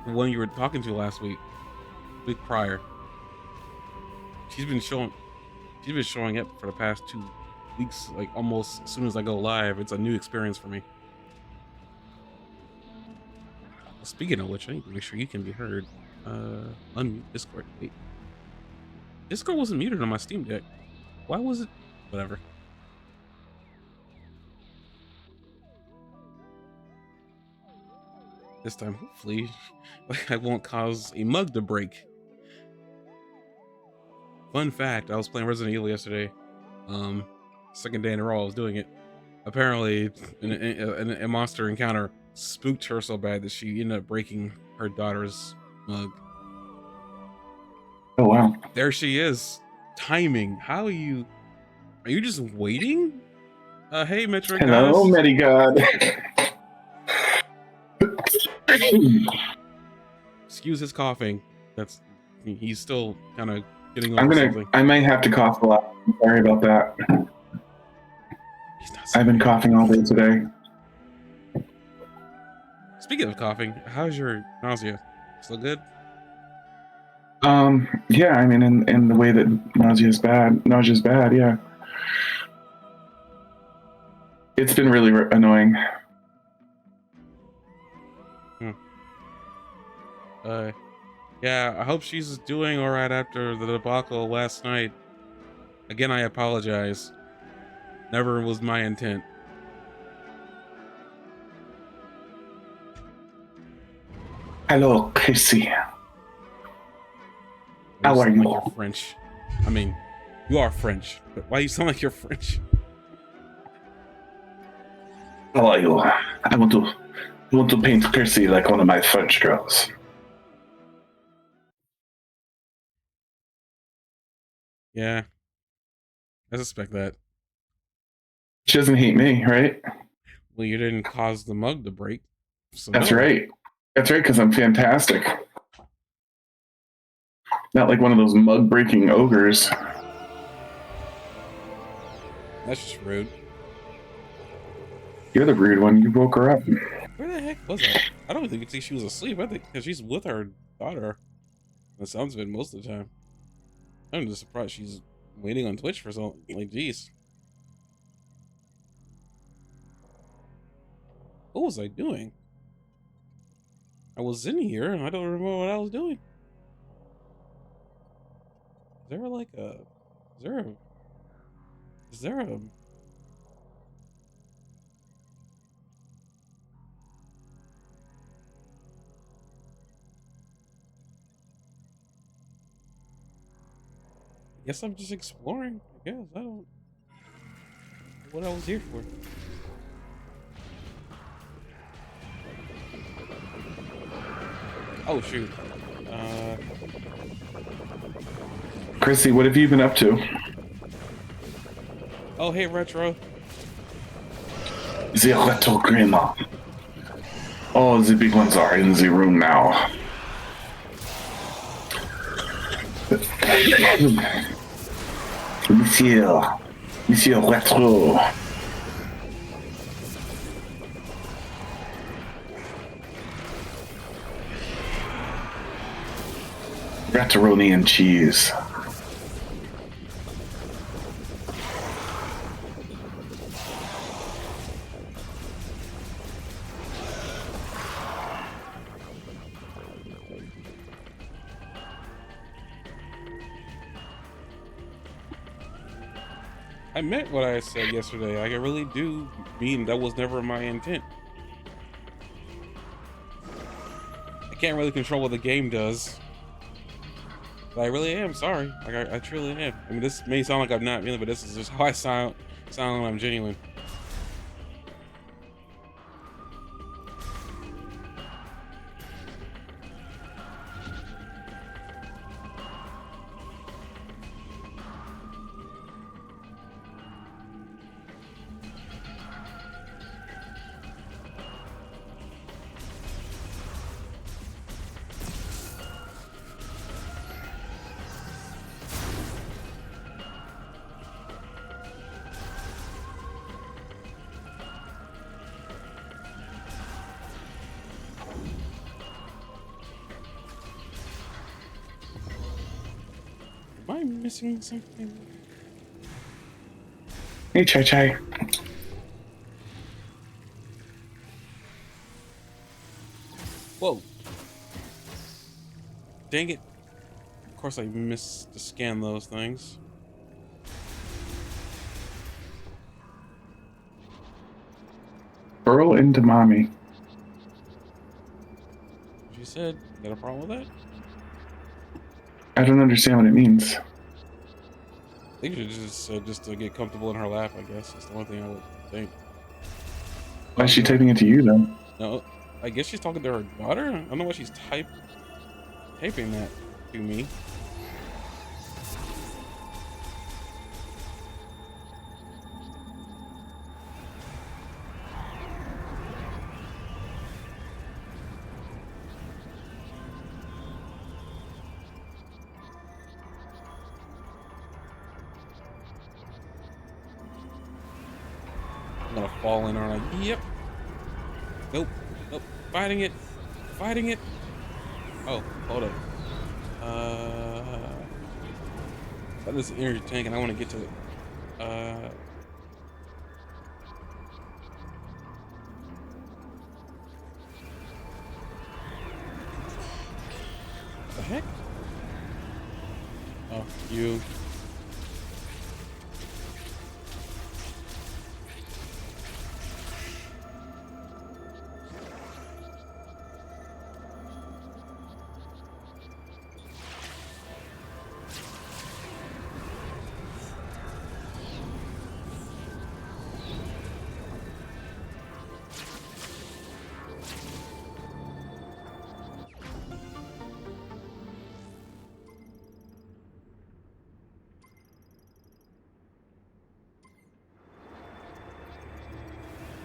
the one you were talking to last week prior. She's been showing up for the past 2 weeks, like almost as soon as I go live. It's a new experience for me. Speaking of which, I need to make sure you can be heard. Unmute Discord. Wait, Discord wasn't muted on my Steam Deck. Why was it? Whatever. This time, hopefully, I won't cause a mug to break. Fun fact, I was playing Resident Evil yesterday. Second day in a row I was doing it. Apparently, a monster encounter spooked her so bad that she ended up breaking her daughter's mug. Oh, wow. There she is. Timing. How are you just waiting? Hey, Metroid Hello, guys. Medigod. Excuse his coughing. He's still kind of getting over something. I might have to cough a lot. Sorry about that. I've been coughing all day today. Speaking of coughing, how's your nausea? Still good? Yeah, I mean, in the way that nausea's bad, yeah. It's been really annoying. Yeah, I hope she's doing all right after the debacle last night. Again, I apologize. Never was my intent. Hello, Chrissy. How are you? Like you're French. I mean, you are French, but why do you sound like you're French? How are you? I want to paint Chrissy like one of my French girls. Yeah, I suspect that. She doesn't hate me, right? Well, you didn't cause the mug to break. So That's no. right. That's right, because I'm fantastic. Not like one of those mug-breaking ogres. That's just rude. You're the rude one. You woke her up. Where the heck was that? I don't even think she was asleep. I think because she's with her daughter. That sounds of it most of the time. I'm just surprised she's waiting on Twitch for so like, geez. What was I doing? I was in here and I don't remember what I was doing. Is there a I guess I'm just exploring. I guess I don't know what I was here for. Oh shoot. Chrissy, what have you been up to? Oh hey Retro. The Retro Grandma. Oh, the big ones are in the room now. Monsieur Retro. Macaroni and cheese. I meant what I said yesterday. Like, I really do mean that was never my intent. I can't really control what the game does. But I really am sorry. Like, I truly am. I mean, this may sound like I'm not really, but this is just how I sound when I'm genuine. I missing something? Hey, Chai Chai. Whoa. Dang it. Of course I missed to scan those things. Burl into mommy. She said, got a problem with that? I don't understand what it means. I think she just said just to get comfortable in her lap, I guess. That's the only thing I would think. Why is she typing it to you, though? No, I guess she's talking to her daughter? I don't know why she's typing that to me. I'm gonna fall in, aren't I? Yep. Nope. Nope. Fighting it. Fighting it. Oh, hold up. Got this energy tank and I want to get to it. The heck? Oh, you.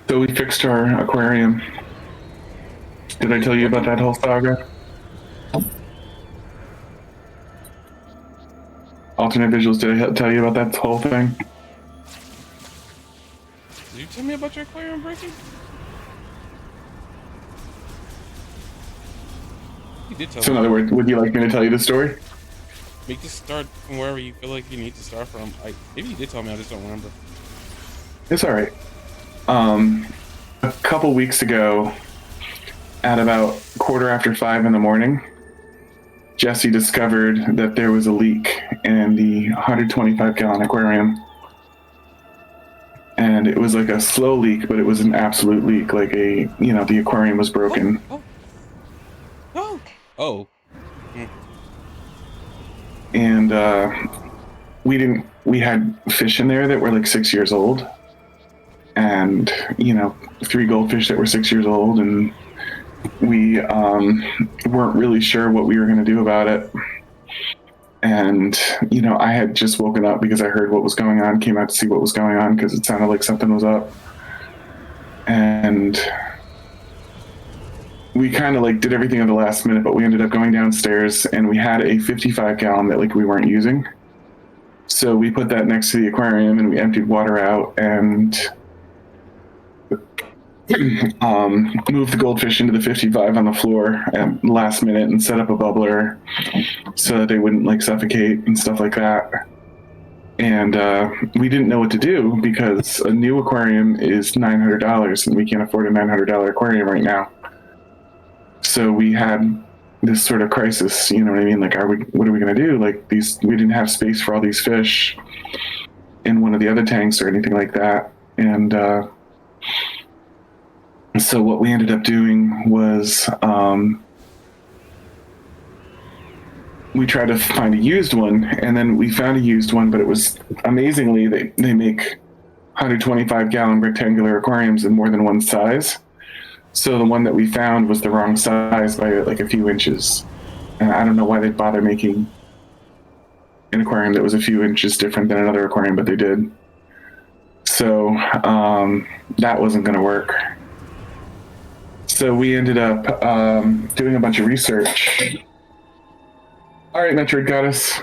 So we fixed our aquarium. Did I tell you about that whole saga? Alternate visuals, did I tell you about that whole thing? Did you tell me about your aquarium breaking? You did tell So me. in other words, would you like me to tell you the story? Make this start from wherever you feel like you need to start from. Maybe you did tell me, I just don't remember. It's all right. A couple weeks ago, at about 5:15 in the morning, Jesse discovered that there was a leak in the 125-gallon aquarium. And it was like a slow leak, but it was an absolute leak. Like the aquarium was broken. Oh. Oh. Oh. Mm. And we had fish in there that were like 6 years old. And, 3 goldfish that were 6 years old. And we weren't really sure what we were going to do about it. And, I had just woken up because I heard what was going on, came out to see what was going on because it sounded like something was up. And we kind of like did everything at the last minute, but we ended up going downstairs and we had a 55-gallon that like we weren't using. So we put that next to the aquarium and we emptied water out and moved the goldfish into the 55 on the floor at the last minute and set up a bubbler so that they wouldn't like suffocate and stuff like that. And we didn't know what to do because a new aquarium is $900 and we can't afford a $900 aquarium right now. So we had this sort of crisis, you know what I mean? Like, what are we going to do? Like we didn't have space for all these fish in one of the other tanks or anything like that. And so what we ended up doing was we tried to find a used one, and then we found a used one, but it was amazingly, they make 125-gallon rectangular aquariums in more than one size. So the one that we found was the wrong size by like a few inches. And I don't know why they'd bother making an aquarium that was a few inches different than another aquarium, but they did. So that wasn't going to work. So we ended up doing a bunch of research. All right, Metroid Goddess.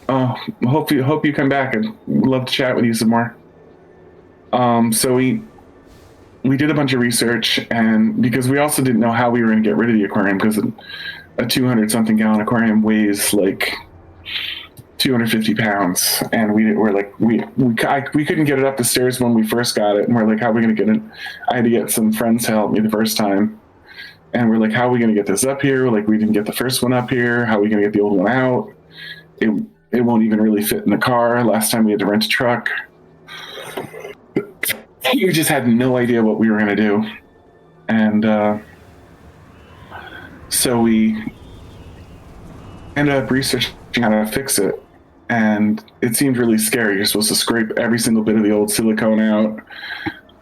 Hope you come back. I'd love to chat with you some more. So we did a bunch of research, and because we also didn't know how we were going to get rid of the aquarium, because a 200-something gallon aquarium weighs like 250 pounds, and we were like, we couldn't get it up the stairs when we first got it, and we're like, how are we going to get it? I had to get some friends to help me the first time, and we're like, how are we going to get this up here? Like, we didn't get the first one up here. How are we going to get the old one out? It it won't even really fit in the car. Last time we had to rent a truck. We just had no idea what we were going to do, and so we ended up researching how to fix it. And it seemed really scary. You're supposed to scrape every single bit of the old silicone out,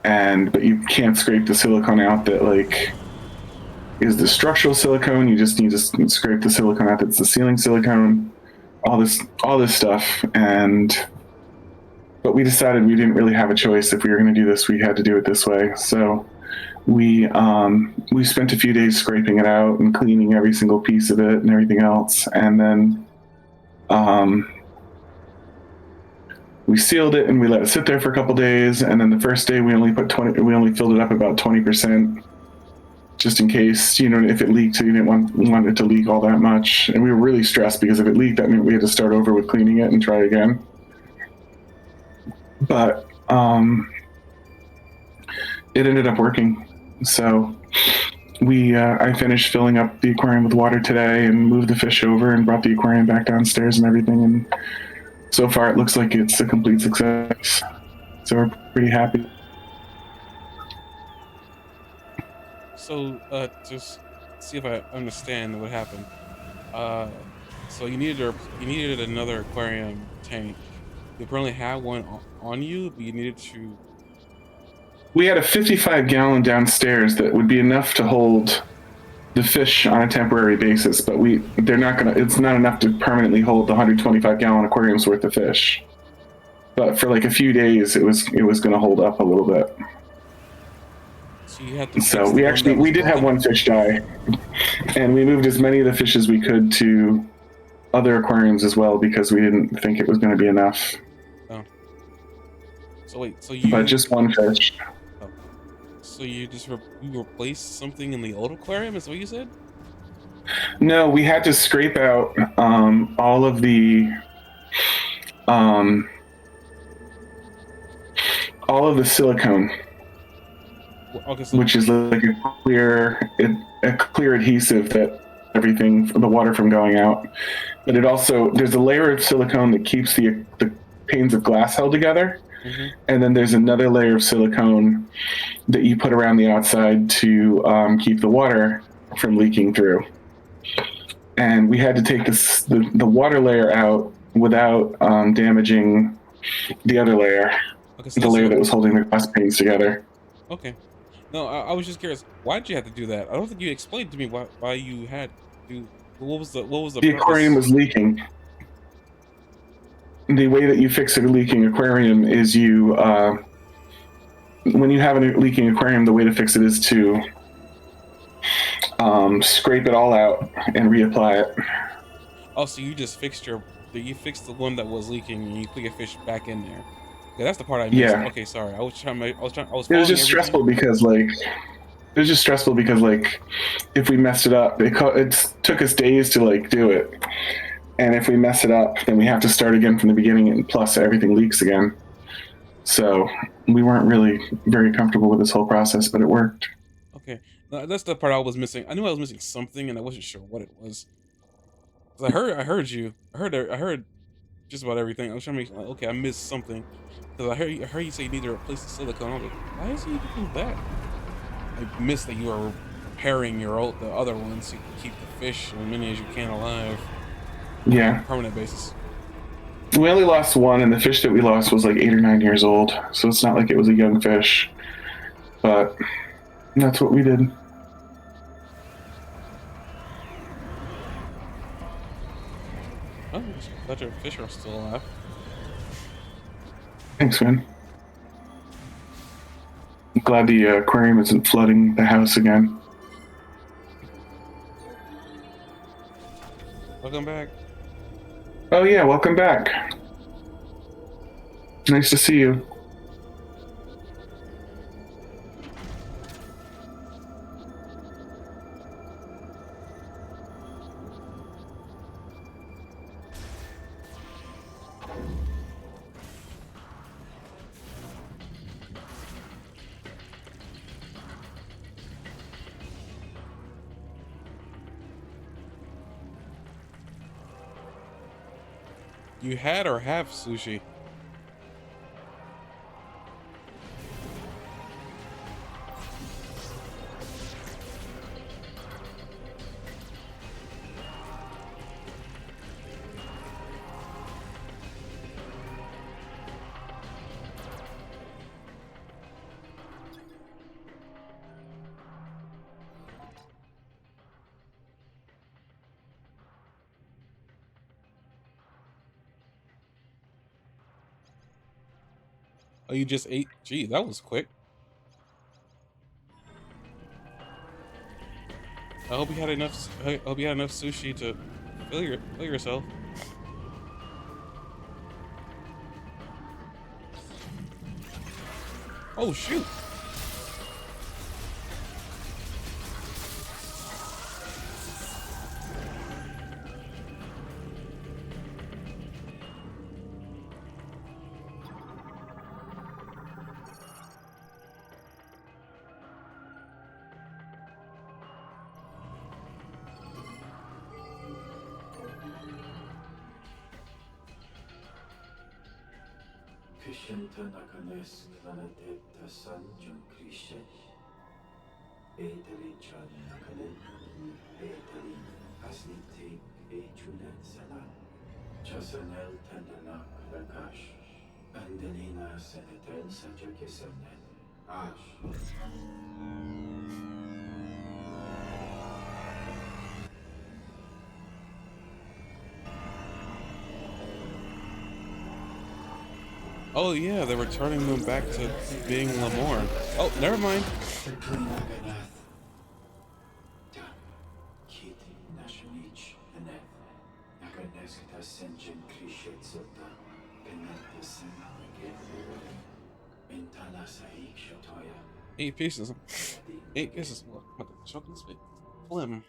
but you can't scrape the silicone out that like is the structural silicone. You just need to scrape the silicone out that's the sealing silicone. All this stuff, but we decided we didn't really have a choice. If we were going to do this, we had to do it this way. So we spent a few days scraping it out and cleaning every single piece of it and everything else, and then we sealed it and we let it sit there for a couple days. And then the first day we only filled it up about 20%, just in case, if it leaked. So you didn't want it to leak all that much. And we were really stressed because if it leaked, that meant we had to start over with cleaning it and try again. But it ended up working. So I finished filling up the aquarium with water today and moved the fish over and brought the aquarium back downstairs and everything. And so far it looks like it's a complete success. So we're pretty happy. So, just see if I understand what happened. So you needed another aquarium tank. You apparently had one on you, but you needed to. We had a 55-gallon downstairs that would be enough to hold the fish on a temporary basis, but it's not enough to permanently hold the 125-gallon aquarium's worth of fish. But for like a few days, it was going to hold up a little bit. So you had to. So we did have one fish die, and we moved as many of the fish as we could to other aquariums as well because we didn't think it was going to be enough. Oh. So wait, But just one fish. Oh. So you replaced something in the old aquarium? Is what you said? No, we had to scrape out all of the silicone. Okay, which is like a clear adhesive that the water from going out. But there's a layer of silicone that keeps the panes of glass held together. Mm-hmm. And then there's another layer of silicone that you put around the outside to keep the water from leaking through. And we had to take the water layer out without damaging the other layer, the layer that was holding the glass panes together. Okay. No, I was just curious. Why did you have to do that? I don't think you explained to me why you had to. What was the The aquarium was leaking. The way that you fix a leaking aquarium is when you have a leaking aquarium, the way to fix it is to scrape it all out and reapply it. Oh, so you just fixed the one that was leaking and you put your fish back in there. Okay, that's the part I missed. Yeah. Okay, sorry. It was just stressful because if we messed it up, it took us days to do it. And if we mess it up, then we have to start again from the beginning, and plus everything leaks again. So we weren't really very comfortable with this whole process, but it worked. Okay, that's the part I was missing. I knew I was missing something, and I wasn't sure what it was. I heard you. I heard just about everything. I was trying to make okay, I missed something. Because I heard you say you need to replace the silicone. I was like, why is he doing that? I missed that you were repairing the other ones so you can keep the fish as many as you can alive. Yeah. On a permanent basis. We only lost one, and the fish that we lost was like 8 or 9 years old. So it's not like it was a young fish. But that's what we did. Oh, I'm glad your fish are still alive. Thanks, man. I'm glad the aquarium isn't flooding the house again. Welcome back. Oh yeah, welcome back. Nice to see you. You had or have sushi? Oh, you just ate? Gee, that was quick. I hope you had enough. I hope you had enough sushi to fill yourself. Oh shoot! Oh yeah, they were turning them back to being Lamorne. Oh, never mind. Eight pieces. 8 pieces. What the chocolate spit? Phlegm.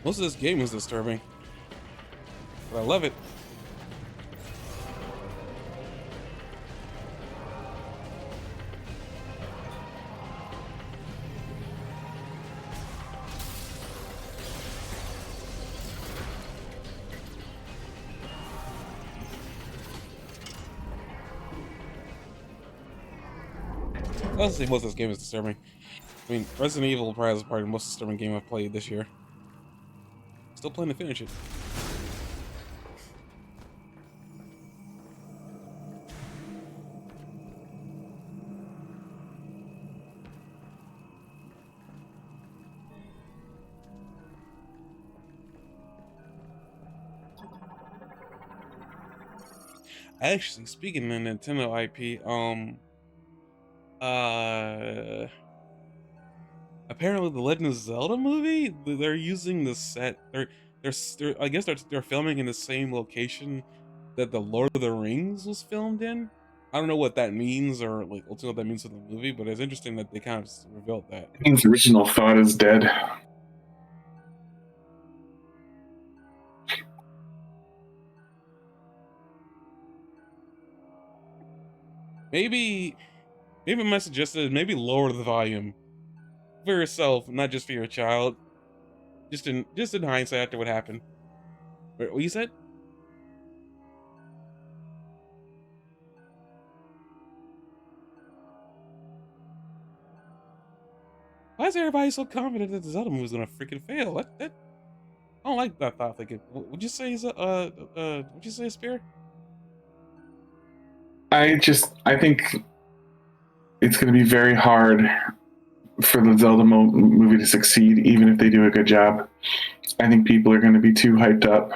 Most of this game is disturbing, but I love it. Honestly, most of this game is disturbing. I mean, Resident Evil probably is probably the most disturbing game I've played this year. Still planning to finish it. Actually, speaking of Nintendo IP, apparently the Legend of Zelda movie, they're using the set. I guess they're filming in the same location that the Lord of the Rings was filmed in. I don't know what that means or like ultimately what that means for the movie, but it's interesting that they kind of revealed that. It means the original thought is dead. Maybe my suggestion is maybe lower the volume for yourself, not just for your child. Just in hindsight after what happened. What you said? Why is everybody so confident that this other movie's gonna freaking fail? I don't like that thought thinking. Would you say is would you say Spear? I think it's going to be very hard for the Zelda movie to succeed, even if they do a good job. I think people are going to be too hyped up.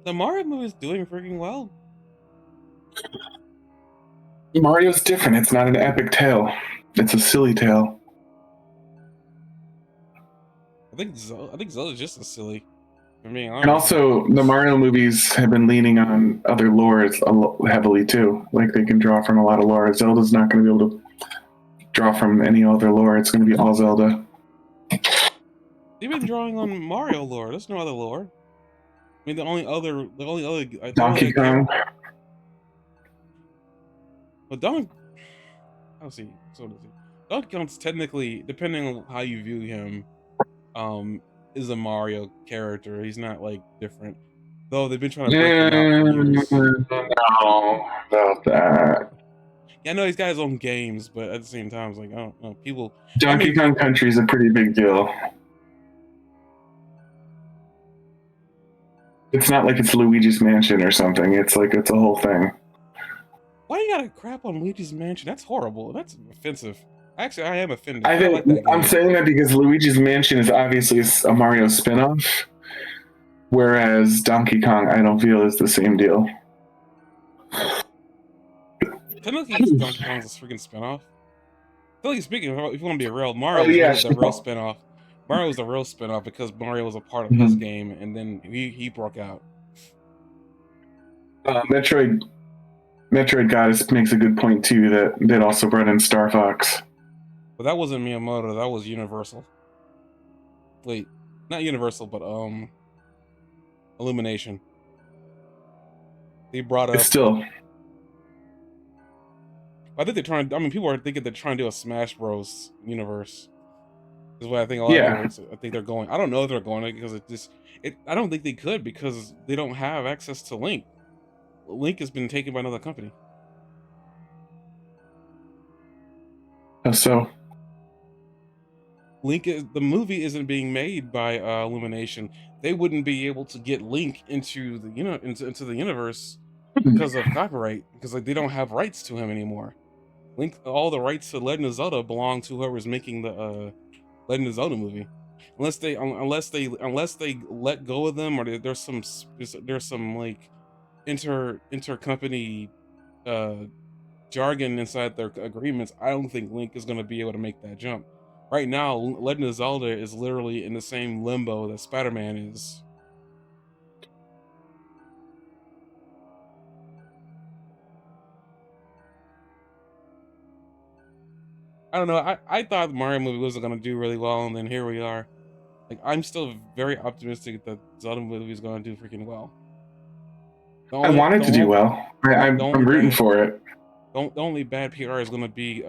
The Mario movie's doing freaking well. Mario's different. It's not an epic tale. It's a silly tale. I think Zelda's just as silly. For being honest. And also, the Mario movies have been leaning on other lores heavily too. Like they can draw from a lot of lore. Zelda's not going to be able to draw from any other lore. It's going to be all Zelda. They've been drawing on Mario lore. There's no other lore. I mean, the only other Donkey Kong. But Donkey. I'll see. So does he. Donkey Kong's technically, depending on how you view him, um, is a Mario character. He's not like different, though. They've been trying to break him out for years. No, about that. Yeah, I know he's got his own games, but at the same time, it's like I don't know. People, I Donkey mean, Kong Country is a pretty big deal. It's not like it's Luigi's Mansion or something. It's like it's a whole thing. why you gotta crap on Luigi's Mansion? That's horrible. That's offensive. Actually, I am offended I because I think like that I'm game. saying that because Luigi's Mansion is obviously a Mario spin-off, whereas Donkey Kong I don't feel is the same deal. Technically, Donkey Kong's a freaking spinoff. Technically speaking, if you want to be real, Mario Oh was yeah, really the real sure. spinoff. Mario was the real spinoff because Mario was a part of his Mhm. game, and then he broke out. Metroid Goddess makes a good point too that that also brought in Star Fox. But that wasn't Miyamoto. That was Universal. Wait, not Universal, but Illumination. They brought It's up. still I think they're trying. I mean, people are thinking they're trying to do a Smash Bros. Universe. Is what I think a lot of people. yeah. I think they're going. I don't know if they're going because it just. It. I don't think they could because they don't have access to Link. Link has been taken by another company. So Link is the movie isn't being made by Illumination. They wouldn't be able to get Link into the into the universe because of copyright because like they don't have rights to him anymore. Link, all the rights to Legend of Zelda belong to whoever's making the Legend of Zelda movie. Unless they let go of them or there's some like intercompany uh jargon inside their agreements, I don't think Link is going to be able to make that jump. Right now, Legend of Zelda is literally in the same limbo that Spider-Man is. I don't know. I thought the Mario movie wasn't going to do really well, and then here we are. Like, I'm still very optimistic that Zelda movie is going to do freaking well. I want it to do well. The I'm only rooting bad for it. the only bad PR is going to be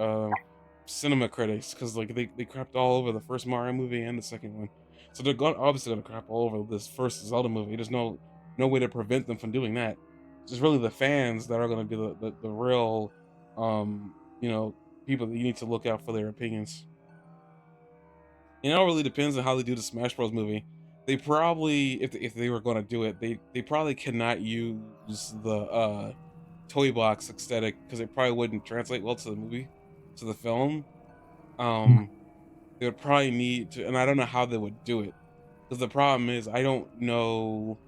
cinema critics because like they crapped all over the first Mario movie and the second one, so they're going obviously going to crap all over this first Zelda movie. There's no way to prevent them from doing that. It's just really the fans that are going to be the real you know people that you need to look out for their opinions. You know, it really depends on how they do the Smash Bros. Movie. They probably, if they were going to do it, they probably cannot use the toy box aesthetic because it probably wouldn't translate well to the movie, to the film. Um, they would probably need to, and I don't know how they would do it because the problem is I don't know.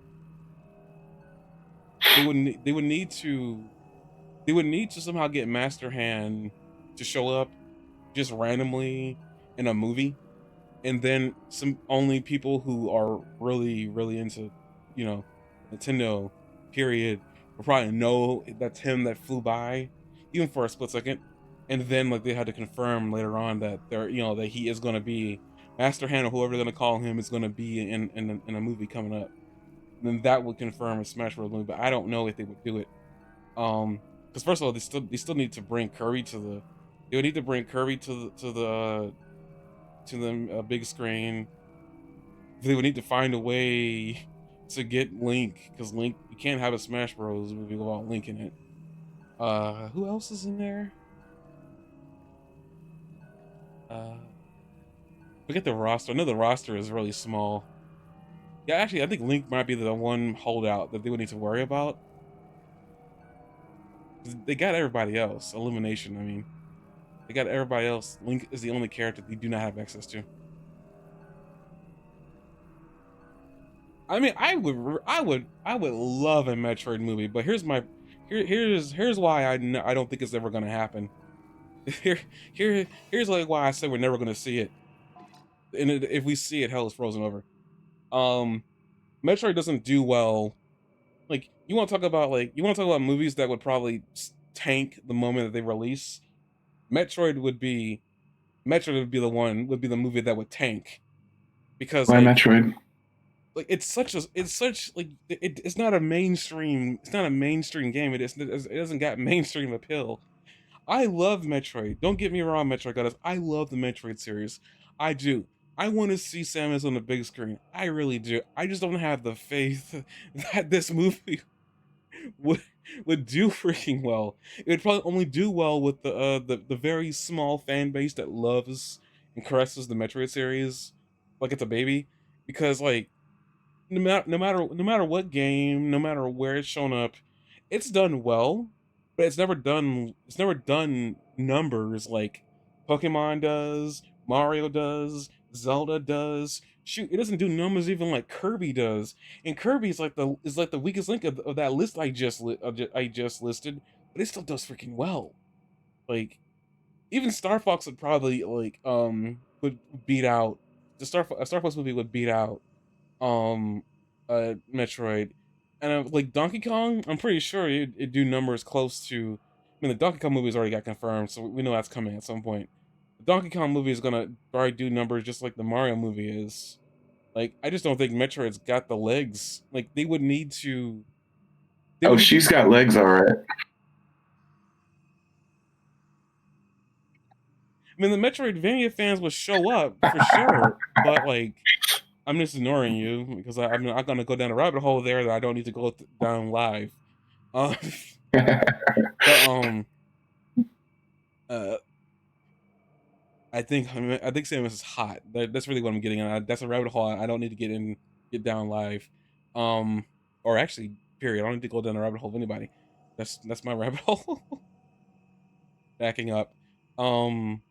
They would need to somehow get Master Hand to show up just randomly in a movie, and then some only people who are really into, you know, Nintendo, period, will probably know that's him that flew by, even for a split second, and then like they had to confirm later on that they're that he is going to be Master Hand or whoever they're going to call him is going to be in a movie coming up. And then that would confirm a Smash Bros. Movie, but I don't know if they would do it. Because first of all, they still need to bring Kirby to the. They would need to bring Kirby to the big screen. They would need to find a way to get Link because Link you can't have a Smash Bros. Movie without Link in it. Who else is in there? Uh, Forget the roster. I know the roster is really small. Yeah, actually, I think Link might be the one holdout that they would need to worry about. They got everybody else. Illumination, I mean, they got everybody else. Link is the only character they do not have access to. I mean, I would love a Metroid movie, but here's why I don't think it's ever gonna happen. Here here's like why I say we're never gonna see it. And if we see it, hell is frozen over. Um, Metroid doesn't do well. Like you want to talk about movies that would probably tank the moment that they release. Metroid would be Metroid would be the movie that would tank because My Metroid. it's such like it's not a mainstream game. It doesn't got mainstream appeal. I love Metroid. Don't get me wrong, Metroid goddess. I love the Metroid series. I do. I want to see Samus on the big screen. I really do. I just don't have the faith that this movie would would do freaking well. It would probably only do well with the very small fan base that loves and caresses the Metroid series like it's a baby. Because like no matter what game, no matter where it's shown up, it's done well, but it's never done numbers like Pokemon does, Mario does, Zelda does. Shoot, it doesn't do numbers even like Kirby does. And Kirby is like the weakest link of that list I just listed, but it still does freaking well. Like even Star Fox would probably would beat out the Star Fox movie would beat out um Metroid. And like Donkey Kong, I'm pretty sure it do numbers close to. I mean, the Donkey Kong movie's already got confirmed, so we know that's coming at some point. The Donkey Kong movie is gonna probably do numbers just like the Mario movie is. Like, I just don't think Metroid's got the legs. Like, they would need to. They Oh, would need to. she's got legs, all right. I mean, the Metroidvania fans would show up for sure, but like, I'm just ignoring you because I'm not gonna go down a rabbit hole there that I don't need to go down live. Um, but uh, I think Samus is hot. That's really what I'm getting at. That's a rabbit hole I don't need to get down live. Um, or actually, period. I don't need to go down a rabbit hole of anybody. That's my rabbit hole. Backing up. Um,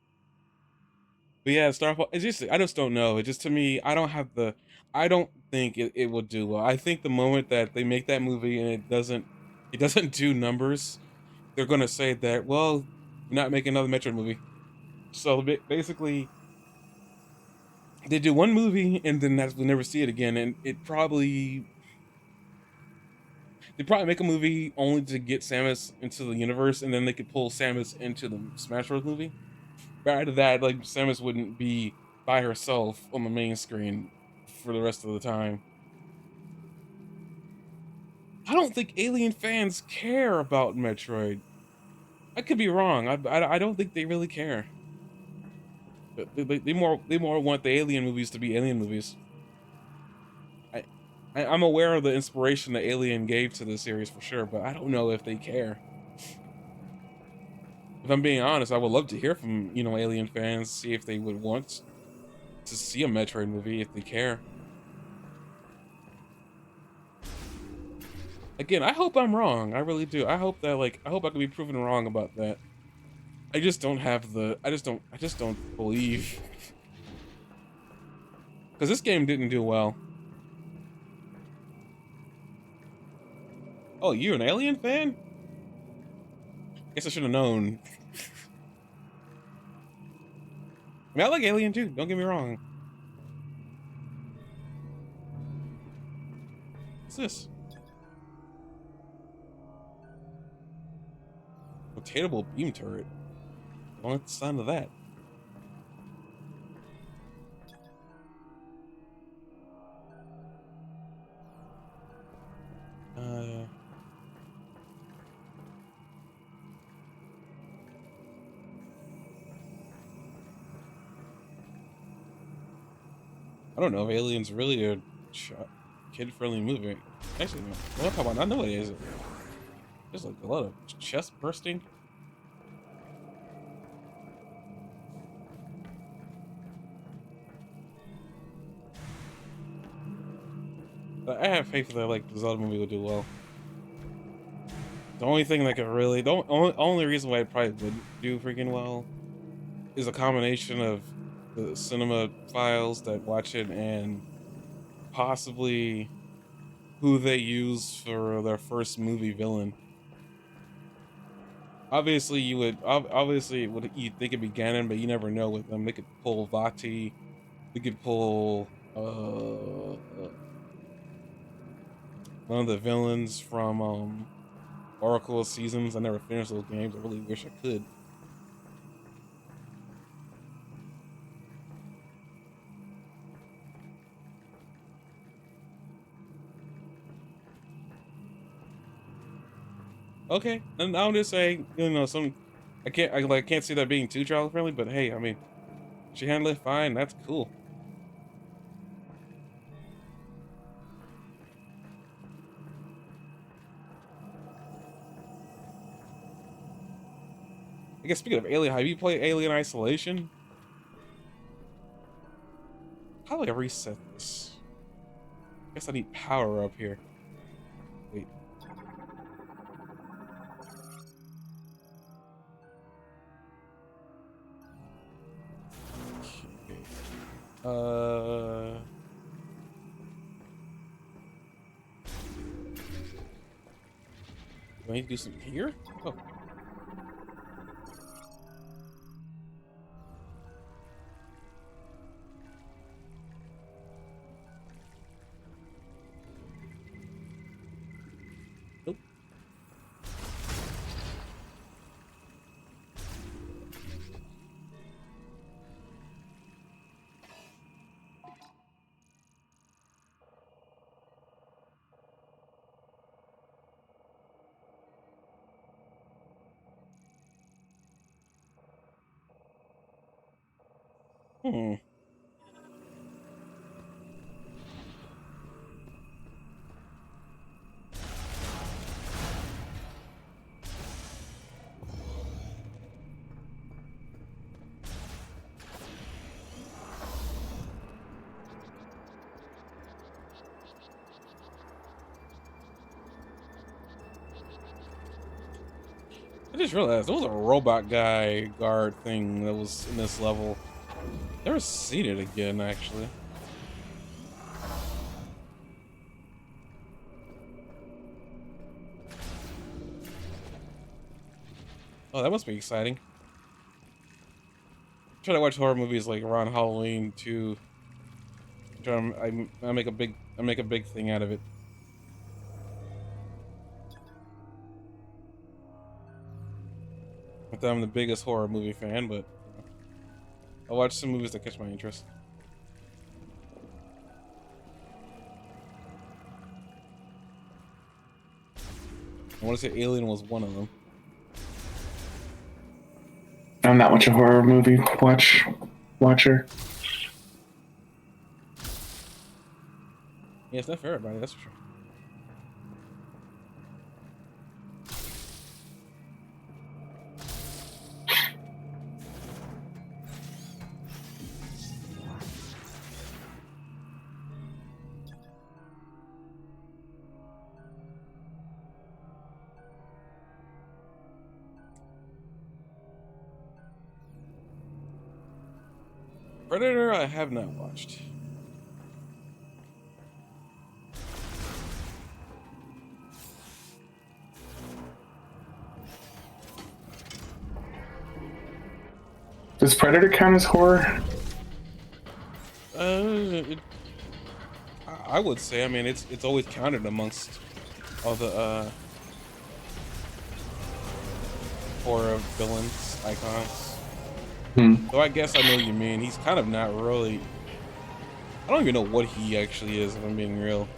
but yeah, Star Fox. It's just I just don't know. It just to me, I don't have the. I don't think it will do well. I think the moment that they make that movie and it doesn't do numbers, they're gonna say that well, we're not making another Metroid movie. So basically, they do one movie and then we'll never see it again. And they probably make a movie only to get Samus into the universe, and then they could pull Samus into the Smash Bros. Movie. Prior to that, like Samus wouldn't be by herself on the main screen for the rest of the time. I don't think Alien fans care about Metroid. I could be wrong. I don't think they really care. They more want the Alien movies to be Alien movies. I, I'm aware of the inspiration that Alien gave to the series for sure, but I don't know if they care. If I'm being honest, I would love to hear from Alien fans, see if they would want to see a Metroid movie if they care. Again, I hope I'm wrong. I really do. I hope I can be proven wrong about that. I just don't have the. I just don't believe because this game didn't do well. Oh, you're an Alien fan? Guess I should have known. I mean, I like Alien too. Don't get me wrong. What's this? Rotatable beam turret. I don't like the sound of that. Uh, I don't know if Alien's really a kid-friendly movie. Actually, no. Well, come on, I know it is. There's like a lot of chest bursting. But I have faith that like the Zelda movie will do well. The only thing that could really, only reason why it probably wouldn't do freaking well is a combination of the cinema files that watch it and possibly who they use for their first movie villain. Obviously, obviously you think it'd be Ganon, but you never know with them. They could pull Vati. They could pull one of the villains from Oracle of Seasons. I never finished those games. I really wish I could. Okay, and I'll just say, some I can't see that being too child friendly, but hey, I mean, she handled it fine. That's cool. I guess speaking of Alien, have you played Alien Isolation? How do I reset this? Guess I need power up here. Wait. Okay. Do I need to do something here? Oh. Nope. Hmm. I just realized there was a robot guy guard thing that was in this level. Never seen it again, actually. Oh, that must be exciting. Try to watch horror movies like around Halloween too. I make a big thing out of it. Not that I'm the biggest horror movie fan, but I'll watch some movies that catch my interest. I want to say Alien was one of them. I'm not much a horror movie watcher. Yeah, it's not for everybody, that's for sure. Predator, I have not watched. Does Predator count as horror? It, I would say. I mean, it's always counted amongst all the horror villains icons. So I guess I know what you mean. He's kind of not really. I don't even know what he actually is, if I'm being real.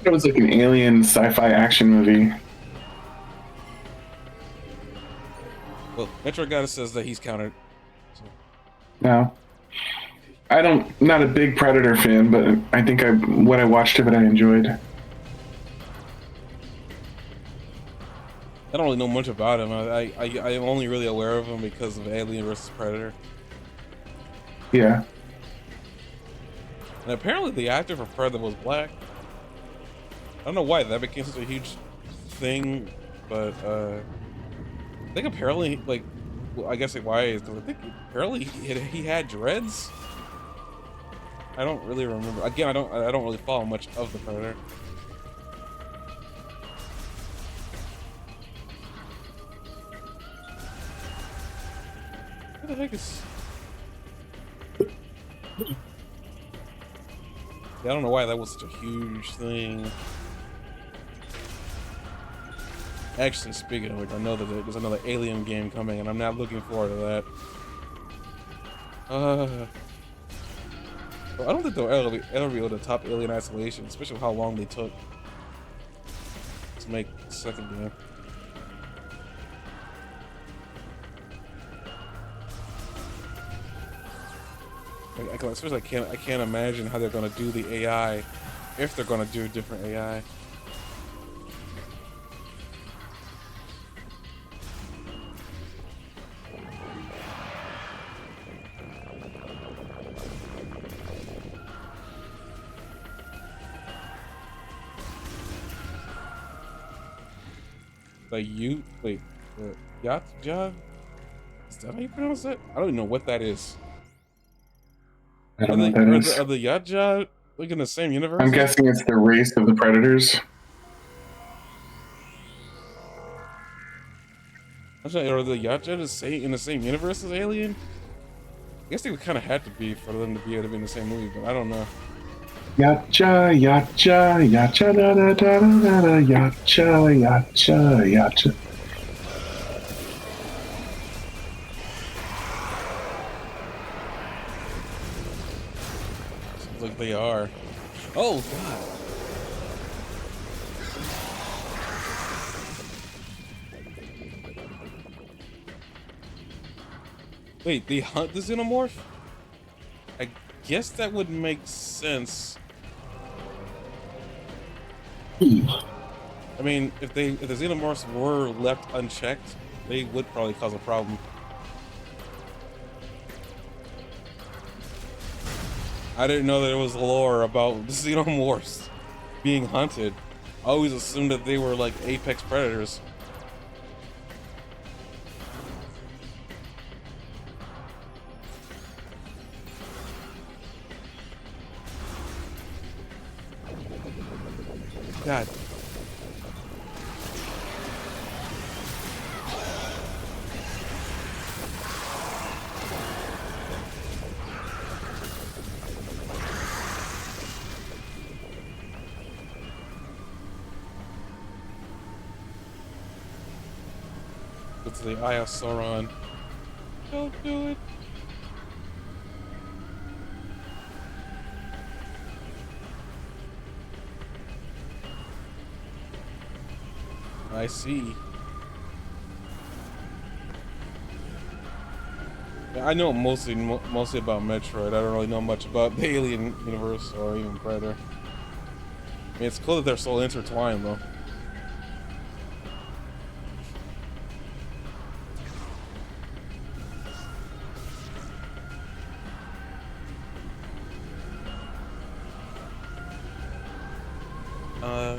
It was like an alien sci-fi action movie. Well, Metroid Goddess says that he's counted. So. No. Not a big Predator fan, but I think what I watched of it I enjoyed. I don't really know much about him. I'm only really aware of him because of Alien versus Predator. Yeah. And apparently the actor for Predator was black. I don't know why that became such a huge thing, but I think apparently, like, well, I guess why is because I think apparently he had dreads. I don't really remember. Again, I don't really follow much of the Predator. What the heck is? Yeah, I don't know why that was such a huge thing. Actually, speaking of which, I know that there's another Alien game coming, and I'm not looking forward to that. Well, I don't think they'll ever be able to top Alien Isolation, especially with how long they took to make the second game. Especially I can't imagine how they're gonna do the AI if they're gonna do different AI. Wait, Yatja? Is that how you pronounce it? I don't even know what that is. I don't know what that is. Are the Yatja like in the same I'm universe? guessing it's the race of the predators. Are the Yatja in the same universe as Alien? I guess they would kind of have to be for them to be able to be in the same movie, but I don't know. Yacha, yacha, yacha, da da da da da, yacha, yacha, yacha. Seems like they are. Oh God! Wait, they hunt the xenomorph? I guess that would make sense. I mean, if the xenomorphs were left unchecked, they would probably cause a problem. I didn't know that there was lore about the xenomorphs being hunted. I always assumed that they were like apex predators. God. It's the Eye of Sauron. Don't do it. I see. Yeah, I know mostly about Metroid. I don't really know much about the Alien universe or even Predator. I mean, it's cool that they're so intertwined, though. Uh,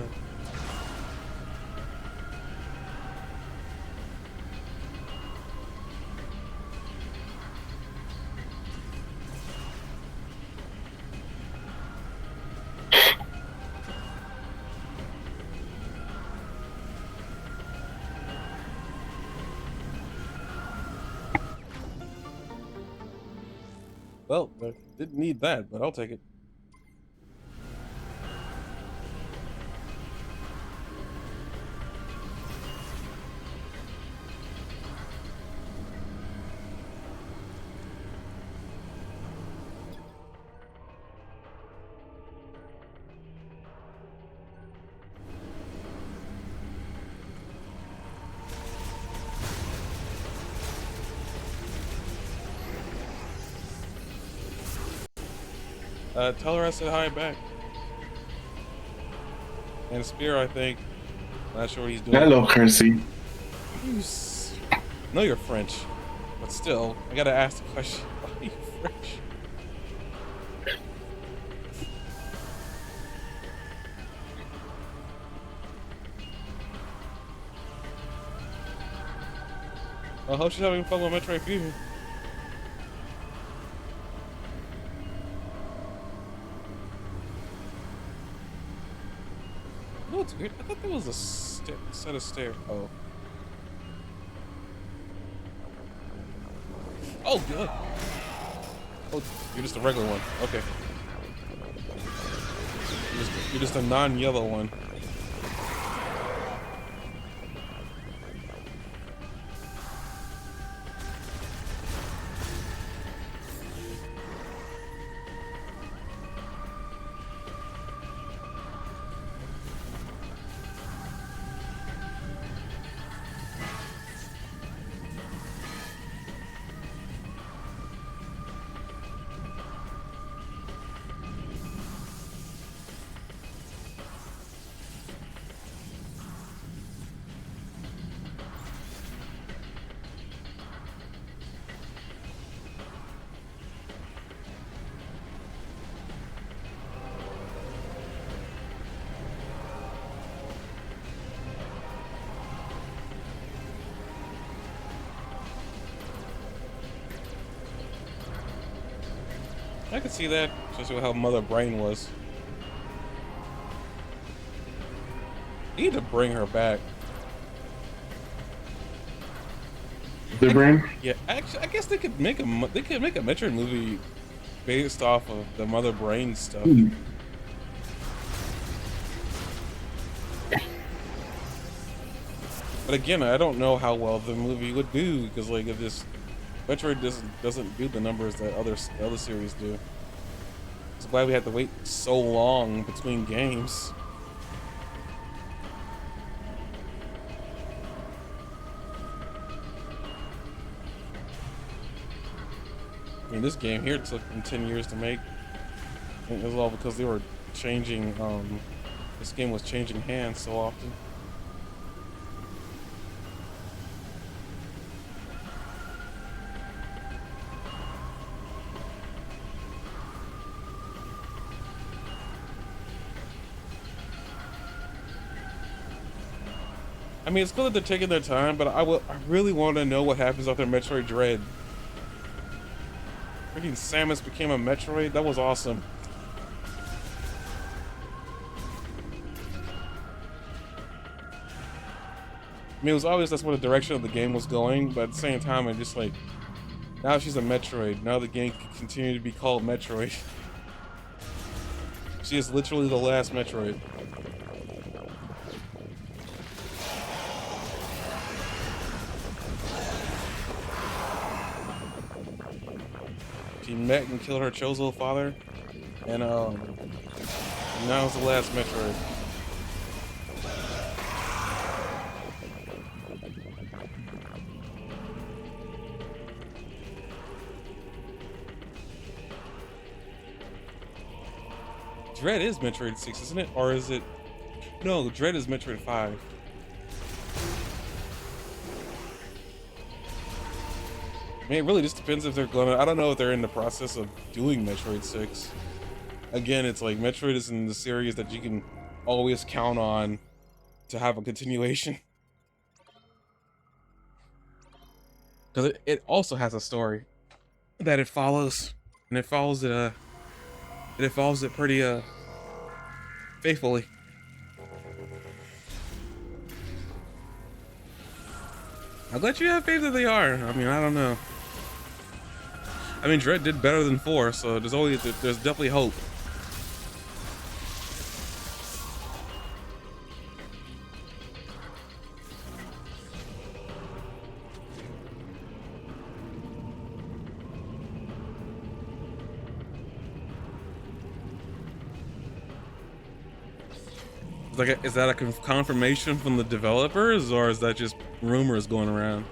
well, I didn't need that, but I'll take it. Tell her I said hi back. And Spear, I think. Not sure what he's doing. Hello, Kersey. Know you're French, but still, I gotta ask the question. Why are you French? I hope she's having fun with Metroid Fusion. No, it's weird. I thought there was a set of stairs. Oh. Oh, good. Oh, you're just a regular one. Okay. You're just a non-yellow one. I could see that, especially with how Mother Brain was. You need to bring her back. The brain. Yeah, actually, I guess they could make they could make a Metroid movie based off of the Mother Brain stuff. Hmm. But again, I don't know how well the movie would do because like if this Metroid doesn't do the numbers that other series do. It's why we had to wait so long between games. I mean, this game here took them 10 years to make. And it was all because they were changing. This game was changing hands so often. I mean, it's cool that they're taking their time, but I really want to know what happens after Metroid Dread. Freaking Samus became a Metroid. That was awesome. I mean, it was obvious that's what the direction of the game was going, but at the same time, I just like, now she's a Metroid. Now the game can continue to be called Metroid. She is literally the last Metroid. She met and killed her Chozo father, and now it's the last Metroid. Dread is Metroid 6, isn't it? Or is it... No, Dread is Metroid 5. I mean, it really just depends if they're gonna... I don't know if they're in the process of doing Metroid 6. Again, it's like Metroid is in the series that you can always count on to have a continuation. Because it also has a story that it follows. And it follows it pretty faithfully. I'll let you have faith that they are. I mean, I don't know. I mean, Dread did better than 4, so there's definitely hope. Like, is that a confirmation from the developers, or is that just rumors going around?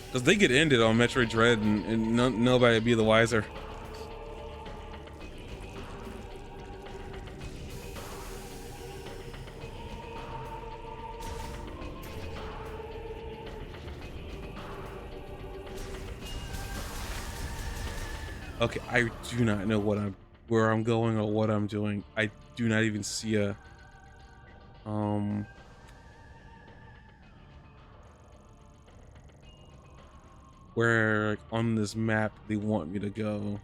Because they get ended on Metroid Dread, and nobody would be the wiser. Okay, I do not know where I'm going or what I'm doing. I do not even see a where like, on this map they want me to go.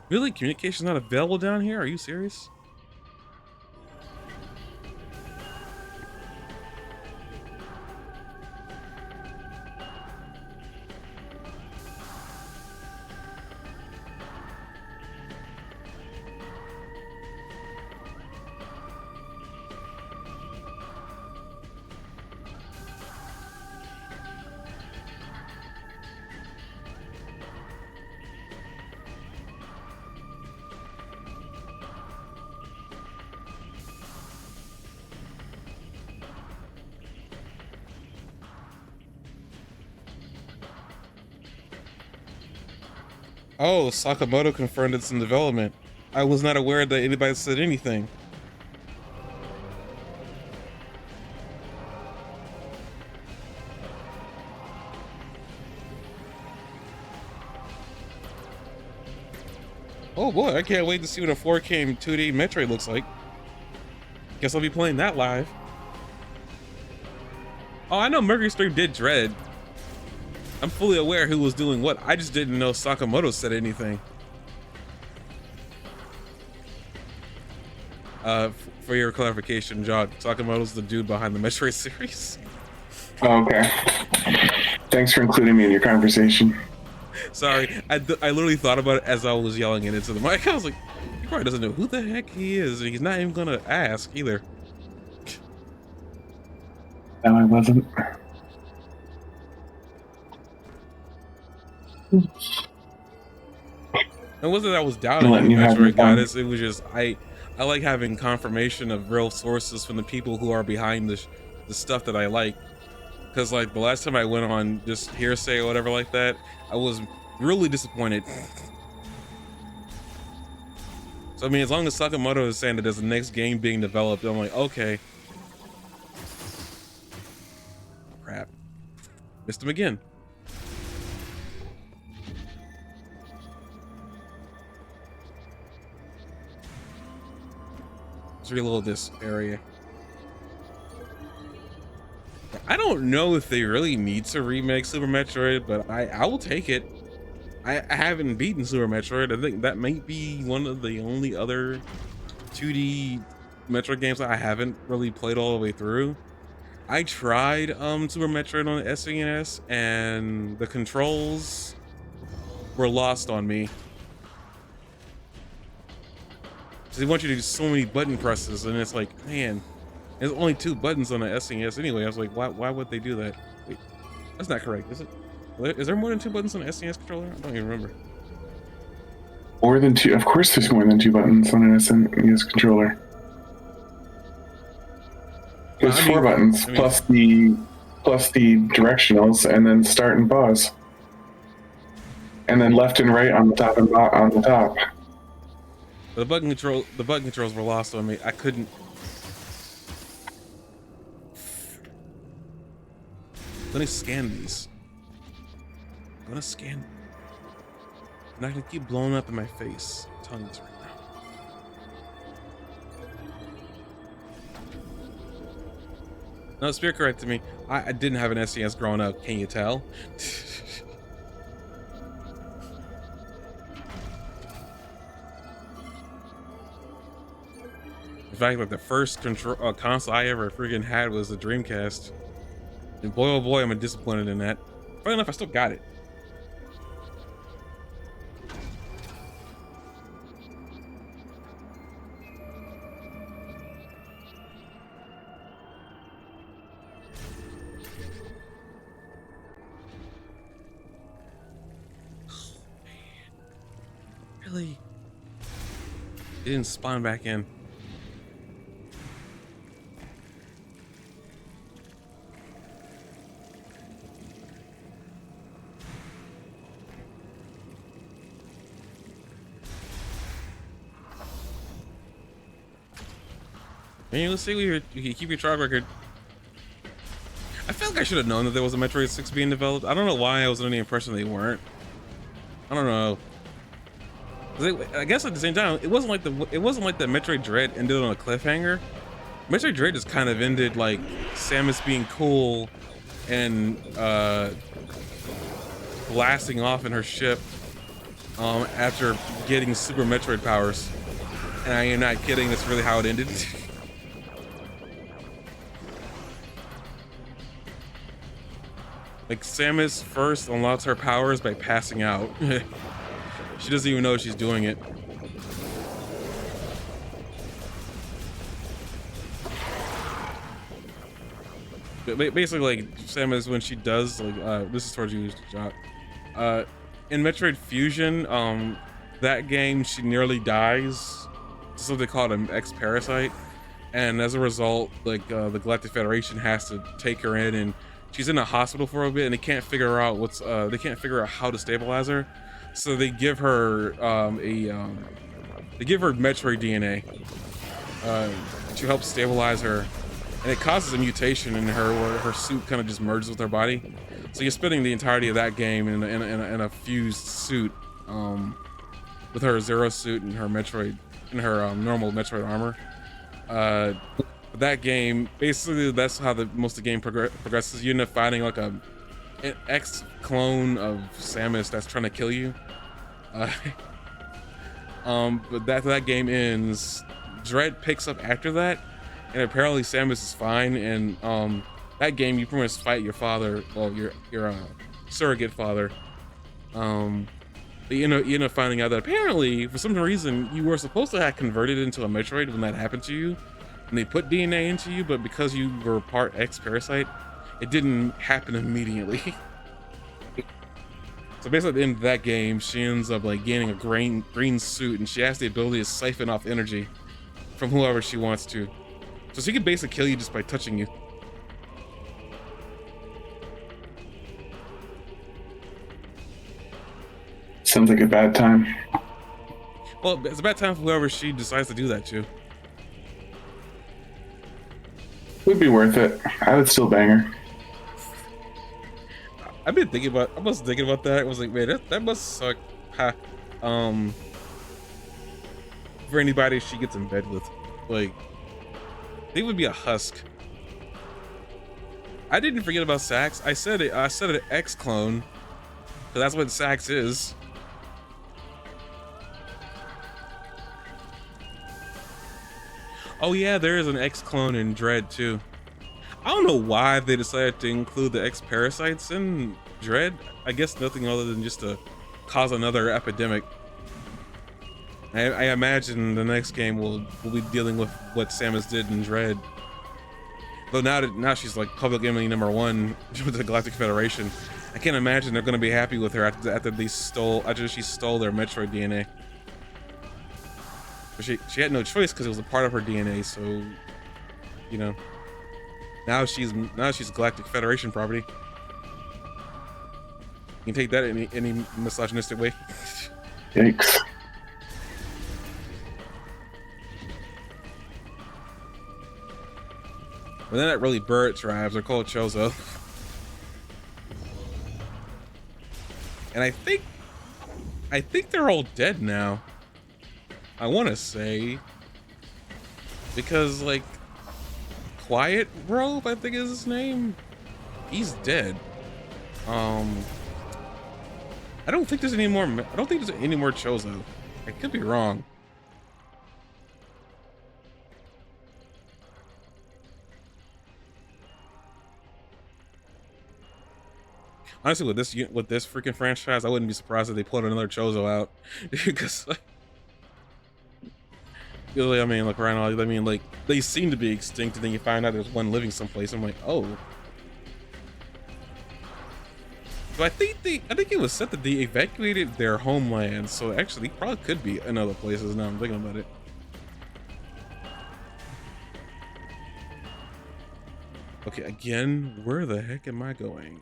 Really? Communication's not available down here? Are you serious? Oh, Sakamoto confirmed it's in development. I was not aware that anybody said anything. Oh boy, I can't wait to see what a 4K 2D Metroid looks like. Guess I'll be playing that live. Oh, I know Mercury Stream did Dread. I'm fully aware who was doing what. I just didn't know Sakamoto said anything. For your clarification, John, Sakamoto's the dude behind the Metroid series. Oh, okay. Thanks for including me in your conversation. Sorry, I literally thought about it as I was yelling it into the mic. I was like, he probably doesn't know who the heck he is. And he's not even gonna ask either. No, I wasn't. It wasn't that I was doubting you, Metroid Goddess. It was just I like having confirmation of real sources from the people who are behind the stuff that I like. Because like the last time I went on just hearsay or whatever like that, I was really disappointed. So I mean, as long as Sakamoto is saying that there's a next game being developed, I'm like, okay. Crap. Missed him again. Let's reload this area. I don't know if they really need to remake Super Metroid, but I will take it. I haven't beaten Super Metroid. I think that might be one of the only other 2D Metroid games I haven't really played all the way through. I tried Super Metroid on the SNES and the controls were lost on me. So they want you to do so many button presses, and it's like, man, there's only 2 buttons on the SNES anyway. I was like, why would they do that? Wait, that's not correct, is it? Is there more than 2 buttons on the SNES controller? I don't even remember. More than 2? Of course there's more than 2 buttons on an SNES controller. There's 4 buttons, plus the directionals, and then start and pause. And then left and right on the top and on the top. The button controls were lost on me. I couldn't. Let me scan these. I'm gonna scan. I'm not gonna keep blowing up in my face. I'm telling you this right now. No, Spirit corrected me. I didn't have an SNES growing up. Can you tell? In fact, like the first console I ever freaking had was the Dreamcast. And boy, oh boy, am I disappointed in that. Funny enough, I still got it. Oh, man. Really? It didn't spawn back in. Hey, let's see where you keep your track record. I feel like I should have known that there was a Metroid 6 being developed. I don't know why I was under the impression they weren't. I don't know. I guess at the same time, it wasn't like the Metroid Dread ended on a cliffhanger. Metroid Dread just kind of ended like Samus being cool and blasting off in her ship after getting Super Metroid powers. And I am not kidding. That's really how it ended. Like Samus first unlocks her powers by passing out. She doesn't even know she's doing it. But basically, like Samus, when she does, like, this is towards you, Jot. In Metroid Fusion, that game, she nearly dies. It's something called an X-Parasite. And as a result, like, the Galactic Federation has to take her in, and she's in a hospital for a bit, and they can't figure out they can't figure out how to stabilize her. So they give her they give her Metroid DNA to help stabilize her, and it causes a mutation in her where her suit kind of just merges with her body. So you're spending the entirety of that game in a fused suit, with her Zero suit and her Metroid and her normal Metroid armor. That game, basically, that's how the most of the game progresses. You end up finding like an ex clone of Samus that's trying to kill you. Uh, but that game ends. Dread picks up after that, and apparently Samus is fine. And that game you pretty much fight your father, well, your surrogate father. But you end up finding out that apparently, for some reason, you were supposed to have converted into a Metroid when that happened to you, and they put DNA into you, but because you were part X parasite, it didn't happen immediately. So basically, at the end of that game, she ends up like gaining a green suit, and she has the ability to siphon off energy from whoever she wants to. So she can basically kill you just by touching you. Sounds like a bad time. Well, it's a bad time for whoever she decides to do that to. Would be worth it. I would still bang her. I was thinking about that. I was like, man, that must suck. Ha. For anybody she gets in bed with, like, they would be a husk. I didn't forget about Sax. I said it. I said an X clone, but that's what Sax is. Oh yeah, there is an X clone in Dread too. I don't know why they decided to include the X parasites in Dread. I guess nothing other than just to cause another epidemic. I imagine the next game will be dealing with what Samus did in Dread. Though now she's like public enemy #1 with the Galactic Federation. I can't imagine they're gonna be happy with her after she stole their Metroid DNA. But she had no choice because it was a part of her DNA. So, you know, now she's Galactic Federation property. You can take that any misogynistic way. Yikes. But then that really bird tribes. They're called Chozo. And I think they're all dead now. I want to say, because like Quiet Grove, I think is his name. He's dead. I don't think there's any more. I don't think there's any more Chozo. I could be wrong. Honestly, with this freaking franchise, I wouldn't be surprised if they put another Chozo out because. Like, really, I mean, like right now, I mean, like they seem to be extinct, and then you find out there's one living someplace. I'm like, oh. So I think it was said that they evacuated their homeland. So actually, probably could be in other places. Now I'm thinking about it. Okay, again, where the heck am I going?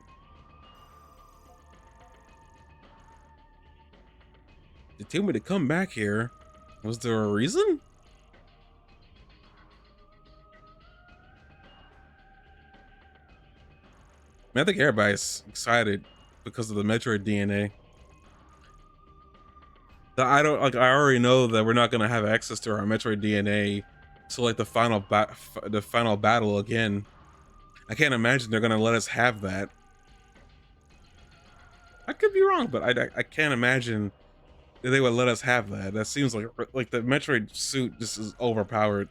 They told me to come back here. Was there a reason? I think everybody's excited because of the Metroid DNA. I already know that we're not gonna have access to our Metroid DNA till like the final battle again. I can't imagine they're gonna let us have that. I could be wrong, but I can't imagine that they would let us have that. That seems like the Metroid suit just is overpowered.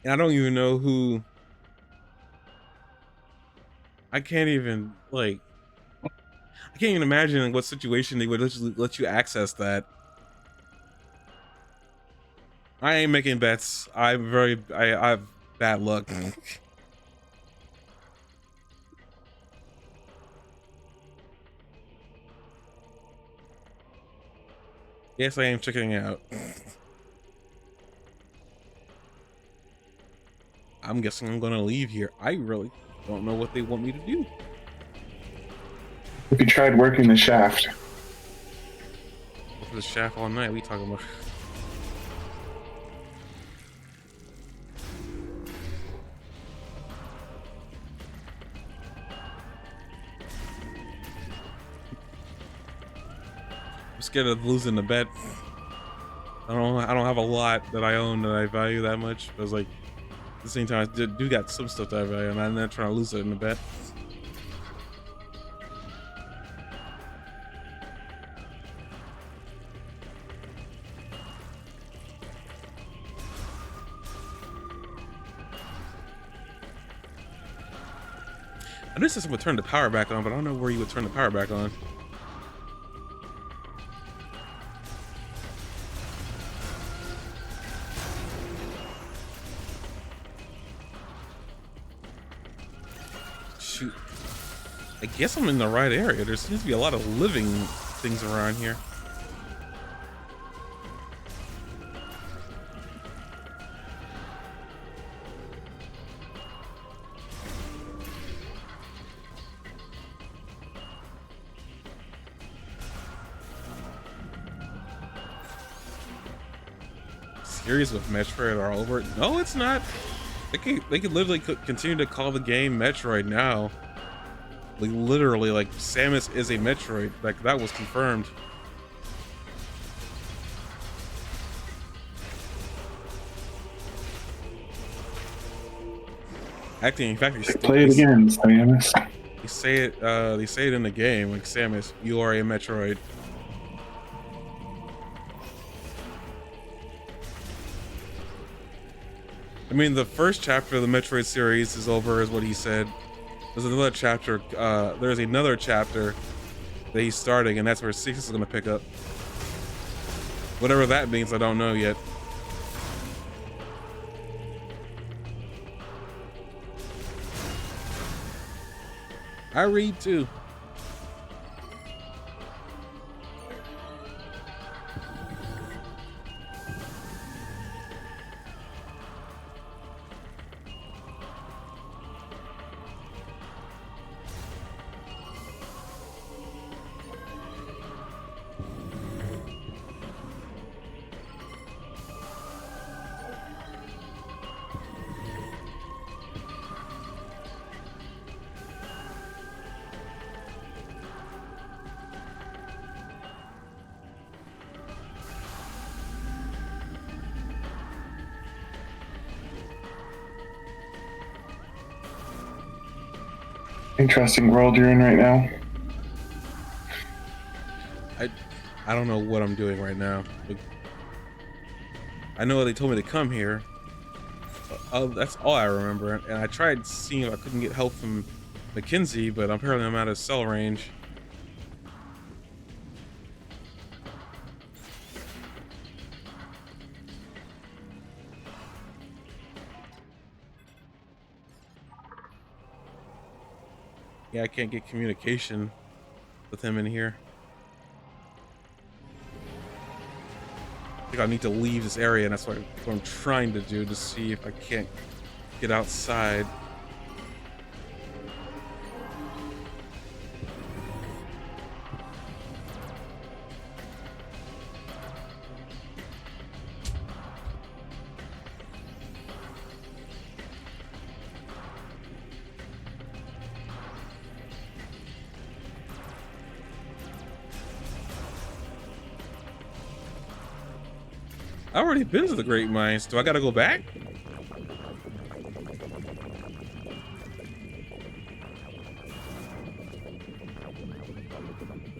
And I don't even know who. I can't even imagine in what situation they would let you access that. I ain't making bets. I have bad luck. Yes, I am checking out. I'm guessing I'm gonna leave here. I really don't know what they want me to do. If you tried working the shaft. Look for the shaft all night. What are you talking about? scared of losing the bet. I don't have a lot that I own that I value that much. But it's like at the same time, I do got some stuff that I value, and I'm not trying to lose it in the bet. I knew someone would turn the power back on, but I don't know where you would turn the power back on. Shoot. I guess I'm in the right area. There seems to be a lot of living things around here. Series with Metroid are all over. No, it's not. They could literally continue to call the game Metroid now. Like literally, like Samus is a Metroid. Like that was confirmed. Acting, in fact, play it again, Samus. They say it. They say it in the game, like Samus, you are a Metroid. I mean, the first chapter of the Metroid series is over, is what he said. There's another chapter. There's another chapter that he's starting, and that's where 6 is going to pick up. Whatever that means, I don't know yet. I read too. Interesting world you're in right now. I don't know what I'm doing right now. But I know they told me to come here. That's all I remember. And I tried seeing if I couldn't get help from Mackenzie, but apparently I'm out of cell range. Yeah, I can't get communication with him in here. I think I need to leave this area, and that's what I'm trying to do, to see if I can't get outside. I've already been to the Great Mines. Do I gotta go back?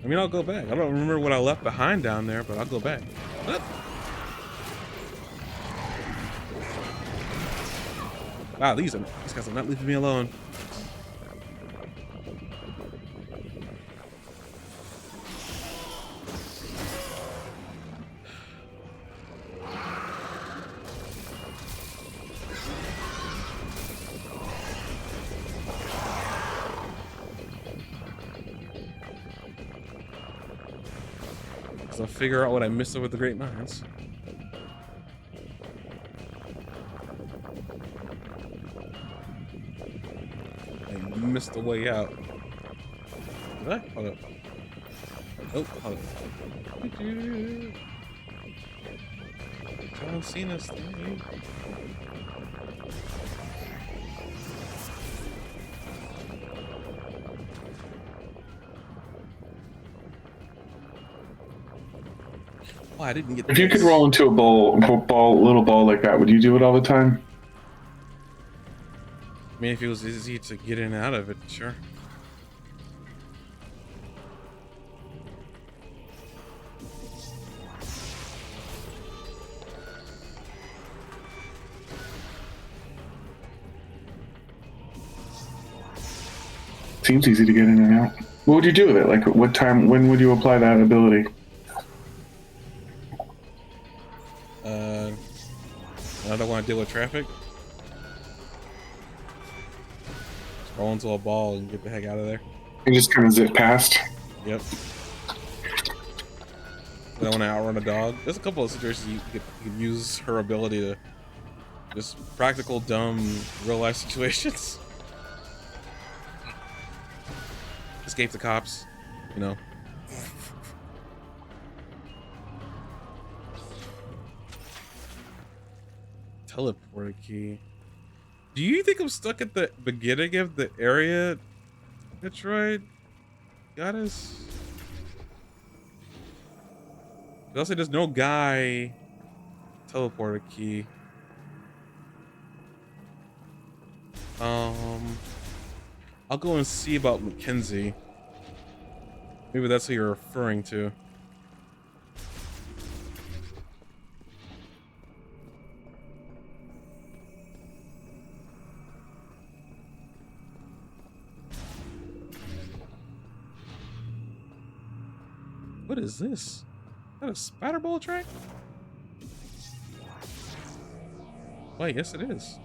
I mean, I'll go back. I don't remember what I left behind down there, but I'll go back. Ah. Wow, these guys are not leaving me alone. So I'll figure out what I missed over the Great Mines. I missed the way out. Did I? Hold up. Oh, hold up. John Cena's thing. Oh, I didn't get If you could this. roll into a little ball like that, would you do it all the time? I mean, if it was easy to get in and out of it, sure. Seems easy to get in and out. What would you do with it? Like, what time? When would you apply that ability? I don't want to deal with traffic. Just roll into a ball and get the heck out of there. And just kind of zip past. Yep. But I want to outrun a dog. There's a couple of situations you can use her ability to just practical, dumb, real life situations. Escape the cops, you know. Teleport key. Do you think I'm stuck at the beginning of the area, Metroid? Goddess? Also, there's no guy teleporter key. I'll go and see about Mackenzie. Maybe that's who you're referring to. What is this? Is that a spider ball track? Wait, yes it is.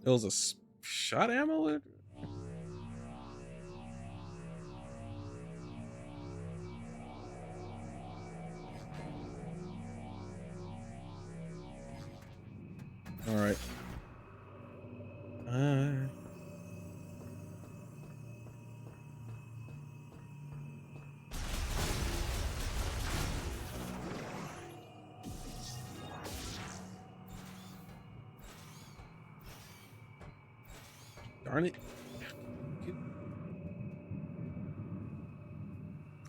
It was a shot ammo? All right. Darn it.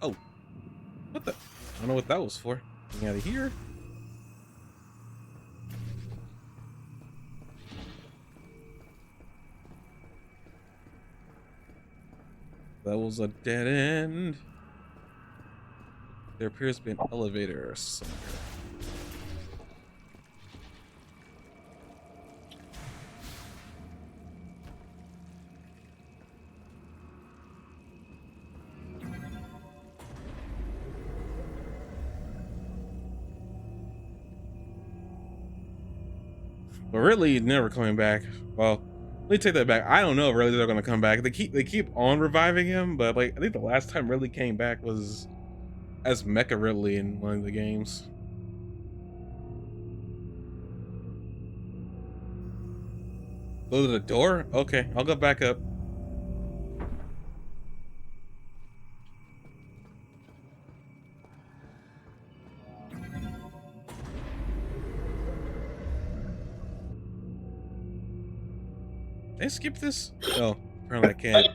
Oh. What the? I don't know what that was for. Getting out of here. That was a dead end. There appears to be an elevator somewhere. But really, never coming back. Well, let me take that back. I don't know if really they're gonna come back. They keep on reviving him, but like I think the last time Ridley came back was as Mecha Ridley in one of the games. Go to the door? Okay, I'll go back up. Can I skip this? Oh, apparently I can't.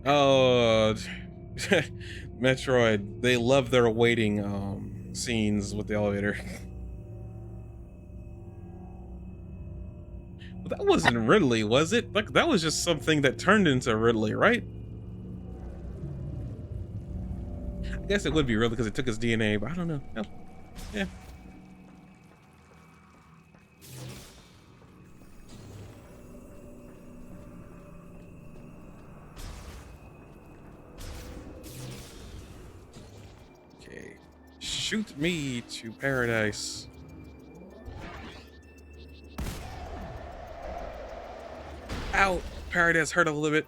Oh, Metroid. They love their waiting scenes with the elevator. But that wasn't Ridley, was it? Like that was just something that turned into Ridley, right? I guess it would be Ridley because it took his DNA, but I don't know. No. Yeah. Okay. Shoot me to paradise. Ow! Paradise hurt a little bit.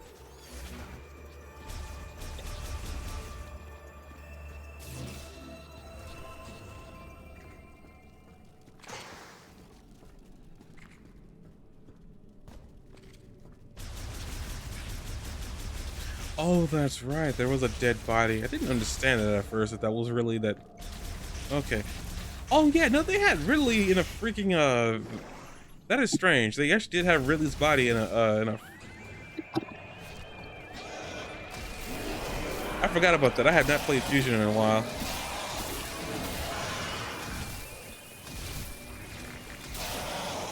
Oh, that's right. There was a dead body. I didn't understand it at first, that was really that. Okay. Oh, yeah. No, they had Ridley in a freaking, That is strange. They actually did have Ridley's body in a I forgot about that. I had not played Fusion in a while.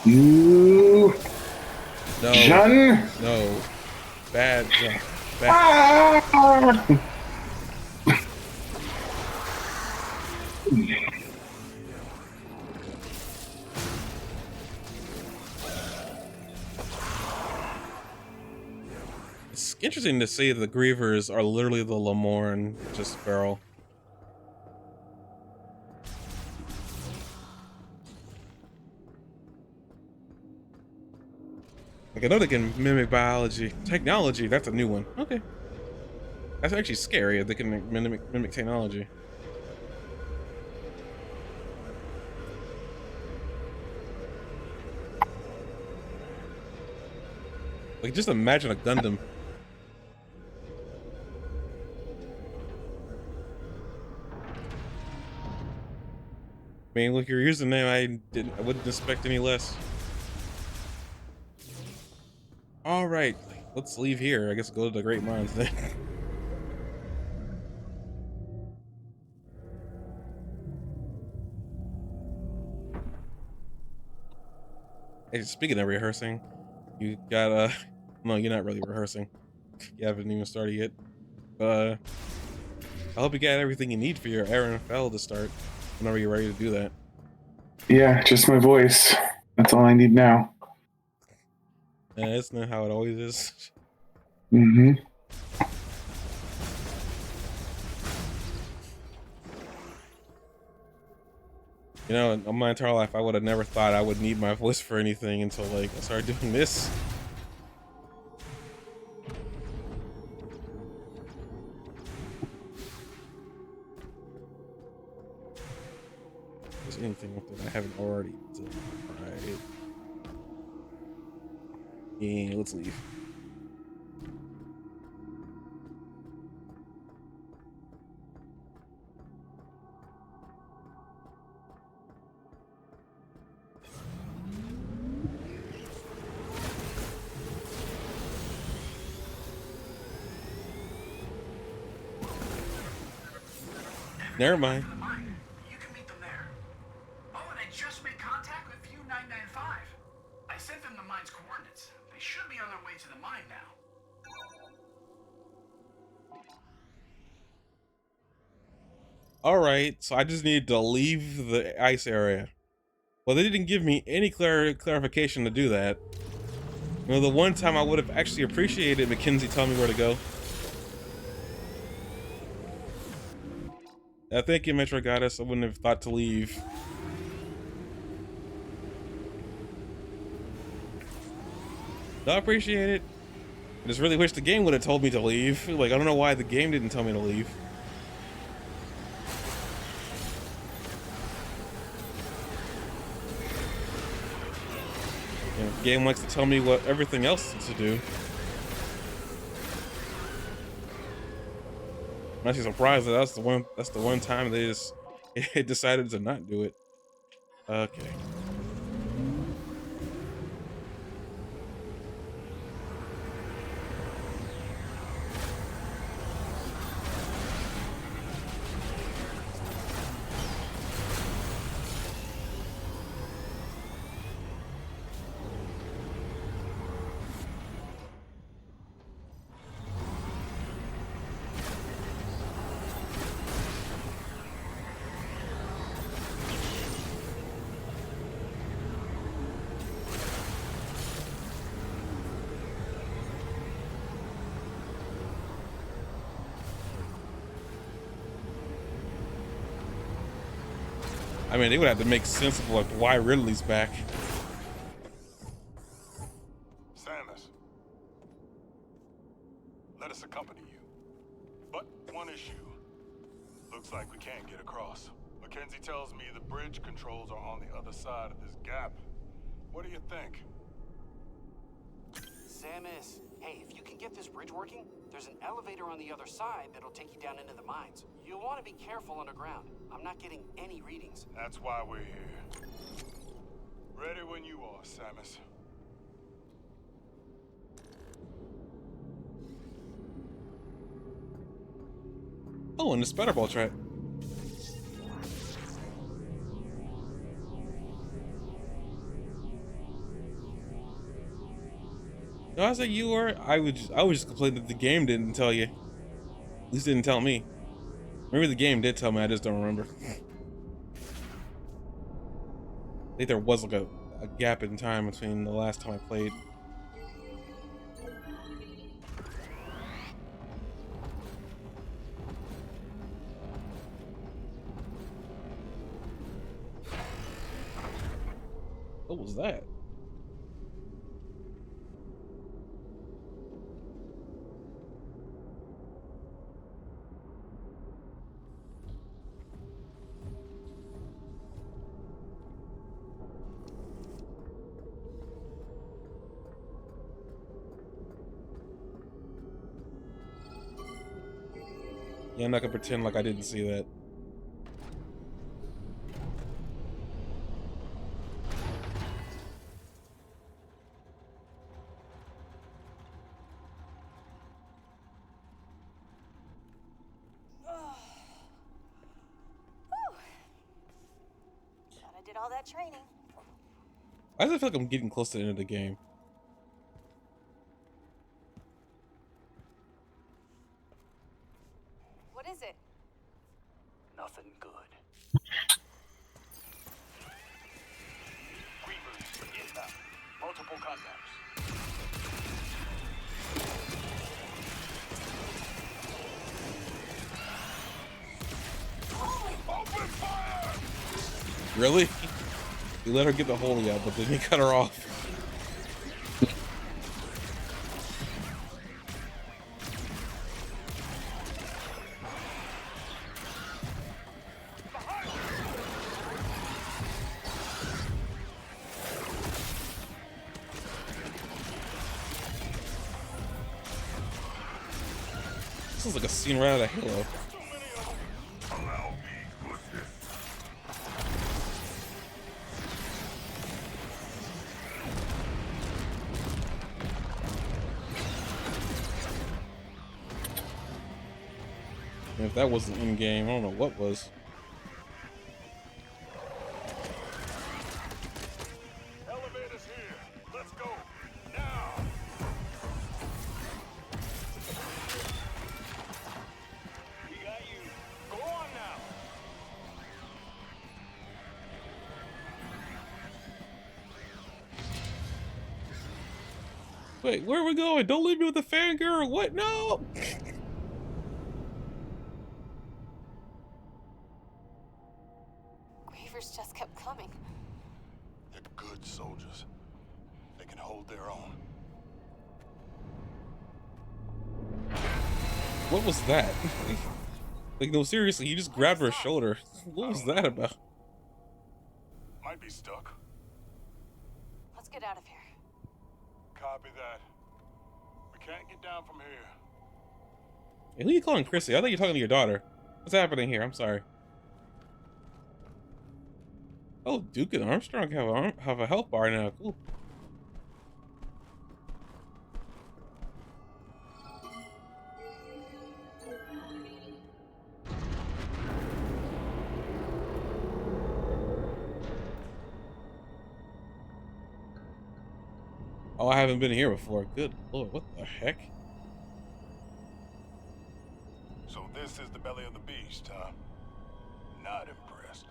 You, No, Jun. no, bad jump. Bad. Ah! It's interesting to see the Grievers are literally the Lamorne, just feral. Like I know they can mimic biology. Technology, that's a new one. Okay. That's actually scary if they can mimic technology. Like just imagine a Gundam. I mean, look, your username, I wouldn't expect any less. All right, let's leave here. I guess go to the Great Mines then. Hey, speaking of rehearsing, you got no, you're not really rehearsing. You haven't even started yet. I hope you got everything you need for your Aaron Fell to start whenever you're ready to do that. Yeah, just my voice. That's all I need now. That's not how it always is. Mm-hmm. You know, in my entire life, I would have never thought I would need my voice for anything until like I started doing this. If there's anything up there that I haven't already done. Right. Yeah, let's leave. Never mind. You can meet them there. Oh, and I just made contact with View 995. I sent them the mine's coordinates. They should be on their way to the mine now. All right, so I just need to leave the ice area. Well, they didn't give me any clarification to do that. You know, the one time I would have actually appreciated Mackenzie telling me where to go. I think in Metroid Goddess, I wouldn't have thought to leave. I appreciate it. I just really wish the game would have told me to leave. Like, I don't know why the game didn't tell me to leave. You know, the game likes to tell me what everything else is to do. I'm actually surprised that that's the one time they just decided to not do it. Okay. I mean, they would have to make sense of like why Ridley's back. Samus, let us accompany you. But one issue. Looks like we can't get across. Mackenzie tells me the bridge controls are on the other side of this gap. What do you think? Samus, hey, if you can get this bridge working, there's an elevator on the other side that'll take you down into the mines. You'll want to be careful underground. I'm not getting any readings. That's why we're here. Ready when you are, Samus. Oh, and the spider ball track. No, I said you were. I was just complaining that the game didn't tell you. At least it didn't tell me. Maybe the game did tell me. I just don't remember. I think there was like a gap in time between the last time I played. What was that? Yeah, I'm not gonna pretend like I didn't see that. Glad I did all that training. Why does it feel like I'm getting close to the end of the game? What is it? Nothing good. Reavers inbound. Multiple contacts. Open fire! Really? You let her get the holy out, but then you cut her off. This is like a scene right out of Halo. Allow me, goodness. And if that wasn't in game, I don't know what was. Elevator's here. Let's go. Now. We got you. Go on now. Wait, where are we going? Don't leave me with the fangirl. What? No! Grievers just kept coming. They're good soldiers. They can hold their own. What was that? Like, no, seriously, you just grabbed her shoulder. What was that about? Might be stuck. Let's get out of here. Copy that. We can't get down from here. Hey, who are you calling Chrissy? I thought you're talking to your daughter. What's happening here? I'm sorry. Oh, Duke and Armstrong have a health bar now. Cool. Oh, I haven't been here before. Good lord, what the heck? So this is the belly of the beast, huh? Not impressed.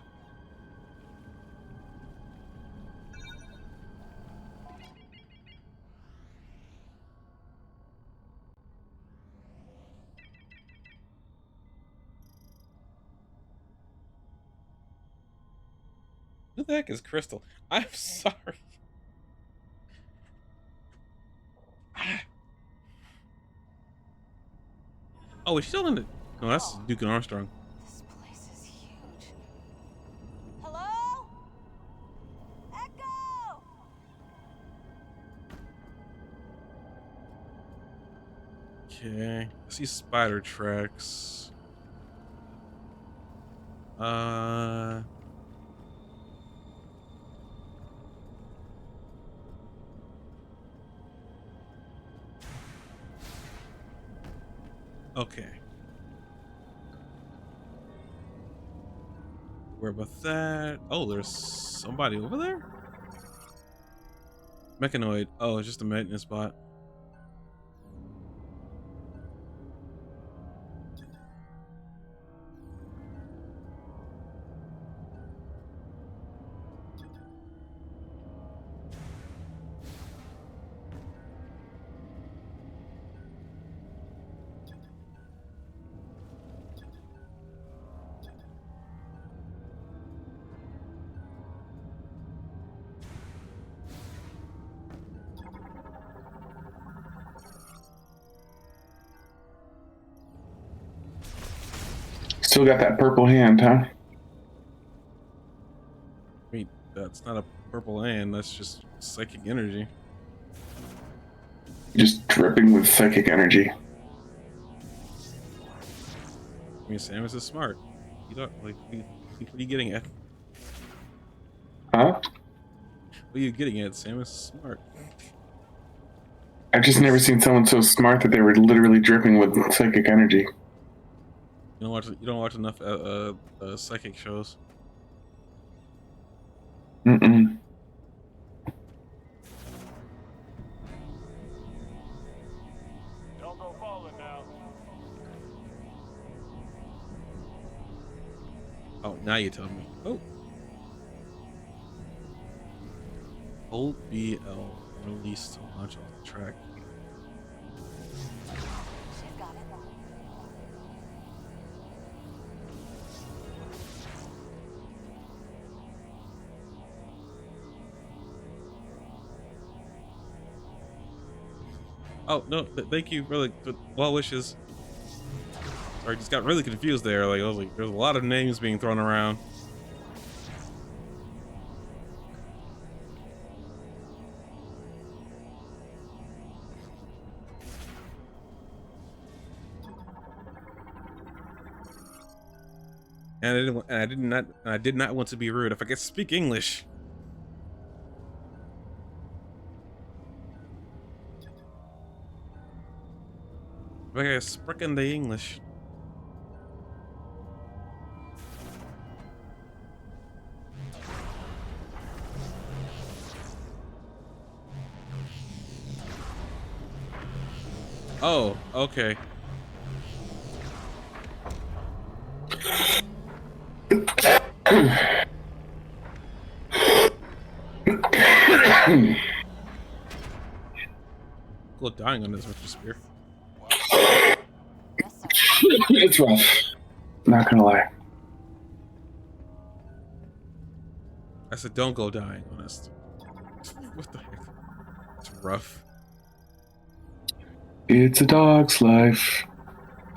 Who the heck is Crystal? I'm sorry. Oh, is she still in the... No, that's Duke and Armstrong. This place is huge. Hello? Echo! Okay. I see spider tracks. Okay. Where about that? Oh, there's somebody over there? Mechanoid. Oh, it's just a maintenance spot. Still got that purple hand, huh? Wait, that's not a purple hand. That's just psychic energy. Just dripping with psychic energy. I mean, Samus is smart. You don't like. What are you getting at? Huh? What are you getting at? Samus is smart. I've just never seen someone so smart that they were literally dripping with psychic energy. You don't watch enough psychic shows. Mm-mm. Don't go falling now. Oh, now you tell me. Oh. Hold BL release to launch off the track. She's got it. Oh no! Thank you for the well wishes. Sorry, just got really confused there. Like I was like, there's a lot of names being thrown around. And I did not want to be rude. If I could speak English. If I could speak in the English. Oh, okay. Cool dying on this Mr. Spear. Yes, sir. It's rough. Not gonna lie. I said don't go dying on us. What the heck? It's rough. It's a dog's life.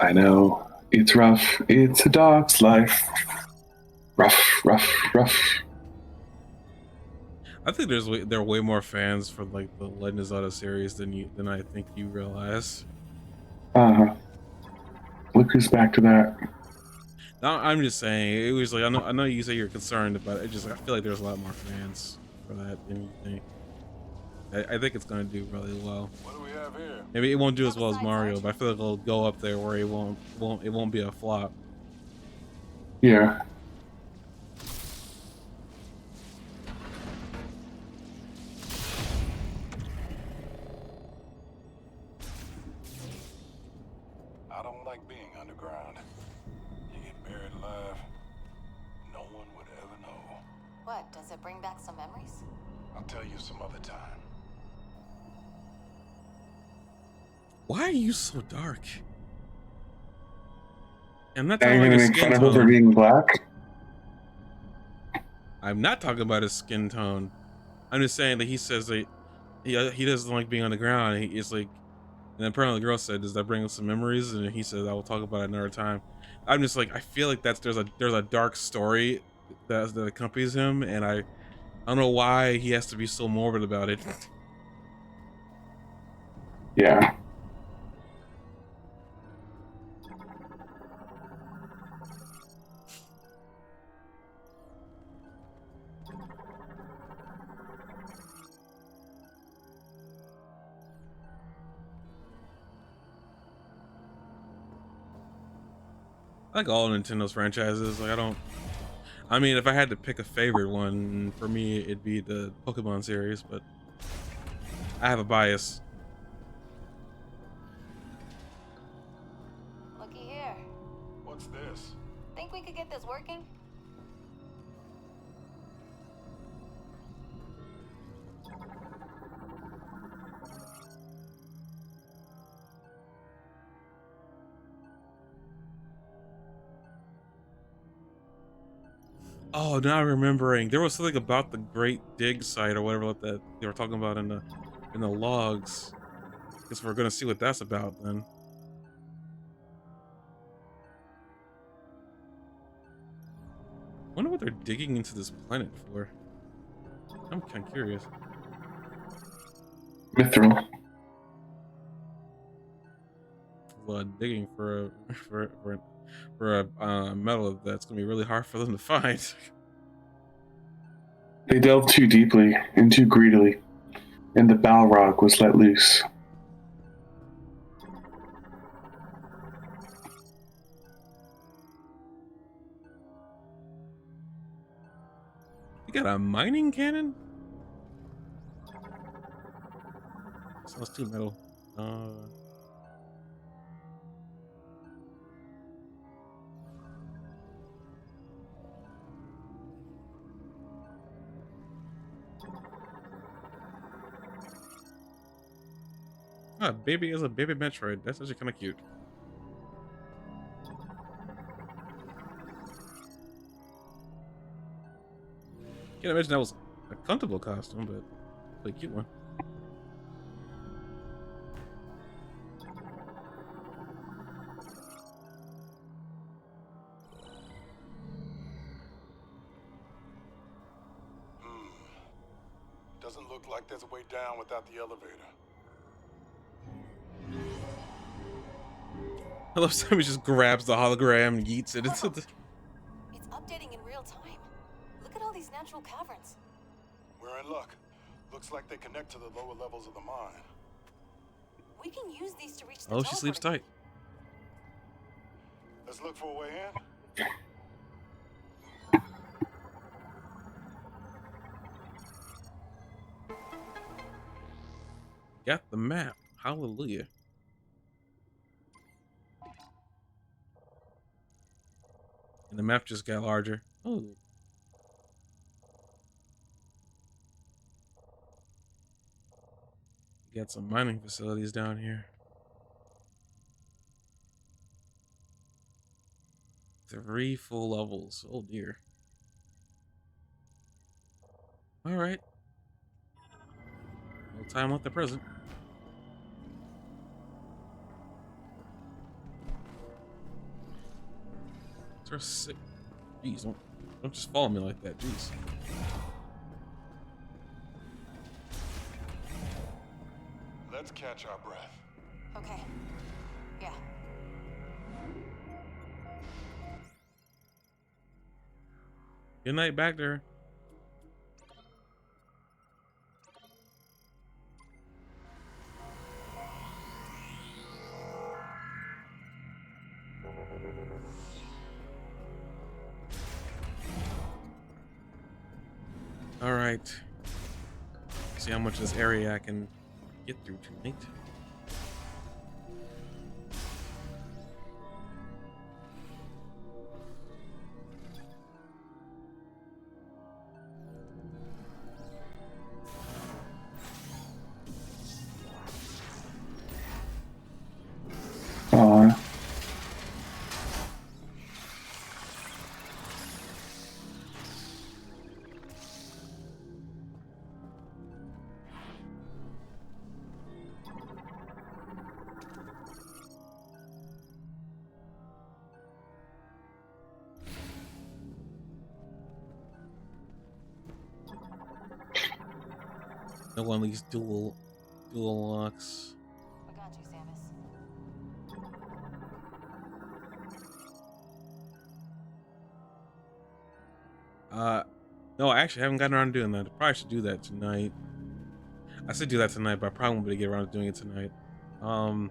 I know. It's rough. It's a dog's life. Rough, rough, rough. I think there are way more fans for like the Legend of Zelda series than I think you realize. Uh-huh. Look who's back to that. No, I'm just saying it was like I know you say you're concerned about it. I feel like there's a lot more fans for that than you think. I think it's gonna do really well. What do we have here? Maybe it won't do as well as Mario, but I feel like it'll go up there where it won't be a flop. Yeah. I don't like being underground. You get buried alive, no one would ever know. What, does it bring back some memories? I'll tell you some other time. Why are you so dark? I'm not Are talking you about gonna his make skin fun of her for tone. being black? I'm not talking about his skin tone. I'm just saying that he says that he doesn't like being on the ground. It's like, and apparently the girl said, "Does that bring us some memories?" And he said, "I will talk about it another time." I'm just like, I feel like there's a dark story that accompanies him, and I don't know why he has to be so morbid about it. Yeah. Like all Nintendo's franchises, like I don't I mean, if I had to pick a favorite one, for me, it'd be the Pokemon series, but I have a bias. Looky here. What's this? Think we could get this working? Oh, now I'm remembering. There was something about the Great Dig site or whatever that they were talking about in the logs. Guess we're gonna see what that's about then. Wonder what they're digging into this planet for. I'm kind of curious. Mithril. Digging for a for a metal that's gonna be really hard for them to find. They delved too deeply and too greedily, and the Balrog was let loose. You got a mining cannon? So that's too metal. Baby is a baby Metroid. That's actually kind of cute. Can't imagine that was a comfortable costume, but a cute one. Doesn't look like there's a way down without the elevator. I love somebody just grabs the hologram and yeets it into the. It's updating in real time. Look at all these natural caverns. We're in luck. Looks like they connect to the lower levels of the mine. We can use these to reach the Oh, she sleeps teleporter. tight. Let's look for a way in. Got the map. Hallelujah. And the map just got larger. Oh. Got some mining facilities down here. 3 full levels. Oh dear. All right. No time left at present. They're sick. Jeez, don't just follow me like that. Jeez. Let's catch our breath. Okay. Yeah. Good night back there. All right. See how much of this area I can get through tonight. Aw. No one leaves dual locks. I got you, Samus. No, I actually haven't gotten around to doing that. I probably should do that tonight. I said do that tonight, but I probably won't be able to get around to doing it tonight. I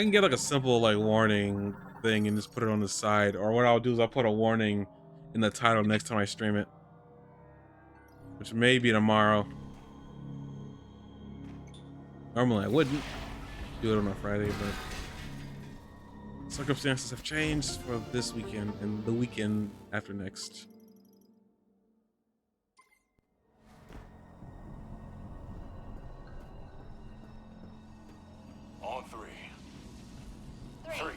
can get like a simple like warning thing and just put it on the side, or what I'll do is I'll put a warning in the title next time I stream it, which may be tomorrow. Normally I wouldn't do it on a Friday, but circumstances have changed for this weekend and the weekend after next. On three. Three.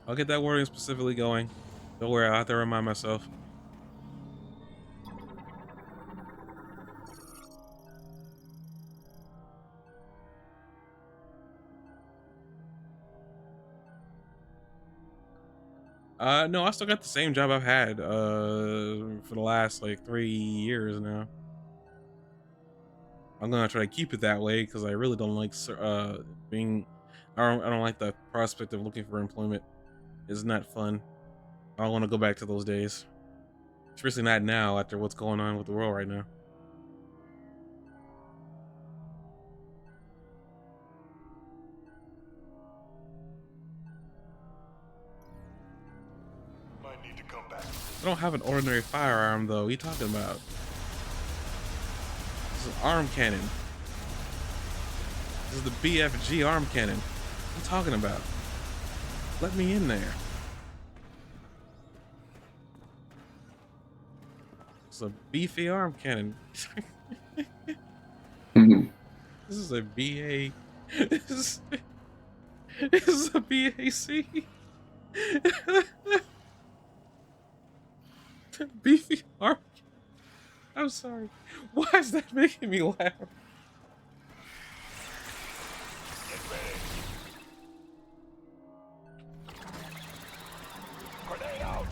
I'll get that wording specifically going. Don't worry, I'll have to remind myself. No, I still got the same job I've had for the last like 3 years now. I'm gonna try to keep it that way because I really don't like being. I don't like the prospect of looking for employment. It's not fun. I don't want to go back to those days. Especially not now after what's going on with the world right now. Might need to come back. I don't have an ordinary firearm though. What are you talking about? This is an arm cannon. This is the BFG arm cannon. What are you talking about? Let me in there. It's a beefy arm cannon. Mhm. This is a BA. This is a BAC. Beefy arm. I'm sorry. Why is that making me laugh? Get ready. Grenade out.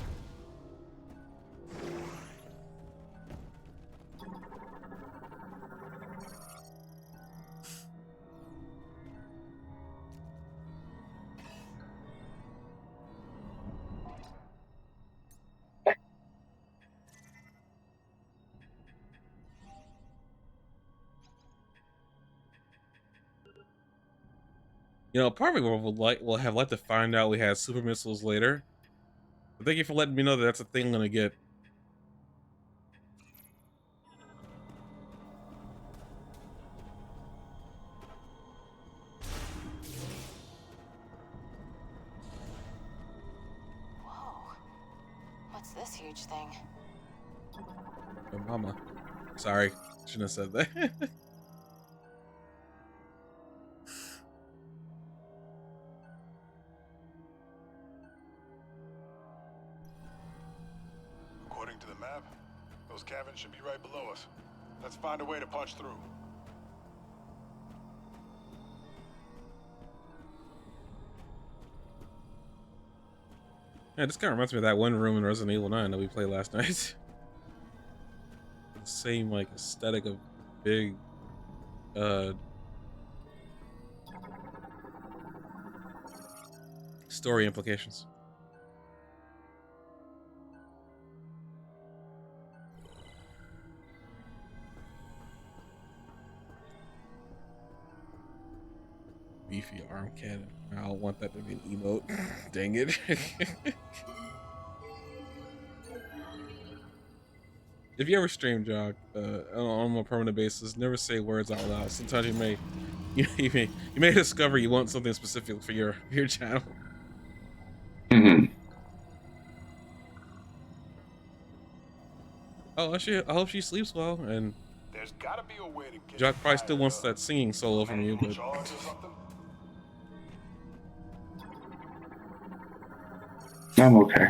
You know, part of me will have liked to find out we had super missiles later. But thank you for letting me know that that's a thing I'm gonna get. Whoa. What's this huge thing? Oh, mama. Sorry, shouldn't have said that. According to the map, those caverns should be right below us. Let's find a way to punch through. Yeah, this kind of reminds me of that one room in Resident Evil 9 that we played last night. The same like aesthetic of big story implications. Beefy arm cannon. I don't want that to be an emote. Dang it. If you ever stream, Jog, on a more permanent basis, never say words out loud. Sometimes you may discover you want something specific for your channel. Mhm. Oh, I hope she sleeps well. And There's gotta be a way to get Jog probably inside still wants the that singing solo from you, manual but charge or something. I'm okay.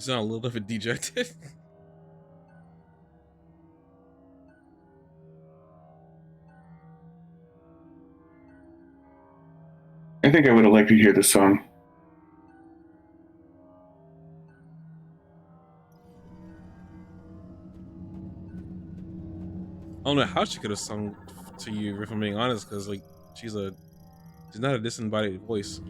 you sound a little bit dejected. I think I would have liked to hear this song. I don't know how she could have sung to you, if I'm being honest, because like she's not a disembodied voice.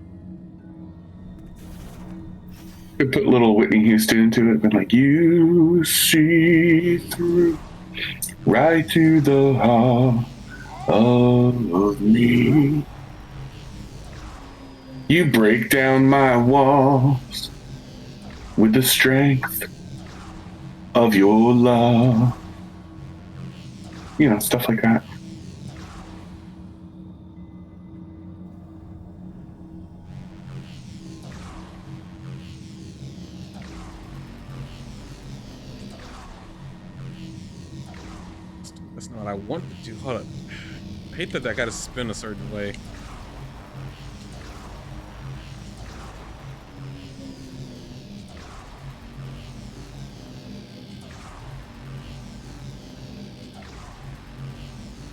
Could put little Whitney Houston into it, but like, you see through. right to the heart of me. You break down my walls with the strength of your love. You know, stuff like that. That's not what I want to do. Hold up. I hate that I gotta spin a certain way.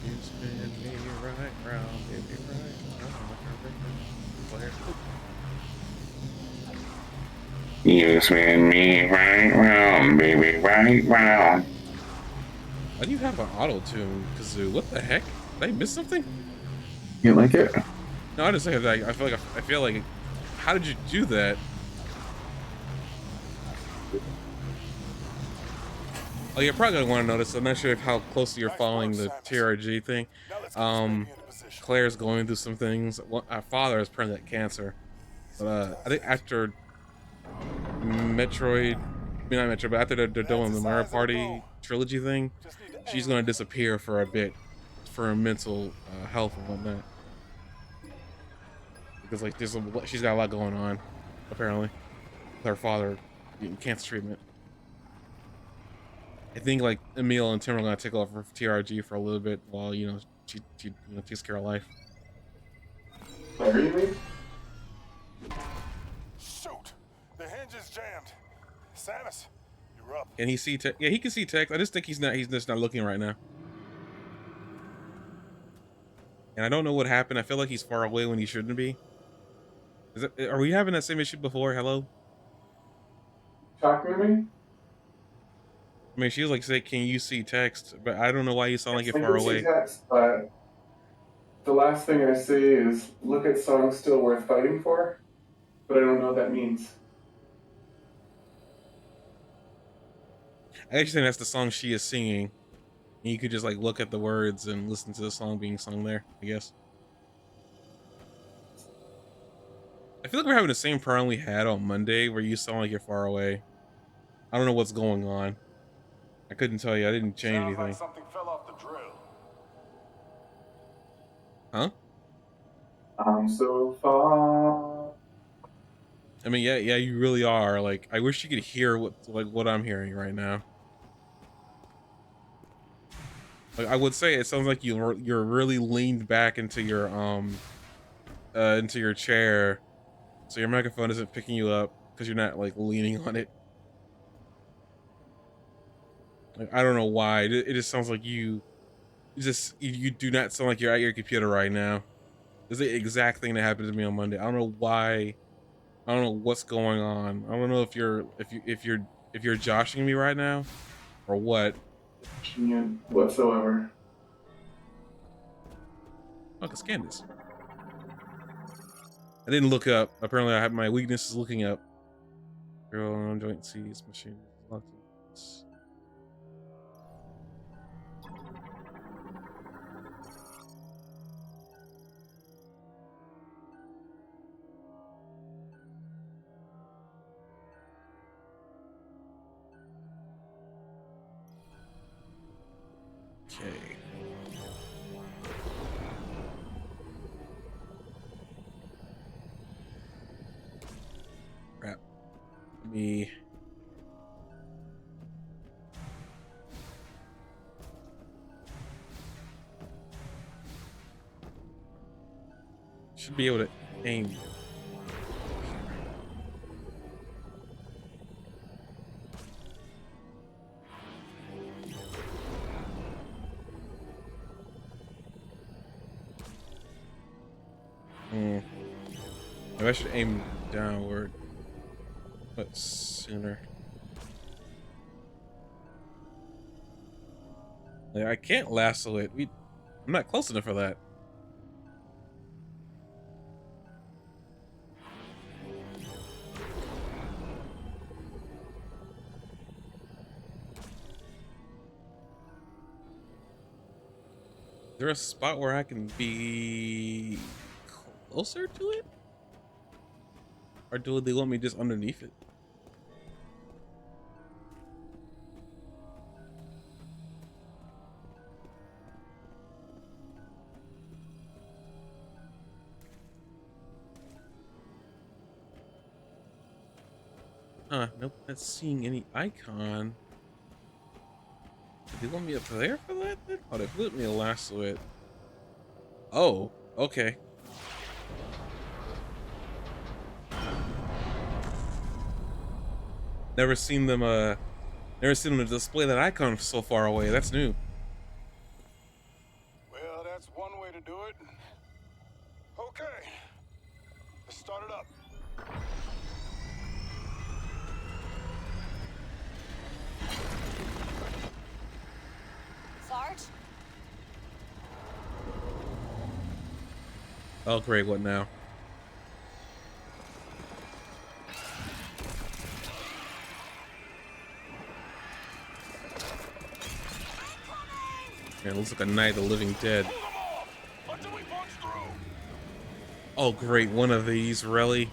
You spin me right round, baby, right round like a record player. You spin me right round, baby, right round. Why do you have an auto-tune, Kazoo? What the heck? Did I miss something? You like it? No, I just say that I feel like how did you do that? Oh, you're probably gonna want to notice. I'm not sure how closely you're following the TRG thing. Now let's get this baby into position. Claire's going through some things. Our father has permanent cancer, but I think after Metroid, I mean not Metroid, but after they're done with the Mario Party trilogy thing, Just need to she's aim. gonna disappear for a bit, for her mental health and whatnot. Because like she's got a lot going on, apparently, with her father getting cancer treatment. I think like Emil and Tim are gonna take over for TRG for a little bit while she takes care of life. Claire, you mean? Shoot! The hinge is jammed. Samus, you're up. Can he see text? Yeah, he can see text. I just think he's just not looking right now. And I don't know what happened. I feel like he's far away when he shouldn't be. Are we having that same issue before? Hello? Talking to me? I mean, she was like, say, can you see text? But I don't know why you sound like you're I far can see away. text, but the last thing I say is look at songs still worth fighting for, but I don't know what that means. I actually think that's the song she is singing. And you could just like look at the words and listen to the song being sung there, I guess. I feel like we're having the same problem we had on Monday where you sound like you're far away. I don't know what's going on. I couldn't tell you. I didn't change Sounds like anything. something fell off the drill. Huh? I'm so far. I mean, yeah, you really are. Like, I wish you could hear what I'm hearing right now. Like, I would say it sounds like you're really leaned back into your chair, so your microphone isn't picking you up because you're not like leaning on it. Like, I don't know why. It just sounds like you do not sound like you're at your computer right now. It's the exact thing that happened to me on Monday. I don't know why. I don't know what's going on. I don't know if you're joshing me right now or what. Whatsoever. Oh, I can scan this. I didn't look up. Apparently, I have my weakness is looking up. Girl on joint seats, machine locked in. Okay. Crap. Let me. Should be able to aim. Maybe I should aim downward, but sooner. Like, I can't lasso it. I'm not close enough for that. there a spot where I can be closer to it? Or do they want me just underneath it? Nope, not seeing any icon. Did they want me up there for that then? Oh, they put me to lasso it. Oh, okay. Never seen them display that icon so far away. That's new. Well, that's one way to do it. Okay, let's start it up. Sarge? Oh great, what now? Man, it looks like a Night of the Living Dead. Hold them off until we punch through. Oh great, one of these, really?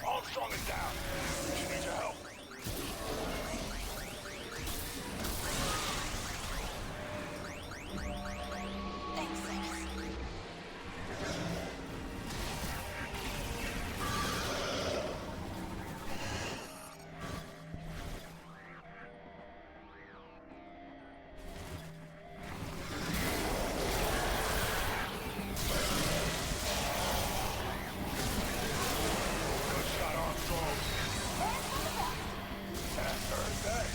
Armstrong is down. She needs your help. Good shot, Armstrong. Heard that.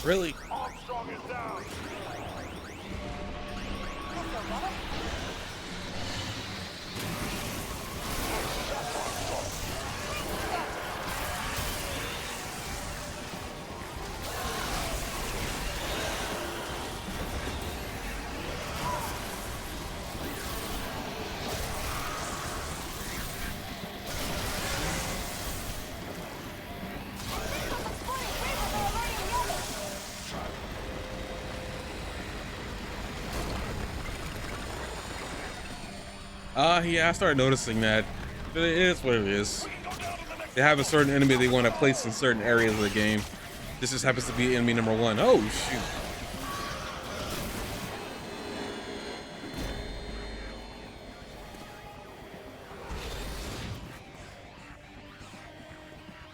Really? Armstrong is down. Yeah, I started noticing that. But it is what it is. They have a certain enemy they want to place in certain areas of the game. This just happens to be enemy number 1. Oh, shoot.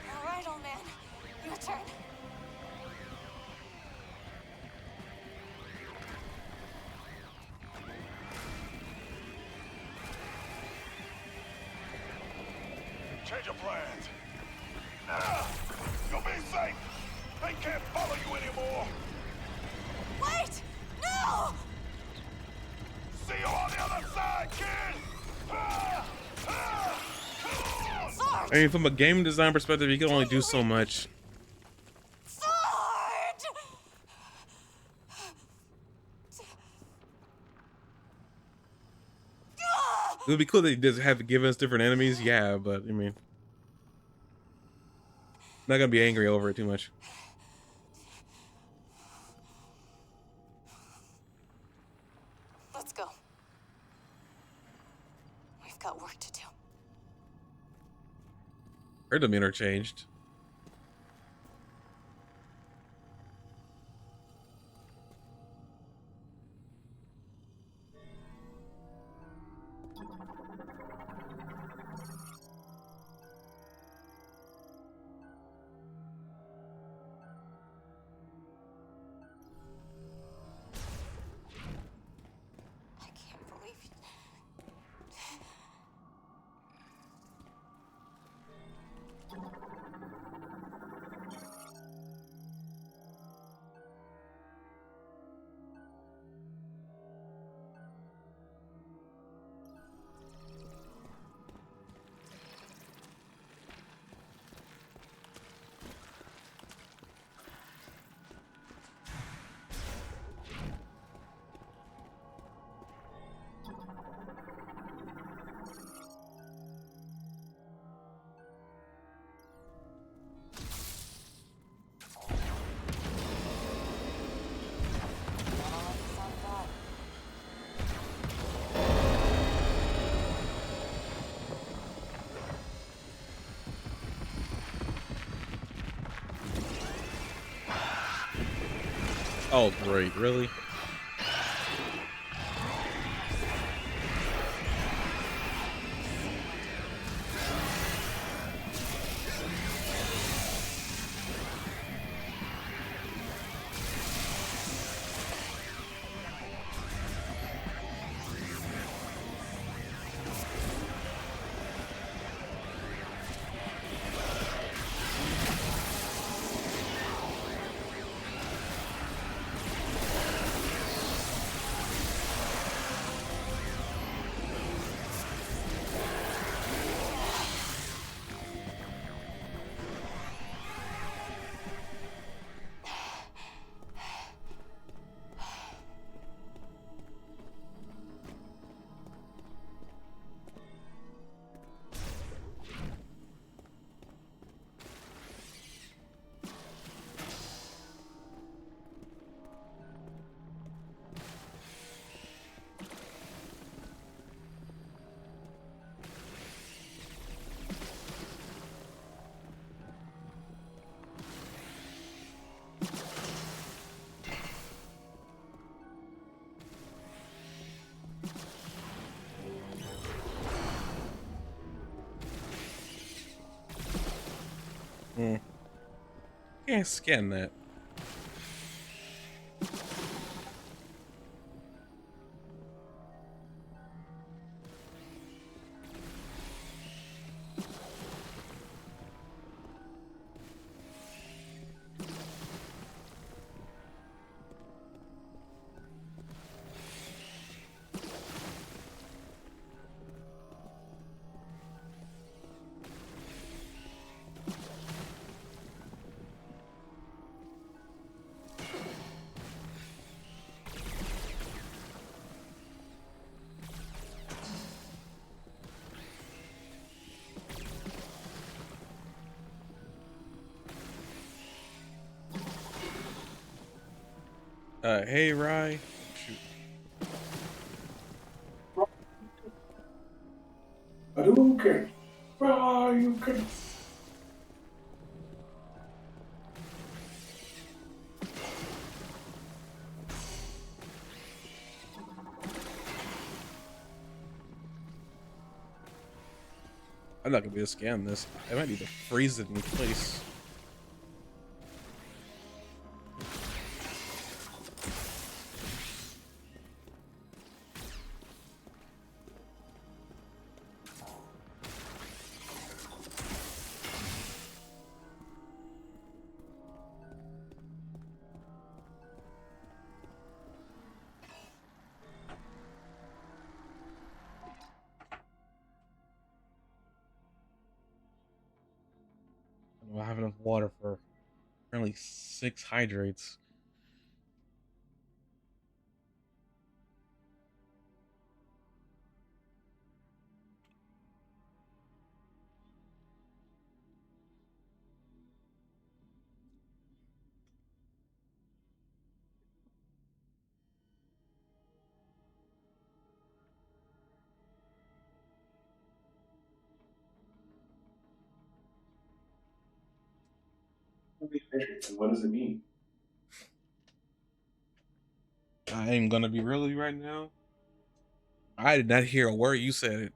All right, old man. Your turn. Change of plans. You'll be safe. They can't follow you anymore. Wait! No! See you on the other side, kid. Sarge! I mean, from a game design perspective, you can only do so much. Sarge! It would be cool that they just have given us different enemies, yeah, but I mean, not gonna be angry over it too much. I've got work to do. Her demeanor changed. I can't believe you. Oh, great. Really? Hmm. Can't scan that. Hey, Rye. Shoot. Hadouken! Ryuken! I'm not gonna be able to scan this. I might need to freeze it in place. I don't have enough water for apparently 6 hydrates. many hydrates and what does it mean? I am gonna be real with you right now. I did not hear a word you said.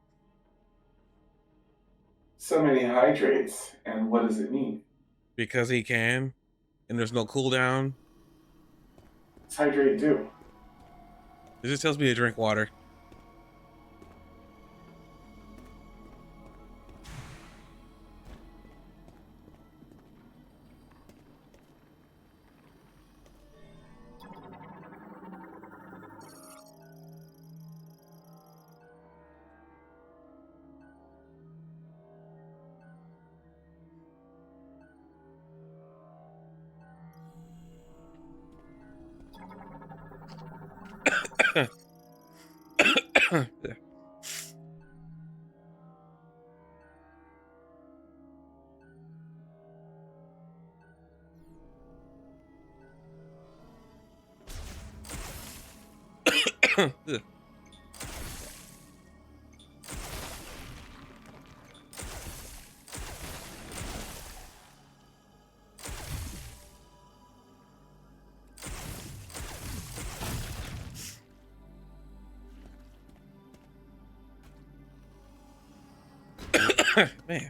So many hydrates and what does it mean? Because he can, and there's no cooldown. What's hydrate do? It just tells me to drink water. Man.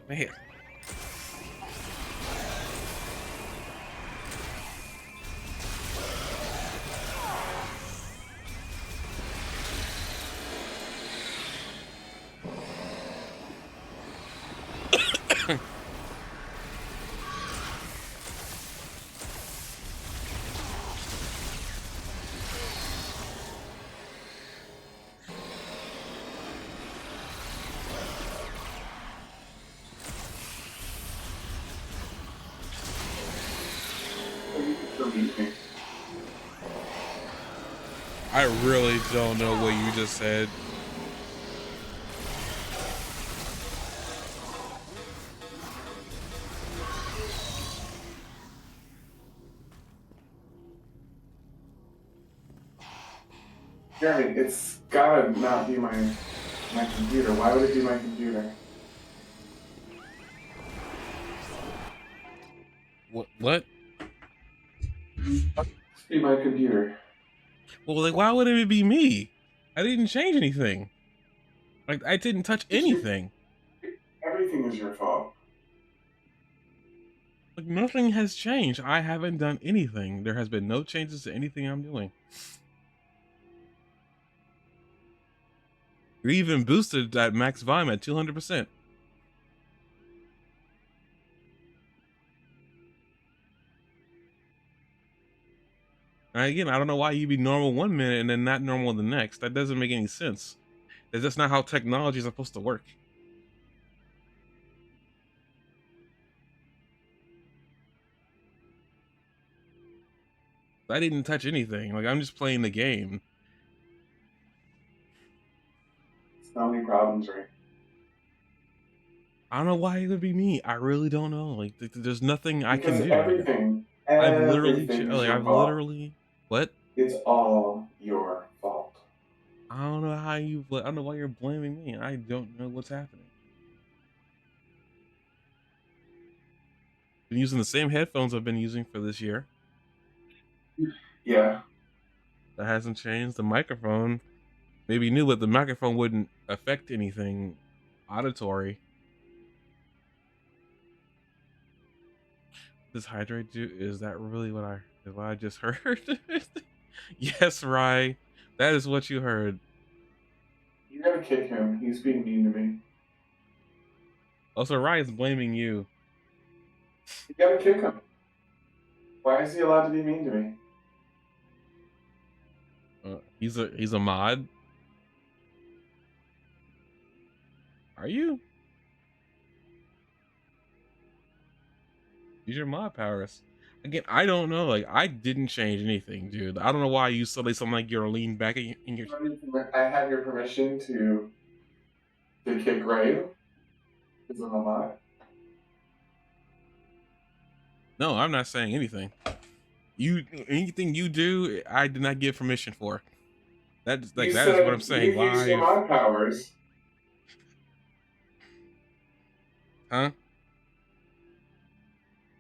Man. I really don't know what you just said. Jeremy, it's gotta not be my computer. Why would it be my computer? What? It's be my computer. Well, like, why would it be me? I didn't change anything. Like, I didn't touch anything. Everything is your fault. Like, nothing has changed. I haven't done anything. There has been no changes to anything I'm doing. You even boosted that max volume at 200%. And again, I don't know why you'd be normal 1 minute and then not normal the next. That doesn't make any sense. That's just not how technology is supposed to work. I didn't touch anything. Like, I'm just playing the game. So many problems, right? I don't know why it would be me. I really don't know. Like, there's nothing I can Because do. I've literally, everything is like, your I've fault. literally, what? It's all your fault. I don't know how you, I don't know why you're blaming me. I don't know what's happening. Been using the same headphones I've been using for this year. Yeah. That hasn't changed. The microphone, maybe new, but the microphone wouldn't affect anything auditory. This hydrate do, is that really what I just heard? Yes, Rye. That is what you heard. You gotta kick him. He's being mean to me. Also, Rye is blaming you. You gotta kick him. Why is he allowed to be mean to me? He's a mod. Are you? Use your mod powers. Again, I don't know. Like, I didn't change anything, dude. I don't know why you suddenly sound like you're leaning back in your. I have your permission to kick Ryu. Is it a mod? No, I'm not saying anything. Anything you do, I did not give permission for. You That is what I'm said you saying used your live. mod powers. Huh?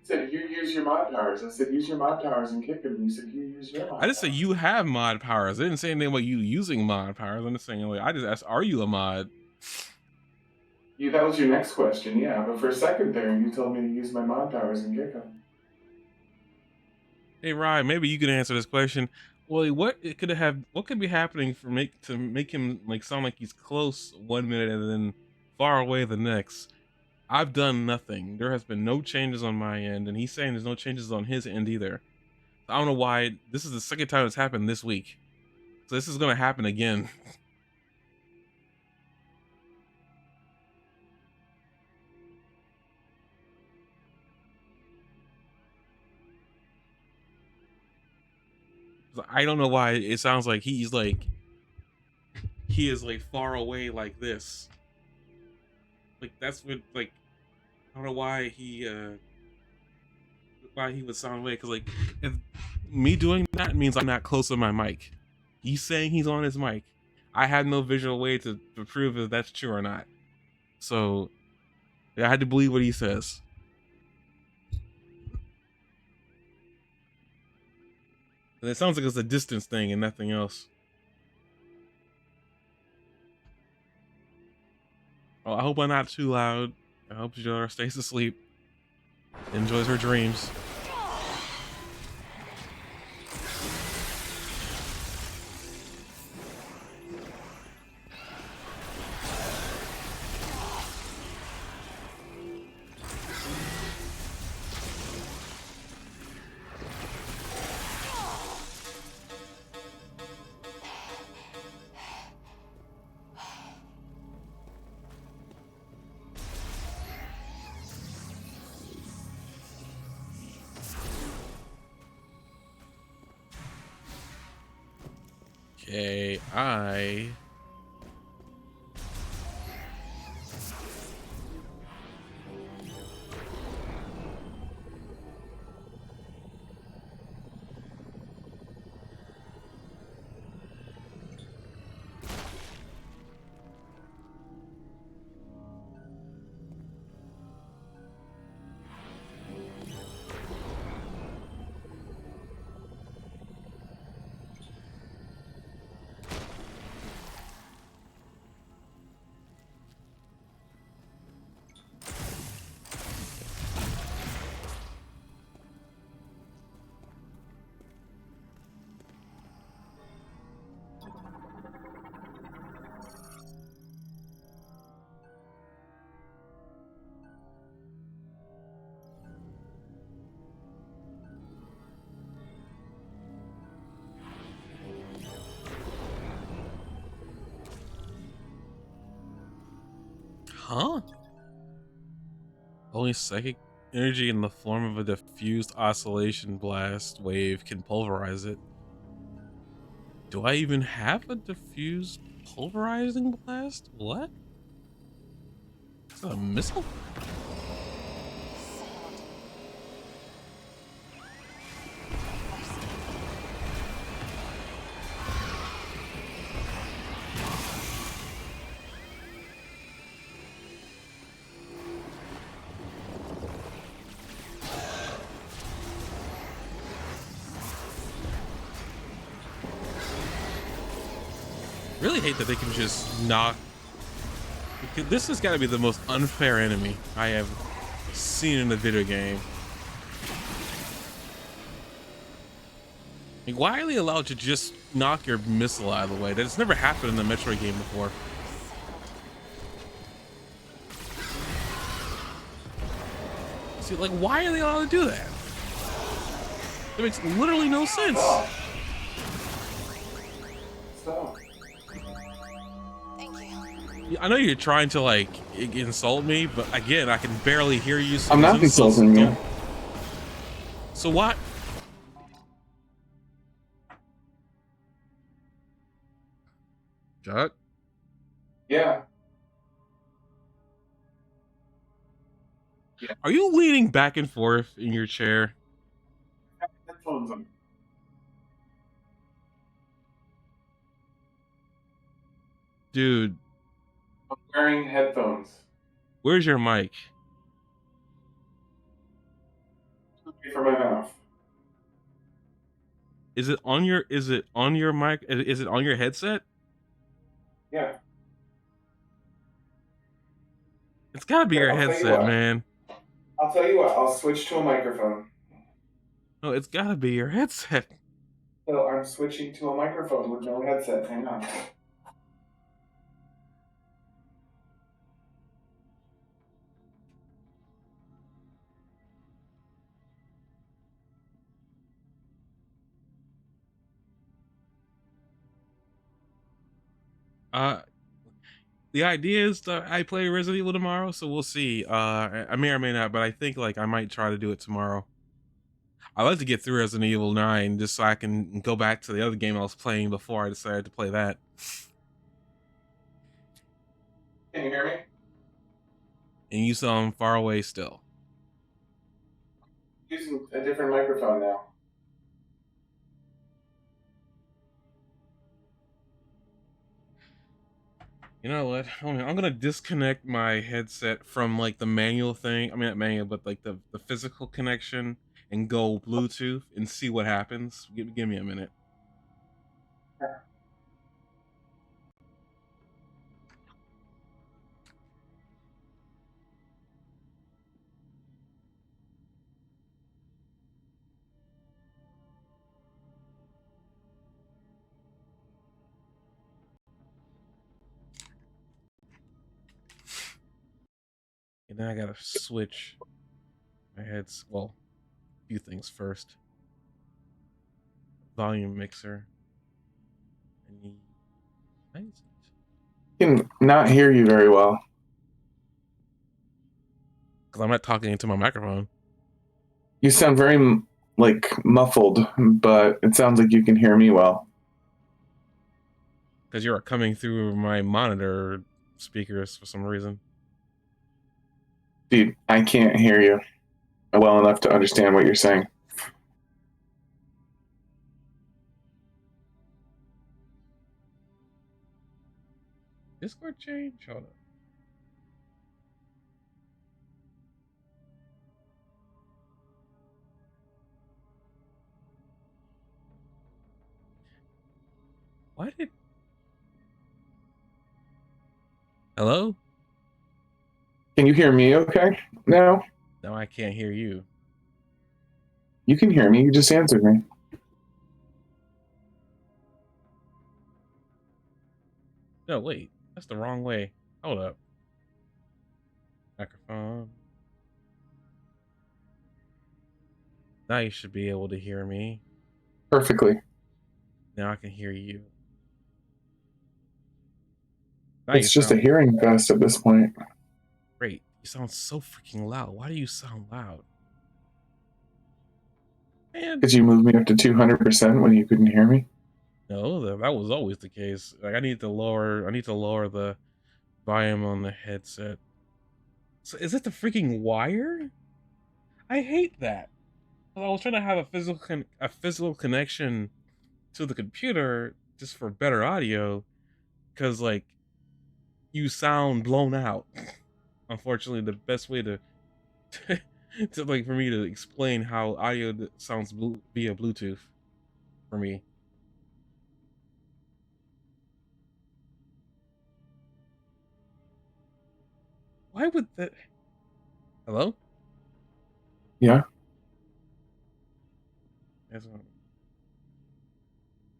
You said you use your mod powers. I said use your mod powers and kick him. You said you use your mod I just say powers. you have mod powers. I didn't say anything about you using mod powers. I'm just saying, like, I just asked, are you a mod? That was your next question, yeah. But for a second there, you told me to use my mod powers and kick him. Hey Ryan, maybe you can answer this question. Well, what could be happening to make him like sound like he's close 1 minute and then far away the next? I've done nothing. There has been no changes on my end, and he's saying there's no changes on his end either. I don't know why. This is the second time it's happened this week, so this is gonna happen again. 'Cause I don't know why it sounds like he is like far away like this. Like that's what like I don't know why he would sound away, because like if me doing that means I'm not close to my mic. He's saying he's on his mic. I have no visual way to prove if that's true or not. So yeah, I had to believe what he says. And it sounds like it's a distance thing and nothing else. Oh, I hope I'm not too loud. I hope your daughter stays asleep, enjoys her dreams. Okay, huh? Only psychic energy in the form of a diffused oscillation blast wave can pulverize it. Do I even have a diffused pulverizing blast? What? Is that a missile? Really hate that they can just knock. This has got to be the most unfair enemy I have seen in a video game. Like, why are they allowed to just knock your missile out of the way? That's never happened in the Metroid game before. See, like, why are they allowed to do that? That makes literally no sense. Stop. Thank you. Yeah, I know you're trying to like insult me, but again, I can barely hear you. So I'm not those insults insulting you. don't- So what? Jut? Yeah. Are you leaning back and forth in your chair? Headphones on. Dude, I'm wearing headphones. where's your mic? For my mouth. Is it on your mic? Is it on your headset? Yeah. It's gotta be Here, your I'll tell you headset, what. man. I'll tell you what. I'll switch to a microphone. No, it's gotta be your headset. So I'm switching to a microphone with no headset. Hang on. Uh, the idea is that I play Resident Evil tomorrow, so we'll see. I may or may not, but I think like I might try to do it tomorrow. I like to get through Resident Evil 9 just so I can go back to the other game I was playing before I decided to play that. Can you hear me? And you sound far away still. Using a different microphone now. You know what? I'm gonna disconnect my headset from like the manual thing. I mean, not manual, but like the physical connection, and go Bluetooth and see what happens. Give me a minute. And then I gotta switch my heads. Well, a few things first. Volume mixer. I need. Why is it? I can not hear you very well. Because I'm not talking into my microphone. You sound very like muffled, but it sounds like you can hear me well. Because you're coming through my monitor speakers for some reason. Dude, I can't hear you well enough to understand what you're saying. Discord change? Hold on. Why did... Hello? Can you hear me okay now? No, I can't hear you. You can hear me. You just answered me. No, wait. That's the wrong way. Hold up. Microphone. Now you should be able to hear me. Perfectly. Now I can hear you. Now you It's just a sound hearing test at this point. great. You sound so freaking loud. Why do you sound loud? Man, Did you move me up to 200% when you couldn't hear me? no, that was always the case. Like I need to lower the volume on the headset. So is it the freaking wire? I hate that. I was trying to have a physical connection to the computer just for better audio, because like you sound blown out. Unfortunately, the best way to to like for me to explain how audio sounds via Bluetooth for me. Why would that? Hello? Yeah.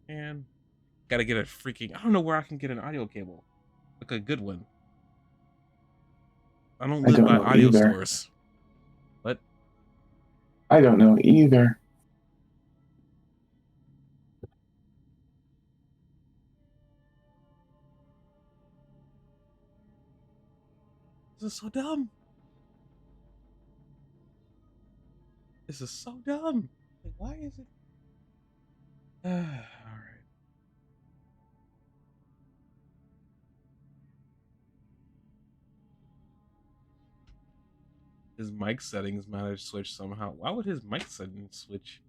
And gotta get a freaking. I don't know where I can get an audio cable, like a good one. I don't I live don't by know audio either. stores. But I don't know either. this is so dumb. This is so dumb. Like, why is it? All right. His mic settings might have switched somehow. Why would his mic settings switch?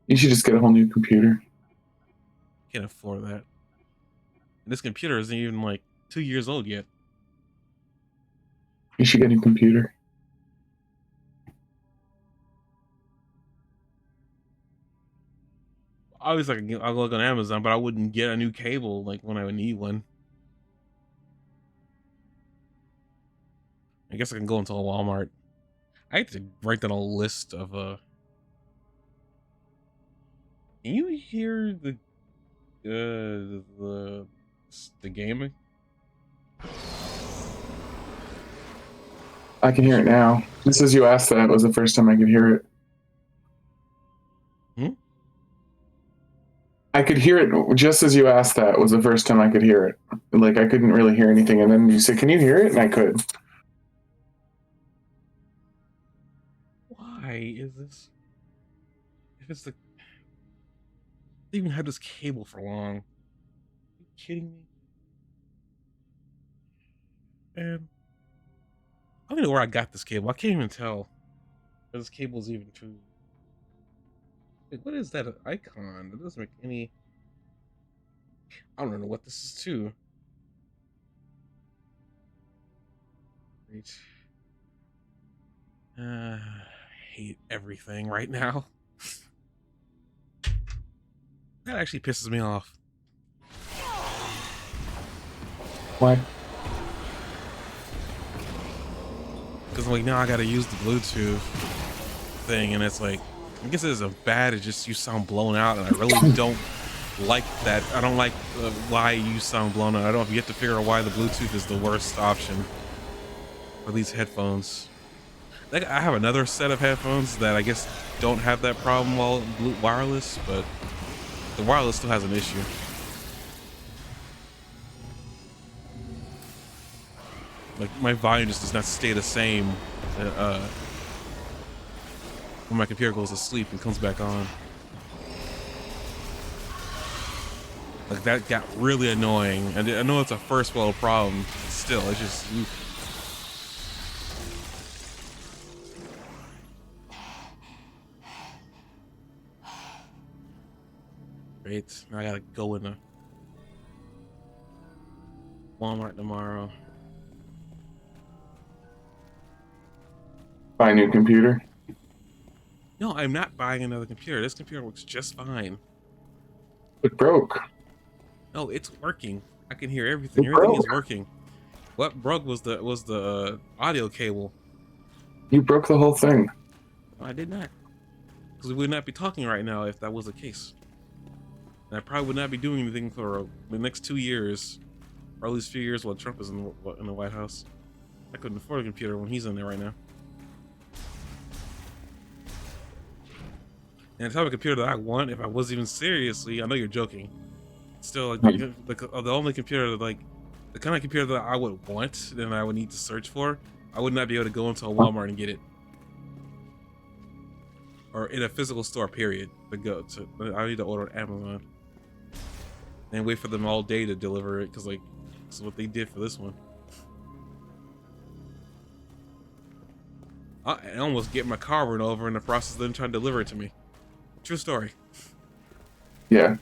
You should just get a whole new computer. Can't afford that. And this computer isn't even like 2 years old yet. You should get a new computer. Obviously, I'll look on Amazon, but I wouldn't get a new cable like when I would need one. I guess I can go into a Walmart. I had to write down a list of Can you hear the gaming? I can hear it now. Just as you asked that was the first time I could hear it. Hmm? I could hear it just as you asked that was the first time I could hear it. Like I couldn't really hear anything, and then you said, "Can you hear it?" And I could. Why is this? If it's the they even had this cable for long. Are you kidding me? And I don't know where I got this cable. I can't even tell. This cable's even true. Like, what is that icon? It doesn't make any. I don't know what this is too. Wait. I hate everything right now. That actually pisses me off. Why? Because like now I gotta use the Bluetooth thing, and it's like I guess it isn't bad. It's just you sound blown out, and I really don't like that. I don't like why you sound blown out. I don't know if you have to figure out why the Bluetooth is the worst option for these headphones. Like I have another set of headphones that I guess don't have that problem while wireless, but the wireless still has an issue. Like my volume just does not stay the same when my computer goes to sleep and comes back on. Like that got really annoying, and I know it's a first world problem. Still, it's just. Oof. Great. Now I gotta go in a Walmart tomorrow. Buy a new computer. No, I'm not buying another computer. This computer works just fine. It broke. No, it's working. I can hear everything. It Everything is broke. working. What broke was the audio cable. You broke the whole thing. No, I did not. Because we would not be talking right now if that was the case. And I probably would not be doing anything for the next 2 years, or at least a few years while Trump is in the White House. I couldn't afford a computer when he's in there right now. And the type of computer that I want, if I was even seriously, I know you're joking. Still, like, the only computer that, like, the kind of computer that I would want, then I would need to search for, I would not be able to go into a Walmart and get it. Or in a physical store, period. I need to order on Amazon. And wait for them all day to deliver it, because, like, that's what they did for this one. I almost get my car run over in the process of them trying to deliver it to me. True story. Yeah.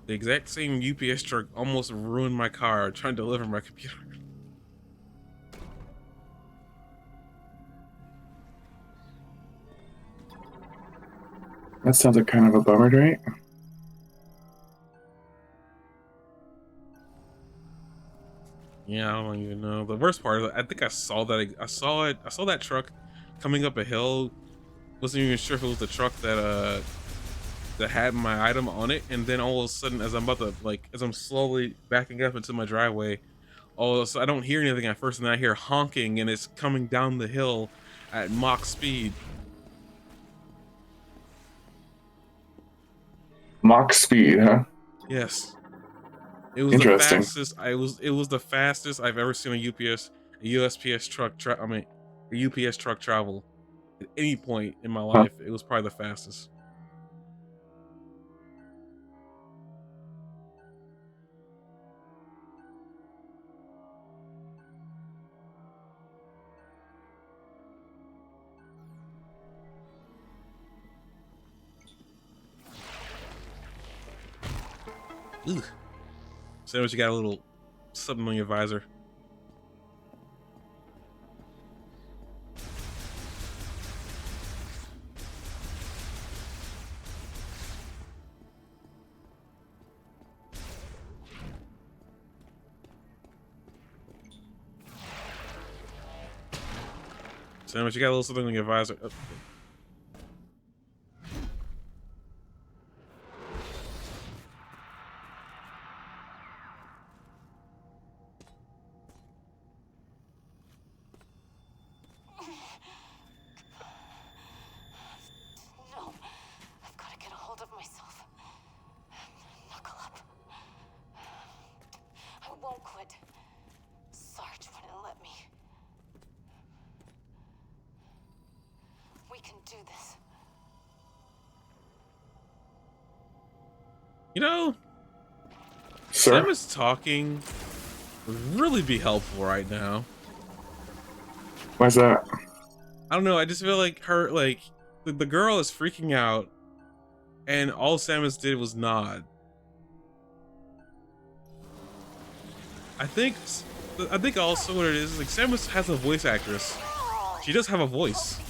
The exact same UPS truck almost ruined my car trying to deliver my computer. That sounds like kind of a bummer, right? Yeah, I don't even know. The worst part is I think I saw that. I saw it. I saw that truck coming up a hill. Wasn't even sure if it was the truck that had my item on it. And then all of a sudden, as I'm slowly backing up into my driveway, I don't hear anything at first, and then I hear honking, and it's coming down the hill at Mach speed. Mach speed, huh? Yes. It was the Interesting. fastest. It was the fastest I've ever seen a USPS truck. A UPS truck travel at any point in my life. It was probably the fastest. Ugh. Sandwich, you got a little something on your visor. Sandwich, you got a little something on your visor. Oh. No, I've got to get a hold of myself. Knuckle up. I won't quit. Sarge wouldn't let me. We can do this. You know, Sir? Samus talking would really be helpful right now. Why's that? I don't know. I just feel like her, like the girl is freaking out, and all Samus did was nod. I think also what it is like Samus has a voice actress. She does have a voice,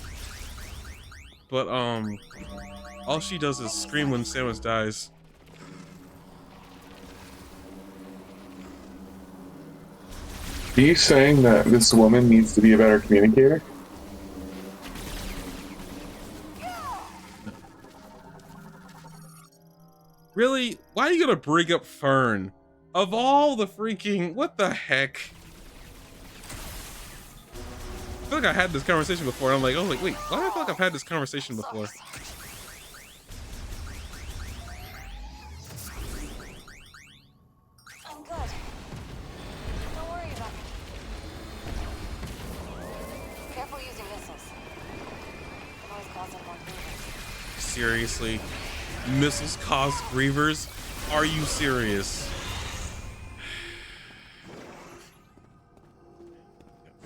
but all she does is scream when Samus dies. Are you saying that this woman needs to be a better communicator? Really? Why are you gonna bring up Fern? Of all the freaking, what the heck? I feel like I had this conversation before, and I'm like, wait, why do I feel like I've had this conversation before? I'm good. Don't worry about me. Careful using missiles. Can always cause them more grievance. Seriously? Missiles cause grievers? Are you serious?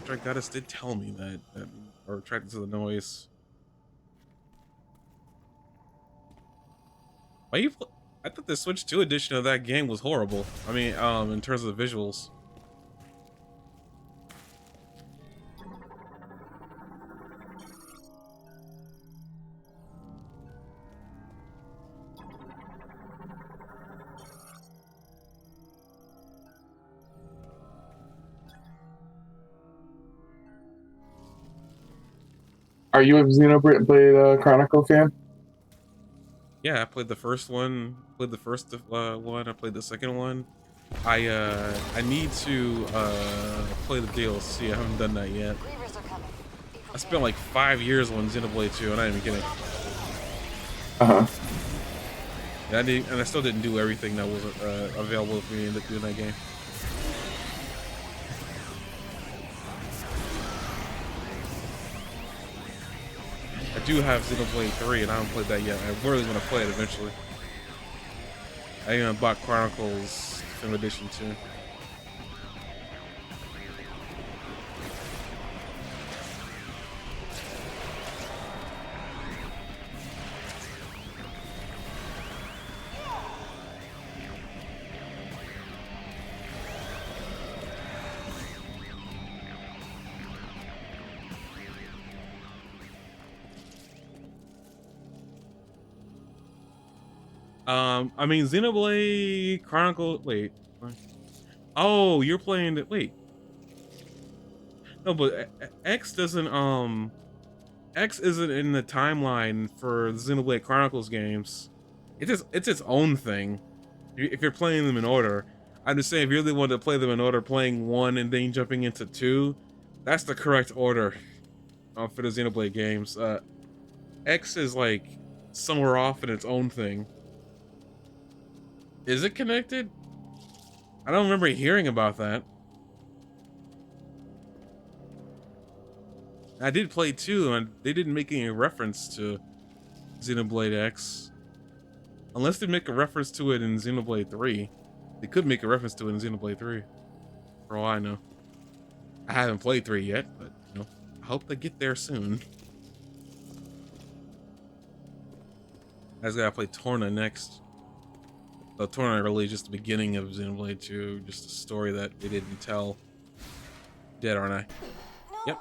Strike Goddess did tell me that or attracted to the noise. Why you? I thought the Switch 2 edition of that game was horrible. I mean, in terms of the visuals. Are you a Xenoblade Chronicle fan? Yeah, I played the first one. Played the first one. I played the second one. I need to play the DLC. I haven't done that yet. Grievers are coming. Be I spent like 5 years on Xenoblade 2, and I didn't even get it. Uh-huh. And I still didn't do everything that was available for me in that game. I do have Xenoblade 3, and I haven't played that yet. I really want to play it eventually. I even bought Chronicles Film Edition too. I mean, Xenoblade Chronicle. Wait. Oh, you're playing it. Wait. No, but X doesn't. X isn't in the timeline for Xenoblade Chronicles games. It's its own thing. If you're playing them in order, I'm just saying if you're the one to play them in order, playing 1 and then jumping into 2, that's the correct order for the Xenoblade games. X is like somewhere off in its own thing. Is it connected? I don't remember hearing about that. I did play 2, and they didn't make any reference to Xenoblade X. Unless they make a reference to it in Xenoblade 3. They could make a reference to it in Xenoblade 3. For all I know. I haven't played 3 yet, but, you know, I hope they get there soon. I just gotta play Torna next. The tournament really is just the beginning of Xenoblade 2, just a story that they didn't tell. Dead, aren't I? Yep.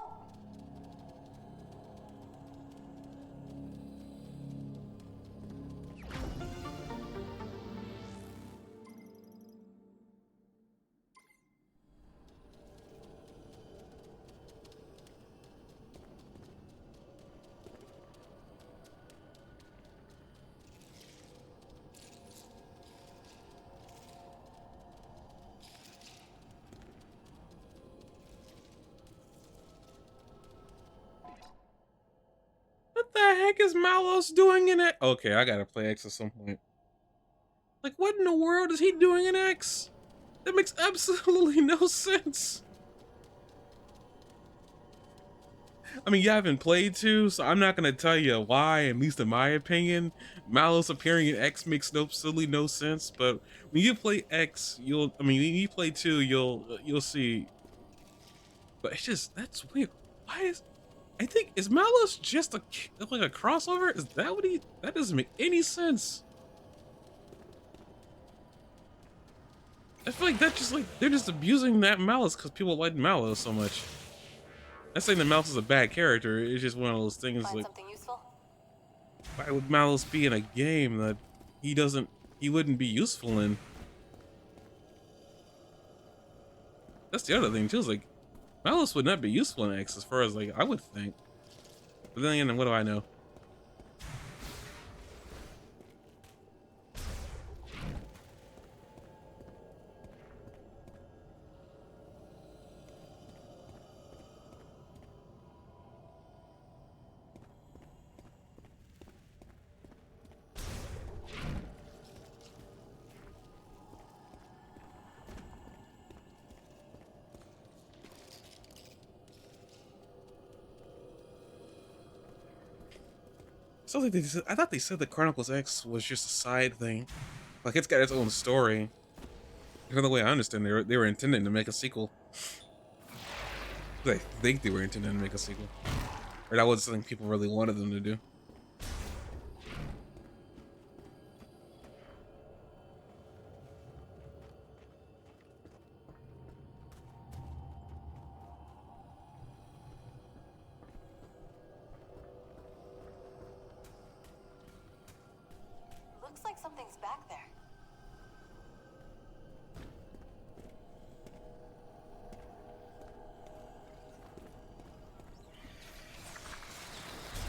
What the heck is Malos doing in it? Okay, I gotta play X at some point. Like, what in the world is he doing in X? That makes absolutely no sense. I mean, you haven't played 2, so I'm not gonna tell you why, at least in my opinion. Malos appearing in X makes absolutely no sense, but when you play X, when you play 2, you'll see. But it's just, that's weird. Is Malos just like a crossover? Is that that doesn't make any sense. I feel like that's just like, they're just abusing that Malos because people like Malos so much. Not saying that Malos is a bad character, it's just one of those things Find like, something useful? why would Malos be in a game that he wouldn't be useful in? That's the other thing too, is like, Malos would not be useful in X as far as like, I would think. But then again, what do I know? So like I thought they said the Chronicles X was just a side thing. Like, it's got its own story. The way I understand, they were intending to make a sequel. I think they were intending to make a sequel. Or that was something people really wanted them to do. Looks like something's back there.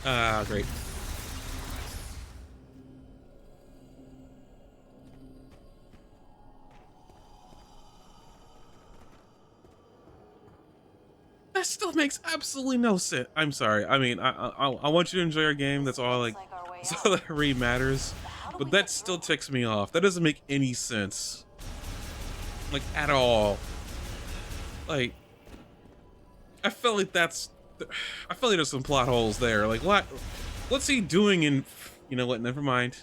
Ah, great. That still makes absolutely no sense. I'm sorry. I mean, I want you to enjoy your game. That's all. Like, Looks like our way that's out. all that really matters. How do But we that get still through? ticks me off. That doesn't make any sense. Like, at all. Like, I feel like I feel like there's some plot holes there. Like, what's he doing in? You know what? Never mind.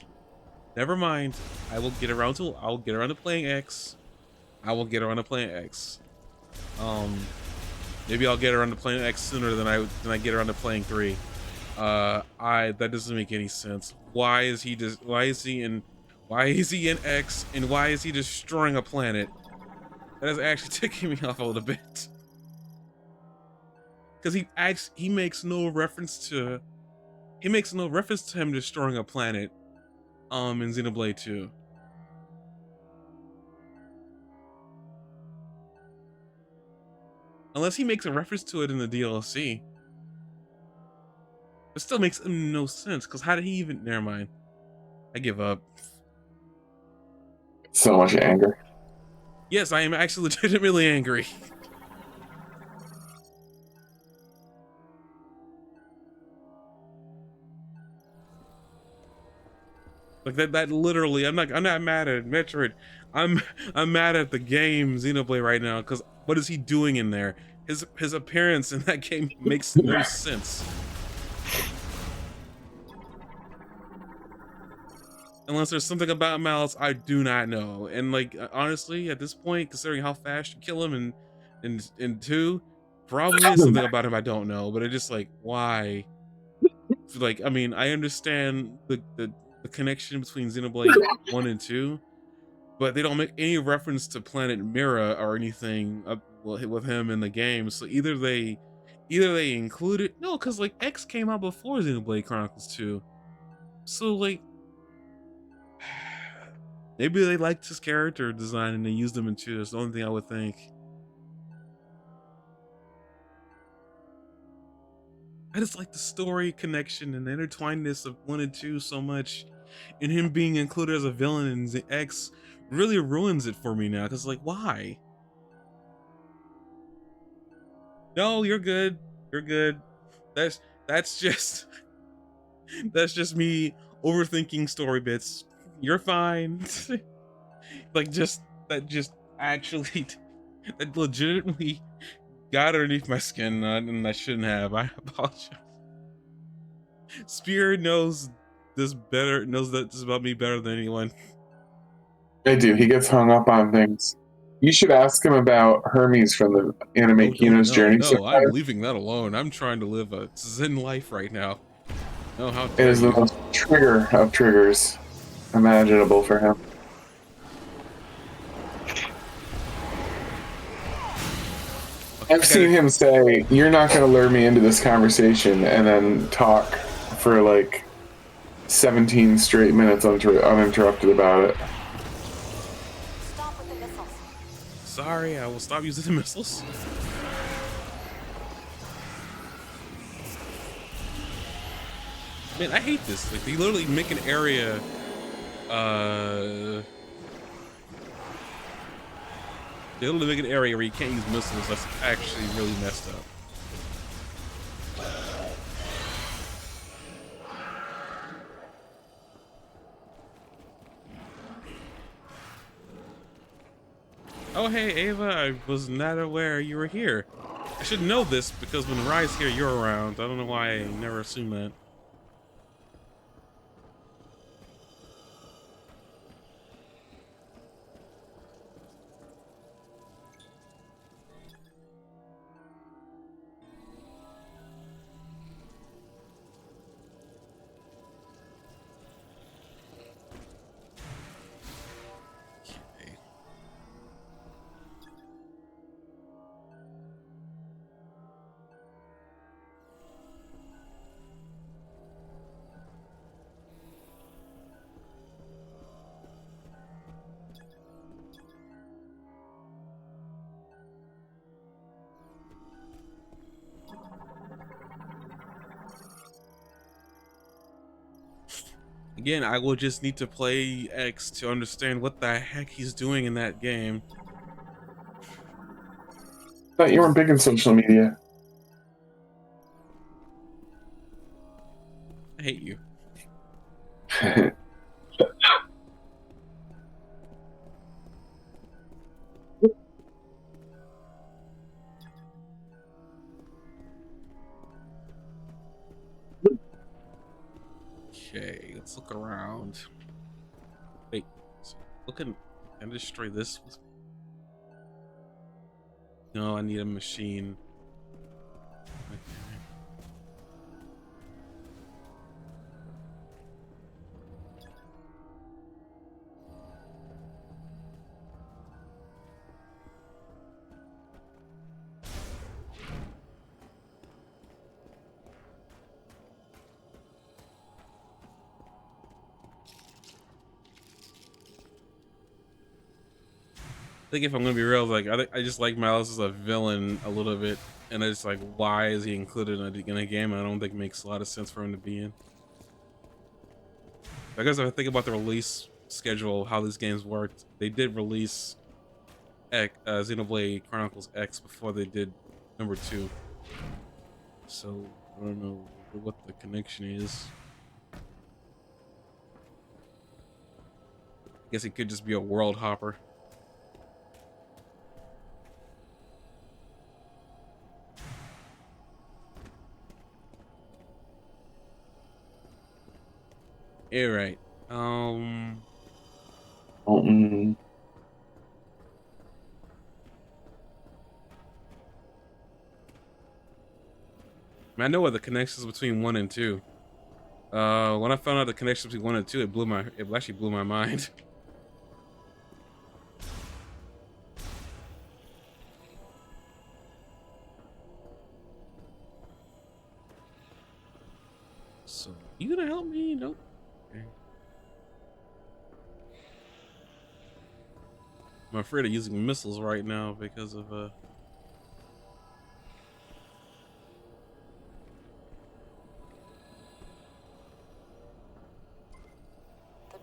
Never mind. I'll get around to playing X. I will get around to playing X. Maybe I'll get around to playing X sooner than I get around to playing 3. That doesn't make any sense. Why is he in X, and why is he destroying a planet? That is actually ticking me off a little bit. Because he makes no reference to him destroying a planet in Xenoblade 2. Unless he makes a reference to it in the DLC. It still makes no sense, because how did he even... Never mind. I give up. So much anger. Yes, I am actually legitimately angry. Like that literally, I'm not mad at Metroid. I'm mad at the game Xenoblade right now, because what is he doing in there? His appearance in that game makes no sense. Unless there's something about Malice I do not know. And like, honestly, at this point, considering how fast you kill him in 2, probably is something about him I don't know. But it's just like, why? Like, I mean, I understand the connection between Xenoblade 1 and 2, but they don't make any reference to Planet Mira or anything with him in the game. So either they included no, because like X came out before Xenoblade Chronicles 2. So like maybe they liked his character design and they used him in 2. That's the only thing I would think. I just like the story connection and the intertwinedness of 1 and 2 so much, and him being included as a villain in X really ruins it for me now. Cause like, why? No, you're good. You're good. That's just that's just me overthinking story bits. You're fine. Like just actually that legitimately got underneath my skin, and I shouldn't have. I apologize. Spear knows this better, knows that this about me better than anyone. I do. He gets hung up on things. You should ask him about Hermes from the anime Oh, Kino's Journey. no, I'm leaving that alone. I'm trying to live a zen life right now. No, how It dare is the you? most trigger of triggers imaginable for him. I've seen him say, "You're not going to lure me into this conversation," and then talk for like 17 straight minutes uninterrupted about it. Stop with the missiles. Sorry, I will stop using the missiles. Man, I hate this. Like, they literally make an area, they literally make an area where you can't use missiles. That's actually really messed up. Oh, hey, Ava, I was not aware you were here. I should know this because when Rai's here, you're around. I don't know why I never assumed that. Okay. Again, I will just need to play X to understand what the heck he's doing in that game. Thought you weren't big in social media. I hate you. Okay, let's look around. Wait, so looking, can I destroy this? No, I need a machine. Okay. I think if I'm gonna be real, like I just like Malice as a villain a little bit, and it's like, why is he included in a game? I don't think it makes a lot of sense for him to be in. I guess if I think about the release schedule, how these games worked, they did release Xenoblade Chronicles X before they did number 2. So I don't know what the connection is. I guess it could just be a world hopper. Yeah, right. I know what the connections between 1 and 2. When I found out the connections between 1 and 2, it actually blew my mind. So, you gonna help me? Nope. Okay. I'm afraid of using missiles right now because of The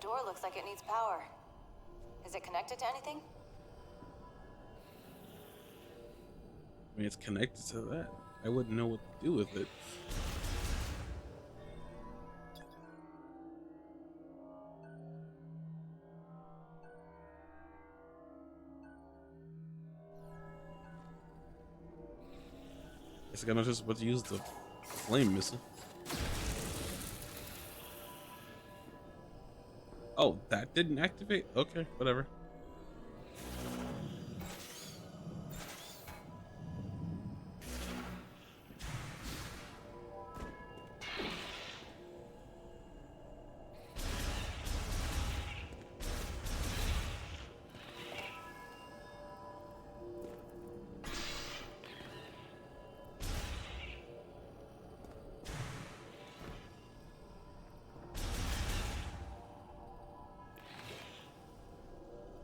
door looks like it needs power. Is it connected to anything? I mean, it's connected to that. I wouldn't know what to do with it. Guess I got no choice but to use the flame missile. Oh, that didn't activate? Okay, whatever.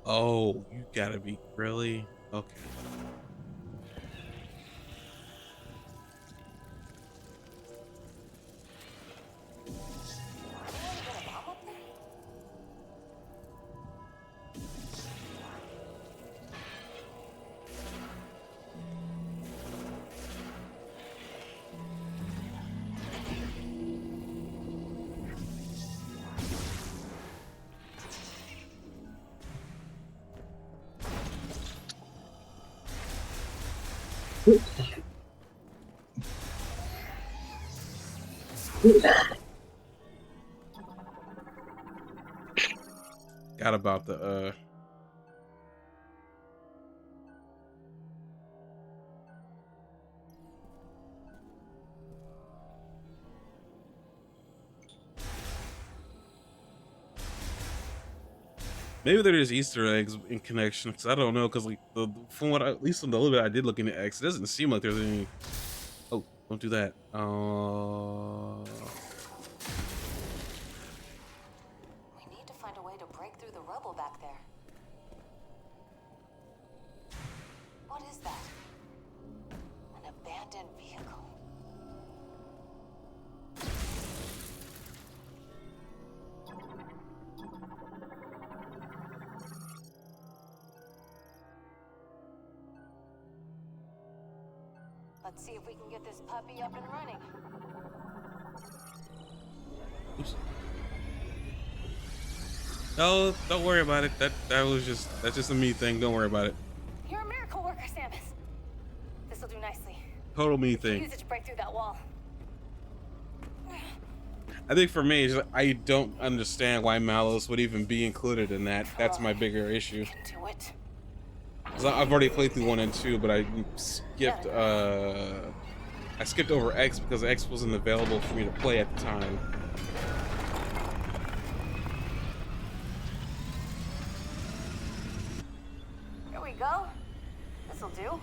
Oh, you gotta be really okay. Got about the maybe there's Easter eggs in connection, because I don't know, because like from what at least from the little bit I did look into X, it doesn't seem like there's any. Oh, don't do that. We need to find a way to break through the rubble back there. What is that? An abandoned vehicle. Let's see if we can get this puppy up and running. Oops. No, don't worry about it. That's just a me thing. Don't worry about it. You're a miracle worker, Samus. This'll do nicely. Total me Use thing. it to break through that wall. I think for me, it's just, I don't understand why Malus would even be included in that. That's my bigger issue. You can do it. 'Cause I've already played through 1 and 2, but I skipped over X because X wasn't available for me to play at the time. Here we go. This'll do.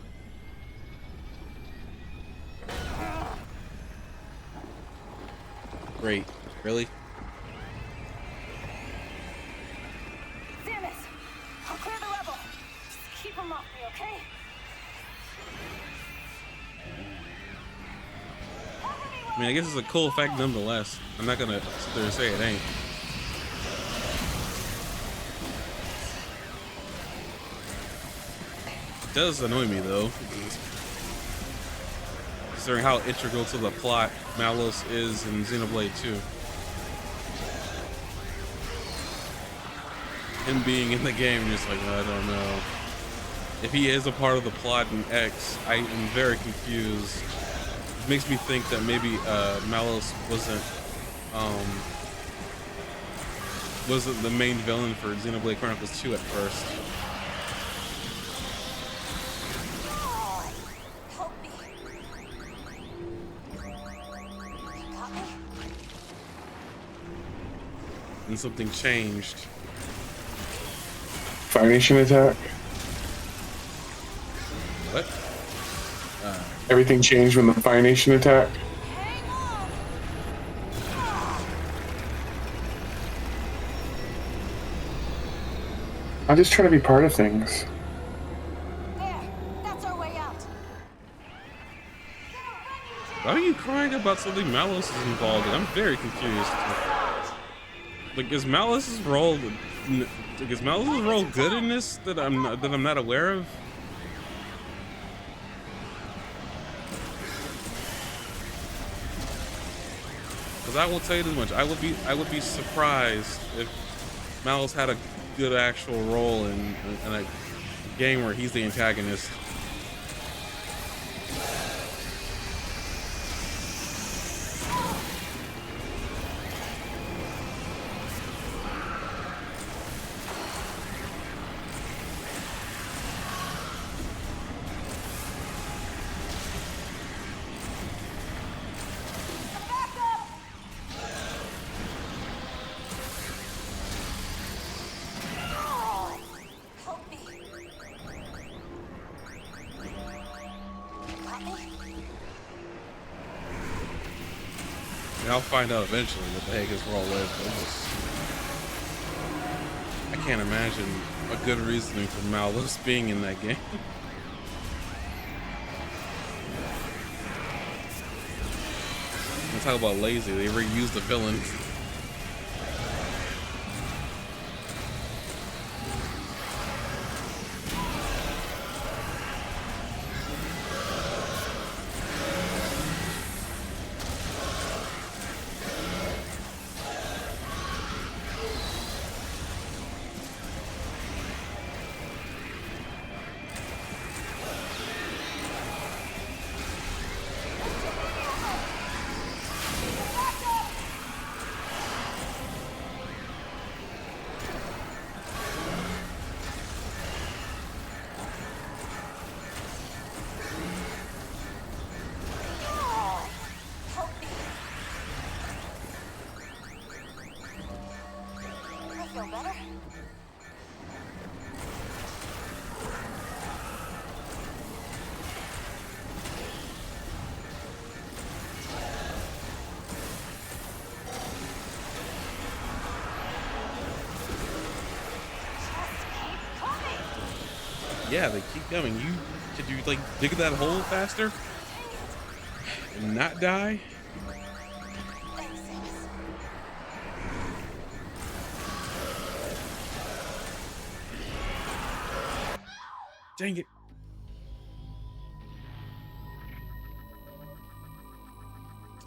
Great. Really? Samus, I'll clear the rubble. Just keep him off me, okay? I mean, I guess it's a cool fact nonetheless. I'm not gonna sit there and say it ain't. It does annoy me though, considering how integral to the plot Malus is in Xenoblade 2. Him being in the game, just like, I don't know. If he is a part of the plot in X, I am very confused. It makes me think that maybe Malus wasn't the main villain for Xenoblade Chronicles 2 at first. Help me. You got me? And something changed. Fire Nation attack. What? Everything changed when the Fire Nation attacked. Hang on. I'm just trying to be part of things. There, that's our way out. Why are you crying about something Malice is involved in? I'm very confused. Like, is Malice's role good in this that I'm not aware of? Because I will tell you this much: I would be surprised if Malice had a good actual role in a game where he's the antagonist. Help me. Got me? And I'll find out eventually what the heck his role is. But I can't imagine a good reasoning for Malice being in that game. Let's talk about lazy. They reused the villain. Help me. I feel better. Just keep coming. Yeah, they keep coming. Could you like dig that hole faster and not die? Thanks, Samus. Dang it.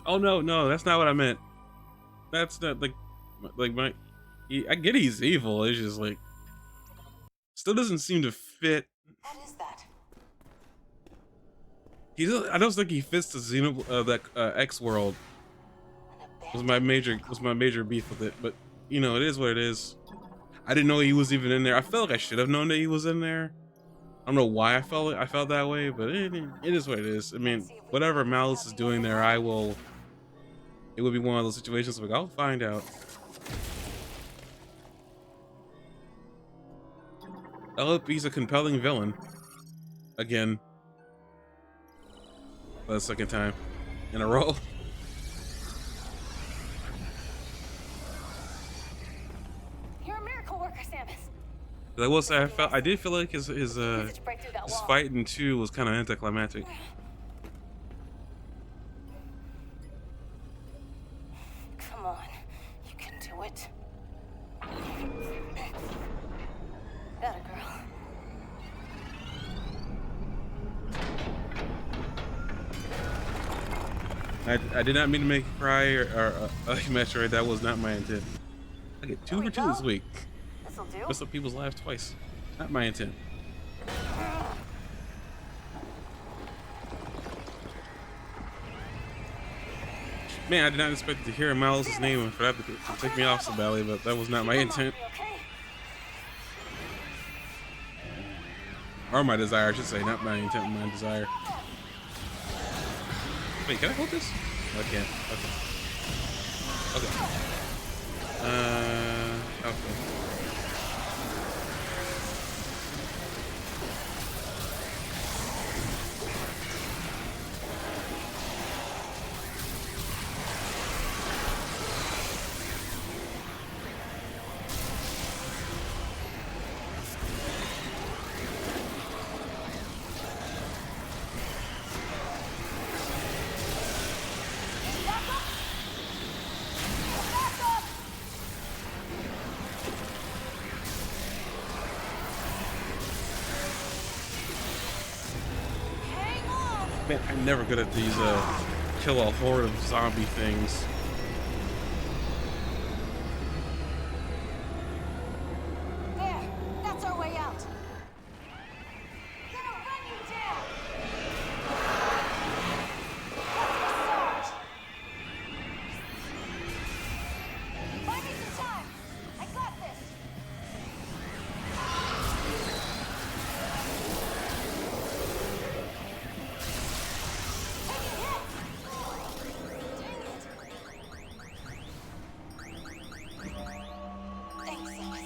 Oh no, that's not what I meant. That's not like my. I get he's evil. It's just like still doesn't seem to fit. What is that? I don't think he fits the X world. An Was my major beef with it, but you know it is what it is. I didn't know he was even in there. I felt like I should have known that he was in there. I don't know why I felt that way, but it is what it is. I mean, whatever Malice is doing there, it would be one of those situations like I'll find out. I hope he's a compelling villain. Again. For the second time in a row. You're a miracle worker, Samus. I will say I did feel like his Managed to break through that his wall. fight in 2 was kind of anticlimactic. Come on, you can do it. Got it, girl. I did not mean to make you cry or Metroid. That was not my intent. I get 2 for 2 this week. This'll do. Mess up people's lives twice. Not my intent. Man, I did not expect to hear Malice's name and for that to take me off so badly, but that was not my intent. Okay. Or my desire, I should say. Not my intent, my desire. Wait, can I hold this? No, I can't. Okay. Okay. Man, I'm never good at these kill a horde of zombie things. There! That's our way out! Gonna run you down! Let's go, Buy me some time! I got this! Taking hits! Dang it! Thanks, Samus.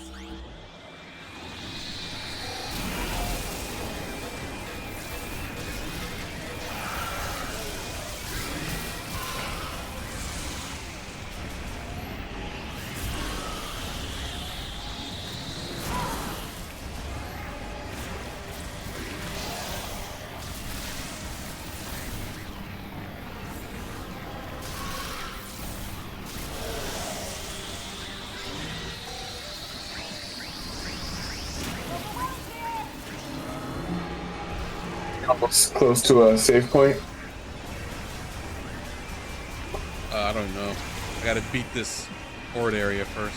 Almost close to a save point. I don't know. I gotta beat this horde area first.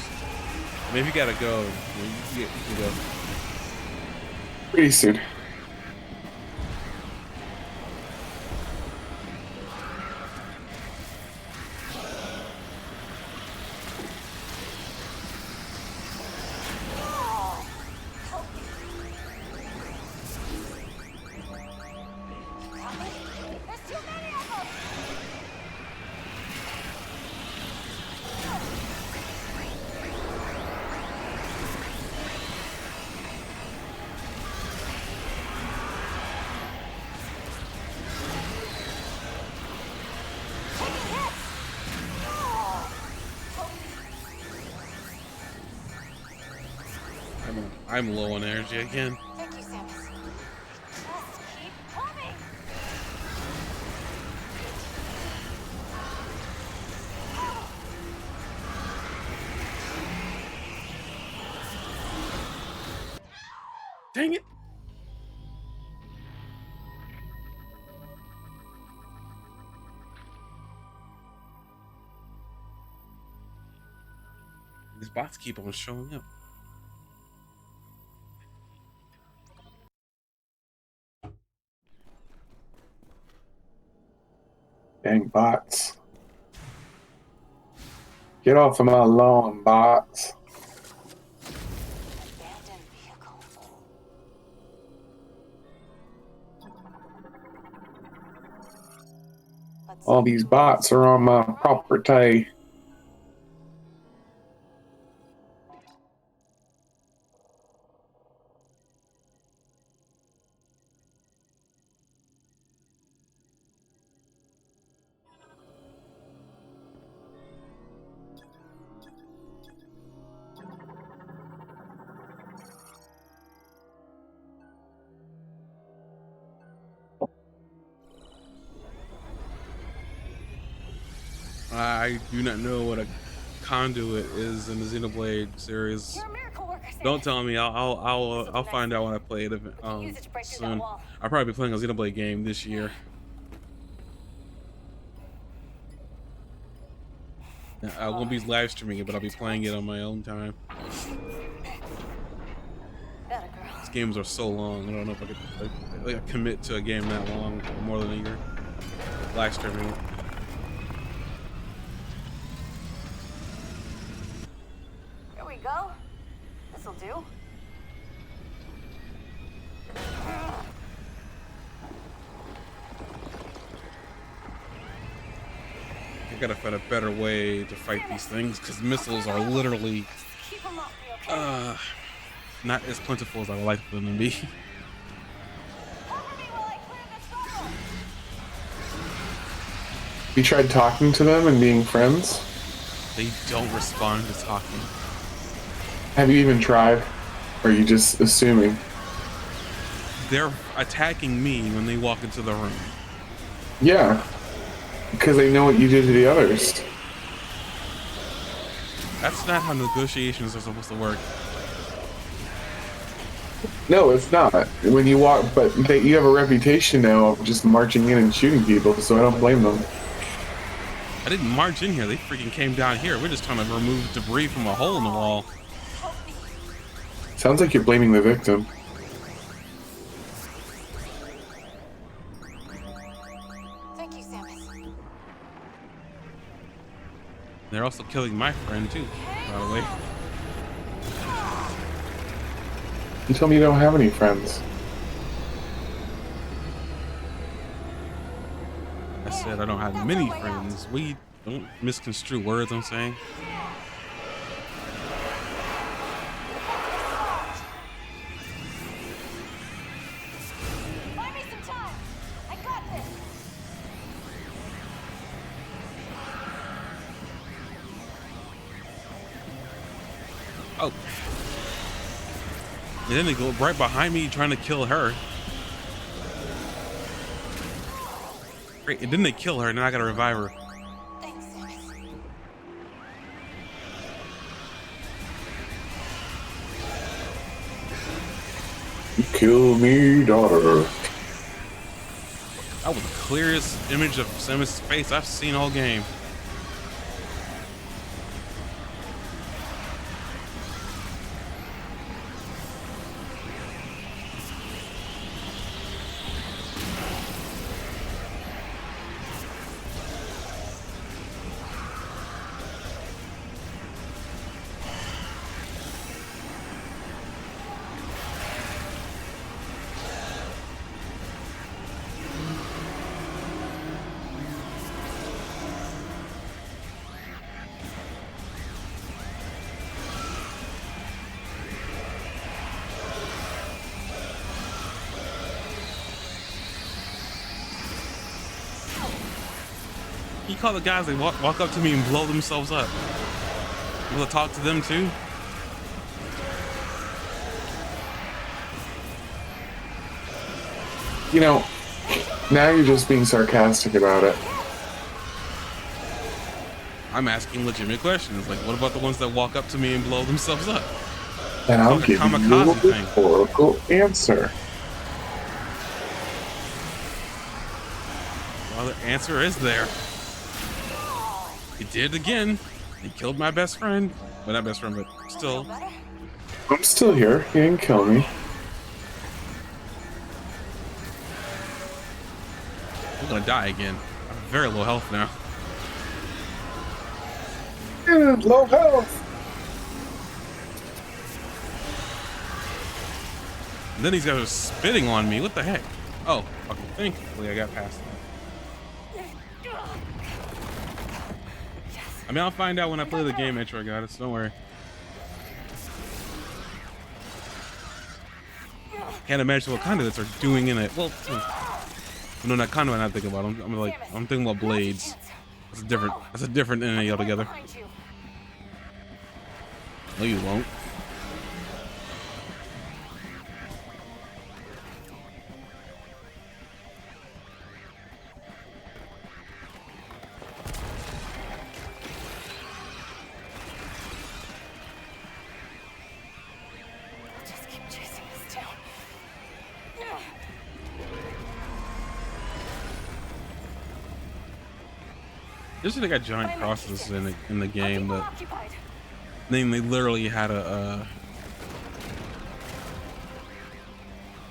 I mean, if you gotta go, you can go. Pretty soon. Got me? There's too many of them! Taking hits! I'm low on energy again. Thank you, Samus. Just keep coming! Dang it! These bots keep on showing up. Dang bots. Get off of my lawn, bots. Abandoned vehicle. Let's All these bots are on my property. I do not know what a conduit is in the Xenoblade series. You're a miracle worker, Samus. Don't tell me. I'll find out when I play it Use it to break through that soon. wall. I'll probably be playing a Xenoblade game this year. I won't be live streaming it, but I'll be playing it on my own time. That a girl. These games are so long. I don't know if I could like, commit to a game that long for more than a year. Live streaming it. Here we go. This'll do. I gotta find a better way to fight these things because missiles are literally Just keep 'em off me, okay? not as plentiful as I would like them to be. Cover me while I clear this bubble. You tried talking to them and being friends? They don't respond to talking. Have you even tried? Or are you just assuming? They're attacking me when they walk into the room. Yeah. Because they know what you did to the others. That's not how negotiations are supposed to work. No, it's not. When you walk, but you have a reputation now of just marching in and shooting people, so I don't blame them. I didn't march in here. They freaking came down here. We're just trying to remove debris from a hole in the wall. Help me. Sounds like you're blaming the victim. Thank you, Samus. They're also killing my friend too, by the way. You tell me you don't have any friends. I said I don't have many friends. We don't misconstrue words I'm saying. Buy me some time. I got this. Oh. And then they go right behind me trying to kill her. Great, and then they kill her and then I gotta revive her. Thanks, Samus. Kill me, daughter. That was the clearest image of Samus' face I've seen all game. You call the guys they walk up to me and blow themselves up. Will I talk to them too? You know, now you're just being sarcastic about it. I'm asking legitimate questions. Like, what about the ones that walk up to me and blow themselves up? And I'll It's like give a you a kamikaze thing. rhetorical answer. Well, the answer is there. He did it again. He killed my best friend. Well, not best friend, but still. Better? I'm still here. You didn't kill me. I'm gonna die again. I'm very low health now. Low health. And then these guys are spitting on me. What the heck? Oh, okay. Thankfully I got past that. I mean, I'll find out when I play the game, Metroid Goddess. Don't worry. Can't imagine what conduits are doing in it. Well, no, not conduit. I'm not thinking about. I'm thinking about blades. That's a different. That's a different enemy altogether. Behind you. No, you won't. Just keep chasing this down. This is they got giant crosses in the game, Keep but occupied. then they literally had a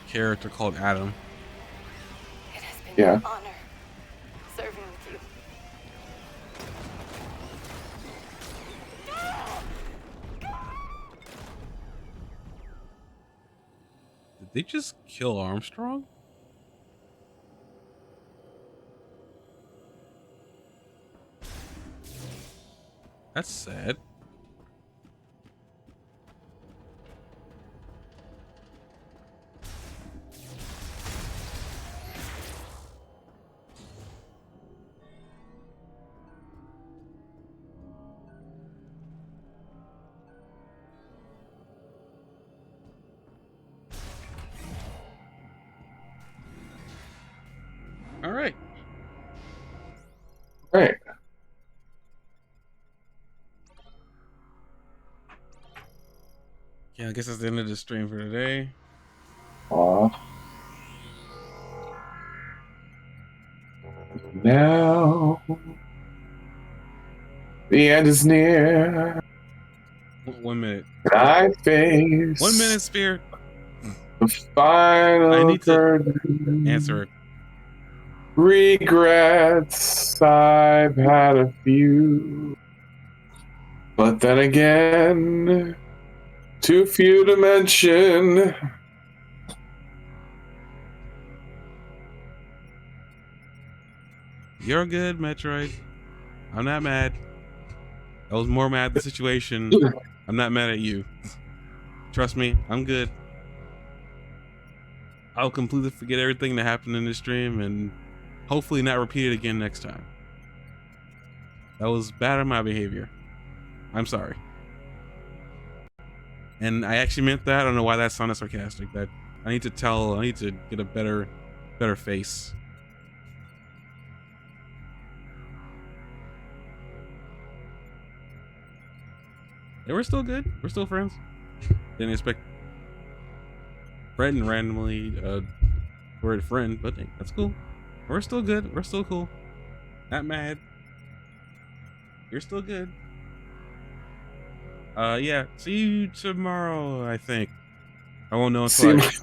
character called Adam. It has been Yeah. an honor serving with you. Did they just kill Armstrong? That's sad. All right. Right. Yeah, I guess that's the end of the stream for today. The end is near. 1 minute. I face 1 minute, Spear. the final I need to curtain. answer it. Regrets, I've had a few. But then again, too few to mention. You're good, Metroid. I'm not mad. I was more mad at the situation. I'm not mad at you. Trust me, I'm good. I'll completely forget everything that happened in this stream and hopefully not repeat it again next time. That was bad on my behavior. I'm sorry. And I actually meant that. I don't know why that sounded sarcastic. That I need to get a better face. Yeah, we're still good. We're still friends. Didn't expect friend randomly word friend, but hey, that's cool. We're still good. We're still cool. Not mad. You're still good. Yeah. See you tomorrow, I think. I won't know until See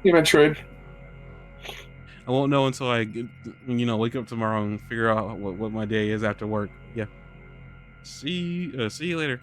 you, Metroid. I won't know until I wake up tomorrow and figure out what my day is after work. Yeah. See you later.